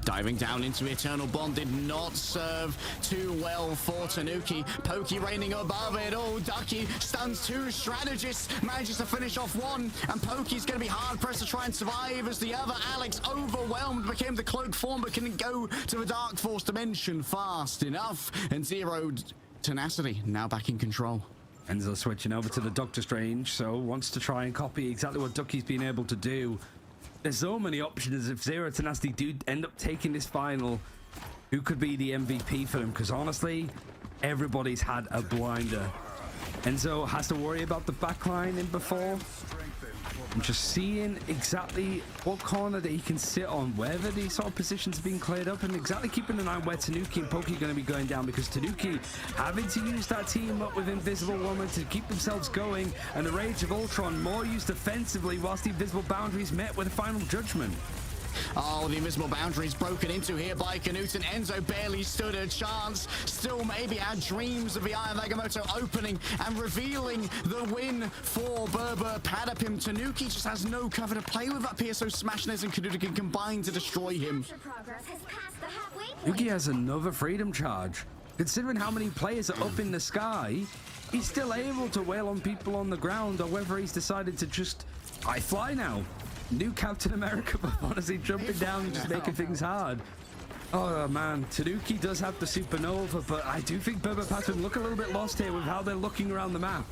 Diving down into Eternal Bond did not serve too well for Tanuki. Pokey reigning above it. Oh, Ducky stuns 2 strategists, manages to finish off one, and Pokey's going to be hard pressed to try and survive as the other Alex, overwhelmed, became the cloak form, but couldn't go to the Dark Force dimension fast enough. And Zero Tenacity now back in control. Enzo switching over to the Doctor Strange, so wants to try and copy exactly what Ducky's been able to do. There's so many options. If Zero Tenacity do end up taking this final, who could be the MVP for them? Because honestly, everybody's had a blinder. Enzo has to worry about the backline in before. I'm just seeing exactly what corner that he can sit on, whether these sort of positions are being cleared up, and exactly keeping an eye on where Tanuki and Pokey are going to be going down, because Tanuki having to use that team up with Invisible Woman to keep themselves going, and the Rage of Ultron more used defensively whilst the Invisible Boundaries met with a final judgment. Oh, the invisible boundaries broken into here by Canute, and Enzo barely stood a chance. Still maybe had dreams of the Eye of Agamotto opening and revealing the win for Brbrpatapim. Tanuki just has no cover to play with up here, so Smashnes and Canute can combine to destroy him. Yuki has another freedom charge. Considering how many players are up in the sky, he's still able to wail on people on the ground, or whether he's decided to just, I fly now. New Captain America, but honestly jumping down and just making things hard. Oh man, Tanuki does have the supernova, but I do think Brbrpatapim look a little bit lost here with how they're looking around the map.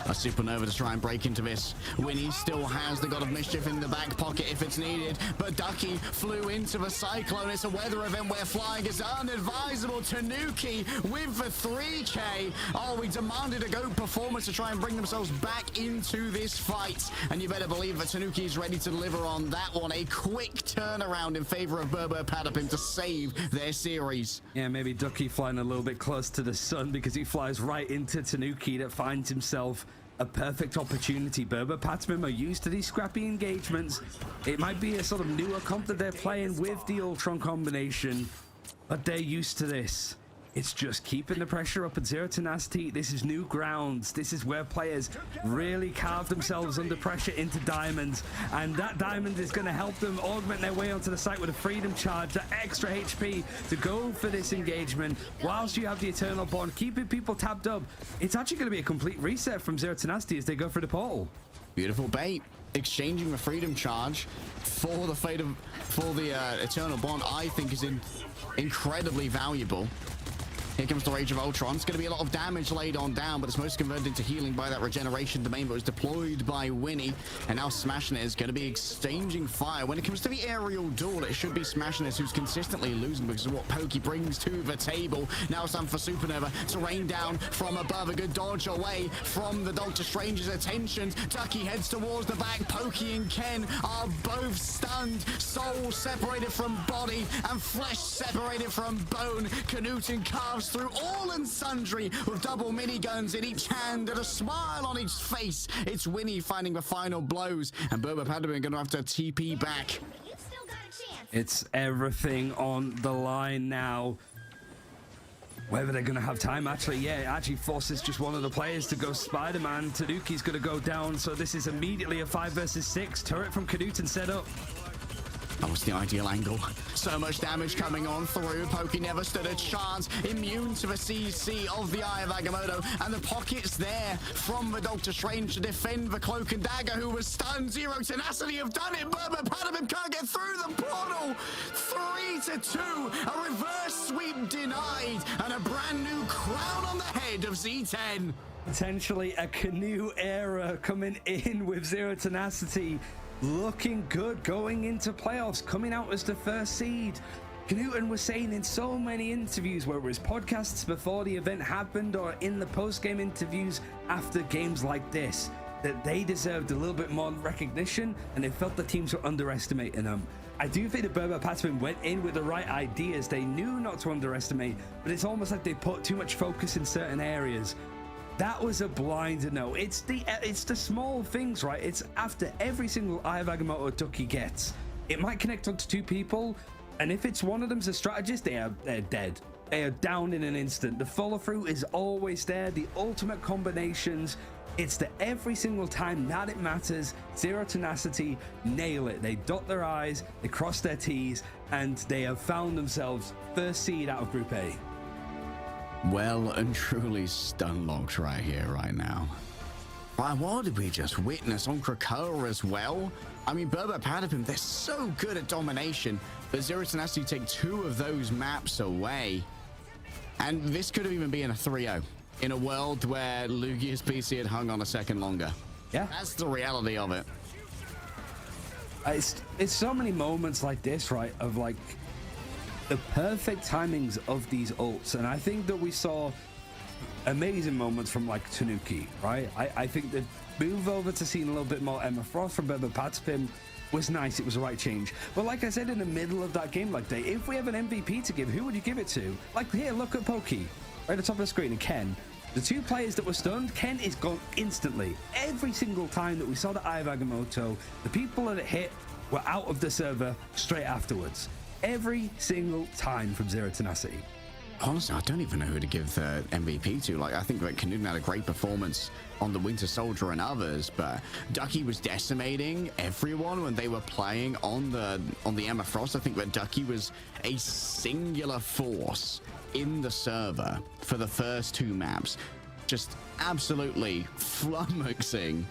A supernova to try and break into this. Winnie still has the God of Mischief in the back pocket if it's needed, but Ducky flew into the Cyclone. It's a weather event where flying is unadvisable. Tanuki with the 3K. Oh, we demanded a GOAT performance to try and bring themselves back into this fight, and you better believe that Tanuki is ready to deliver on that one. A quick turnaround in favor of Brbrpatapim to save their series. Yeah, maybe Ducky flying a little bit close to the sun, because he flies right into Tanuki that finds himself a perfect opportunity. Brbrpatapim are used to these scrappy engagements. It might be a sort of newer comp that they're playing with the Ultron combination, but they're used to this. It's just keeping the pressure up at Zero Tenacity. This is new grounds. This is where players really carve themselves under pressure into diamonds. And that diamond is going to help them augment their way onto the site with a freedom charge, that extra HP to go for this engagement. Whilst you have the Eternal Bond, keeping people tapped up. It's actually going to be a complete reset from Zero Tenacity as they go for the pole. Beautiful bait. Exchanging the freedom charge for the Eternal Bond, I think is incredibly valuable. Here comes the Rage of Ultron. It's going to be a lot of damage laid on down, but it's mostly converted into healing by that regeneration domain that was deployed by Winnie. And now Smashness is going to be exchanging fire. When it comes to the aerial duel, it should be Smashness who's consistently losing because of what Pokey brings to the table. Now it's time for Supernova to rain down from above. A good dodge away from the Doctor Strange's attentions. Ducky heads towards the back. Pokey and Ken are both stunned. Soul separated from body and flesh separated from bone. Canute and Carves through all and sundry with double miniguns in each hand and a smile on each face. It's Winnie finding the final blows, and Brbrpatapim gonna have to TP back. You've still got a chance. It's everything on the line now. Whether they're going to have time, actually, yeah, it actually forces just one of the players to go Spider-Man. Tanuki's going to go down, so this is immediately a 5 versus 6. Turret from Canute and set up. That was the ideal angle. So much damage coming on through. Pokey never stood a chance. Immune to the CC of the Eye of Agamotto. And the pockets there from the Doctor Strange to defend the Cloak and Dagger, who was stunned. Zero Tenacity have done it. Brbrpatapim can't get through the portal. 3-2. A reverse sweep denied. And a brand new crown on the head of Z10. Potentially a Canoe era coming in with Zero Tenacity. Looking good going into playoffs, coming out as the first seed. Knewton was saying in so many interviews, whether it was podcasts before the event happened or in the post-game interviews after games like this, that they deserved a little bit more recognition and they felt the teams were underestimating them. I do think that Brbrpatapim went in with the right ideas. They knew not to underestimate, but it's almost like they put too much focus in certain areas. That was a blind no. It's the small things, right? It's after every single Eye of Agamotto Ducky gets. It might connect onto two people, and if it's one of them's a strategist, they're dead. They are down in an instant. The follow through is always there. The ultimate combinations. It's the every single time that it matters. Zero Tenacity nail it. They dot their I's, they cross their T's, and they have found themselves first seed out of Group A. Well and truly stun-locked right here, right now. Right, what did we just witness on Krakoa as well? I mean, Brbrpatapim, they're so good at domination, but Zero Tenacity take 2 of those maps away. And this could have even been a 3-0 in a world where Lugia's PC had hung on a second longer. Yeah. That's the reality of it. It's so many moments like this, right, of like the perfect timings of these ults, and I think that we saw amazing moments from like Tanuki, right? I think the move over to seeing a little bit more Emma Frost from Brbrpatapim was nice. It was the right change. But like I said in the middle of that game like day, if we have an MVP to give, who would you give it to? Like here, look at Pokey right at the top of the screen, and Ken. The 2 players that were stunned, Ken is gone instantly. Every single time that we saw the Eye of Agamotto, the people that it hit were out of the server straight afterwards. Every single time from Zero Tenacity. Honestly, I don't even know who to give the MVP to. Like, I think that Canute had a great performance on the Winter Soldier and others, but Ducky was decimating everyone when they were playing on the Emma Frost. I think that Ducky was a singular force in the server for the first 2 maps, just absolutely flummoxing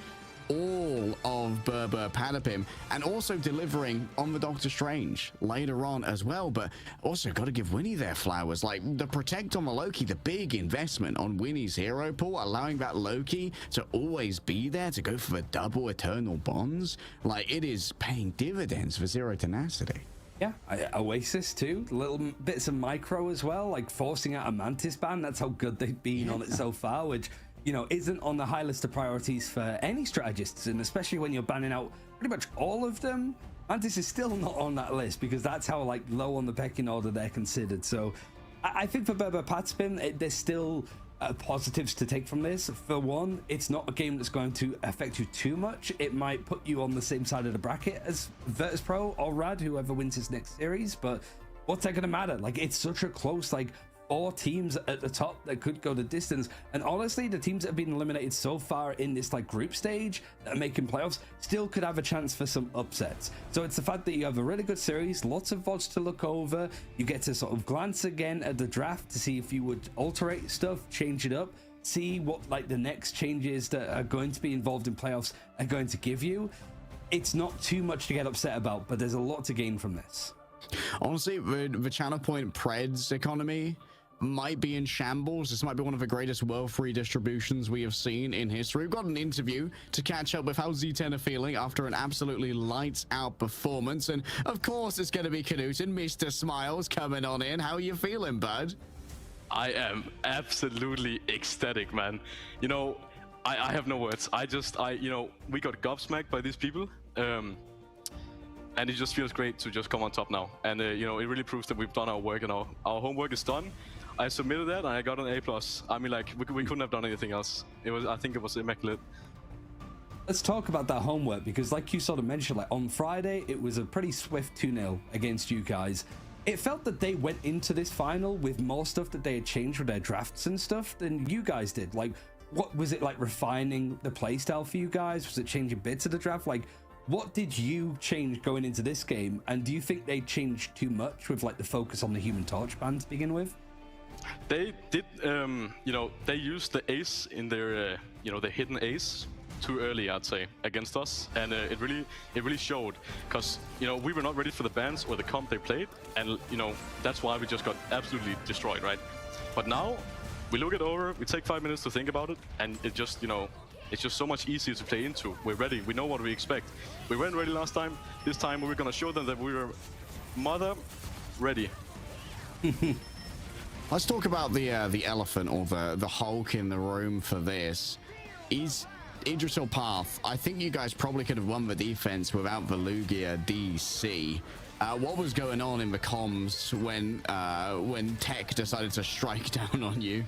all of Brbrpatapim, and also delivering on the Doctor Strange later on as well. But also got to give Winnie their flowers. Like the protect on the Loki, the big investment on Winnie's hero pool, allowing that Loki to always be there to go for the double eternal bonds. Like it is paying dividends for Zero Tenacity. Yeah, Oasis too, little bits of micro as well, like forcing out a Mantis ban. That's how good they've been on it so far, which, you know, isn't on the high list of priorities for any strategists, and especially when you're banning out pretty much all of them. Mantis is still not on that list because that's how like low on the pecking order they're considered. So I think for Brbrpatapim, there's still positives to take from this. For one, it's not a game that's going to affect you too much. It might put you on the same side of the bracket as Virtus.pro or Rad, whoever wins his next series, but what's that going to matter? Like, it's such a close, like, 4 teams at the top that could go the distance. And honestly, the teams that have been eliminated so far in this like group stage that are making playoffs still could have a chance for some upsets. So it's the fact that you have a really good series, lots of VODs to look over. You get to sort of glance again at the draft to see if you would alterate stuff, change it up, see what like the next changes that are going to be involved in playoffs are going to give you. It's not too much to get upset about, but there's a lot to gain from this. Honestly, the Channel Point Preds economy might be in shambles. This might be one of the greatest wealth redistributions we have seen in history. We've got an interview to catch up with how Z10 are feeling after an absolutely lights out performance. And of course, it's going to be Knuten, Mr. Smiles coming on in. How are you feeling, bud? I am absolutely ecstatic, man. You know, I have no words. You know, we got gobsmacked by these people. And it just feels great to just come on top now. And, you know, it really proves that we've done our work and our homework is done. I submitted that and I got an A+. I mean, like, we couldn't have done anything else. I think it was immaculate. Let's talk about that homework, because like you sort of mentioned, like on Friday, it was a pretty swift 2-0 against you guys. It felt that they went into this final with more stuff that they had changed with their drafts and stuff than you guys did. Like, what was it like refining the playstyle for you guys? Was it changing bits of the draft? Like, what did you change going into this game? And do you think they changed too much with like the focus on the Human Torch ban to begin with? They did, you know, they used the ace in their, you know, the hidden ace too early, I'd say, against us, and it really showed, because you know we were not ready for the bans or the comp they played, and you know that's why we just got absolutely destroyed, right? But now we look it over, we take 5 minutes to think about it, and it just, you know, it's just so much easier to play into. We're ready, we know what we expect. We weren't ready last time. This time we were gonna show them that we were mother ready. Let's talk about the elephant, or the Hulk in the room for this. Is Idrisil Path. I think you guys probably could have won the defense without the Lugia DC. What was going on in the comms when Tech decided to strike down on you?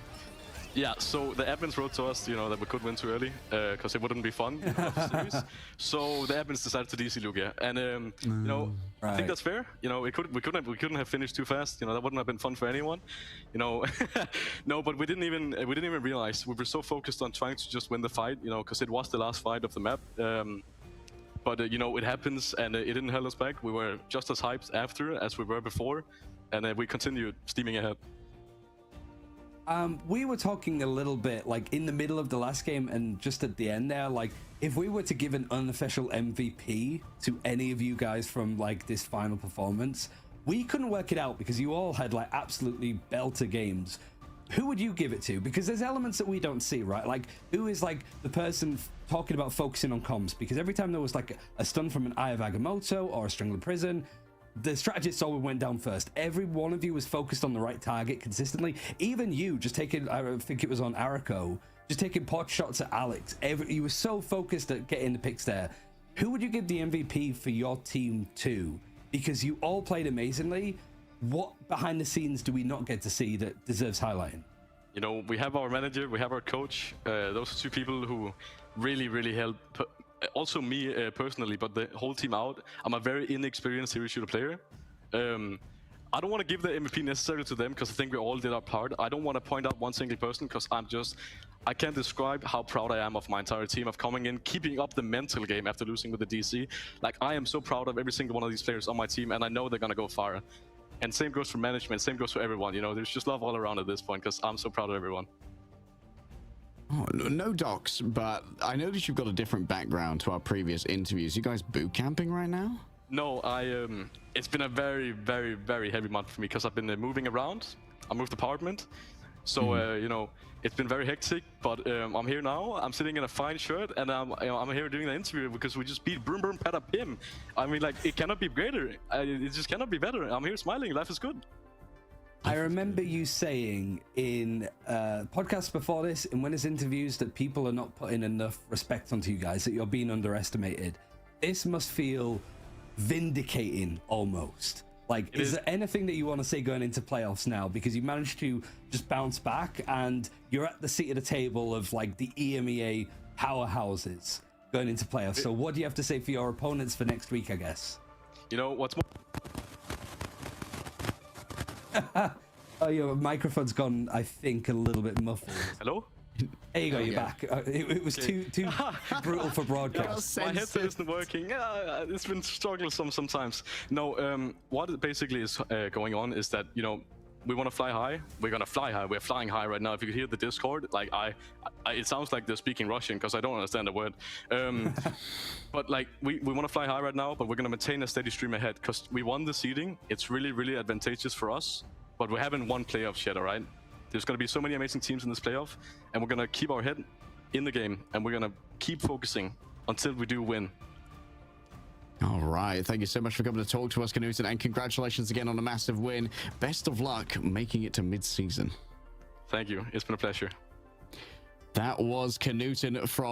Yeah, so the admins wrote to us, you know, that we could win too early, because it wouldn't be fun. You know, the series. So the admins decided to DC Lugia, and you know, right. I think that's fair. You know, we couldn't have finished too fast. You know, that wouldn't have been fun for anyone. You know, no, but we didn't even realize. We were so focused on trying to just win the fight. You know, because it was the last fight of the map. But you know, it happens, and it didn't hold us back. We were just as hyped after as we were before, and we continued steaming ahead. We were talking a little bit like in the middle of the last game and just at the end there, like if we were to give an unofficial MVP to any of you guys from like this final performance, we couldn't work it out because you all had like absolutely belter games. Who would you give it to? Because there's elements that we don't see, right? Like who is like the person talking about focusing on comms? Because every time there was like a stun from an Eye of Agamotto or a Strangler Prison, the strategist always went down first. Every one of you was focused on the right target consistently. Even you, just taking, I think it was on Arako, just taking pot shots at Alex. You were so focused at getting the picks there. Who would you give the MVP for your team to? Because you all played amazingly. What behind the scenes do we not get to see that deserves highlighting? You know, we have our manager, we have our coach. Those are two people who really help. Also me personally, but the whole team out. I'm a very inexperienced hero shooter player. I don't want to give the MVP necessarily to them because I think we all did our part. I don't want to point out one single person because I can't describe how proud I am of my entire team of coming in, keeping up the mental game after losing with the DC. Like, I am so proud of every single one of these players on my team, and I know they're going to go far. And same goes for management, same goes for everyone. You know, there's just love all around at this point because I'm so proud of everyone. Oh, no docs, but I noticed you've got a different background to our previous interviews. You guys boot camping right now? No, it's been a very heavy month for me because I've been moving around. I moved apartment, so you know, it's been very hectic. But I'm here now. I'm sitting in a fine shirt, and I'm here doing the interview because we just beat Brbrpatapim. I mean, like, it cannot be greater. It just cannot be better. I'm here smiling. Life is good. I remember you saying in podcasts before this and when there's interviews that people are not putting enough respect onto you guys, that you're being underestimated. This must feel vindicating almost. Like, is there anything that you want to say going into playoffs now? Because you managed to just bounce back and you're at the seat of the table of like the EMEA powerhouses going into playoffs. So what do you have to say for your opponents for next week, I guess? You know, what's more... Oh, your microphone's gone, I think, a little bit muffled. Hello? There you go, you're go. back. It was too brutal for broadcast. My headset isn't working. It's been struggling sometimes. No, what basically is going on is that, you know, we want to fly high. We're gonna fly high. We're flying high right now. If you could hear the Discord, like it sounds like they're speaking Russian because I don't understand the word. But like we want to fly high right now, but we're gonna maintain a steady stream ahead because we won the seeding. It's really, really advantageous for us, but we haven't won playoffs yet, all right? There's gonna be so many amazing teams in this playoff, and we're gonna keep our head in the game, and we're gonna keep focusing until we do win. All right. Thank you so much for coming to talk to us, Knuten, and congratulations again on a massive win. Best of luck making it to mid-season. Thank you. It's been a pleasure. That was Knuten from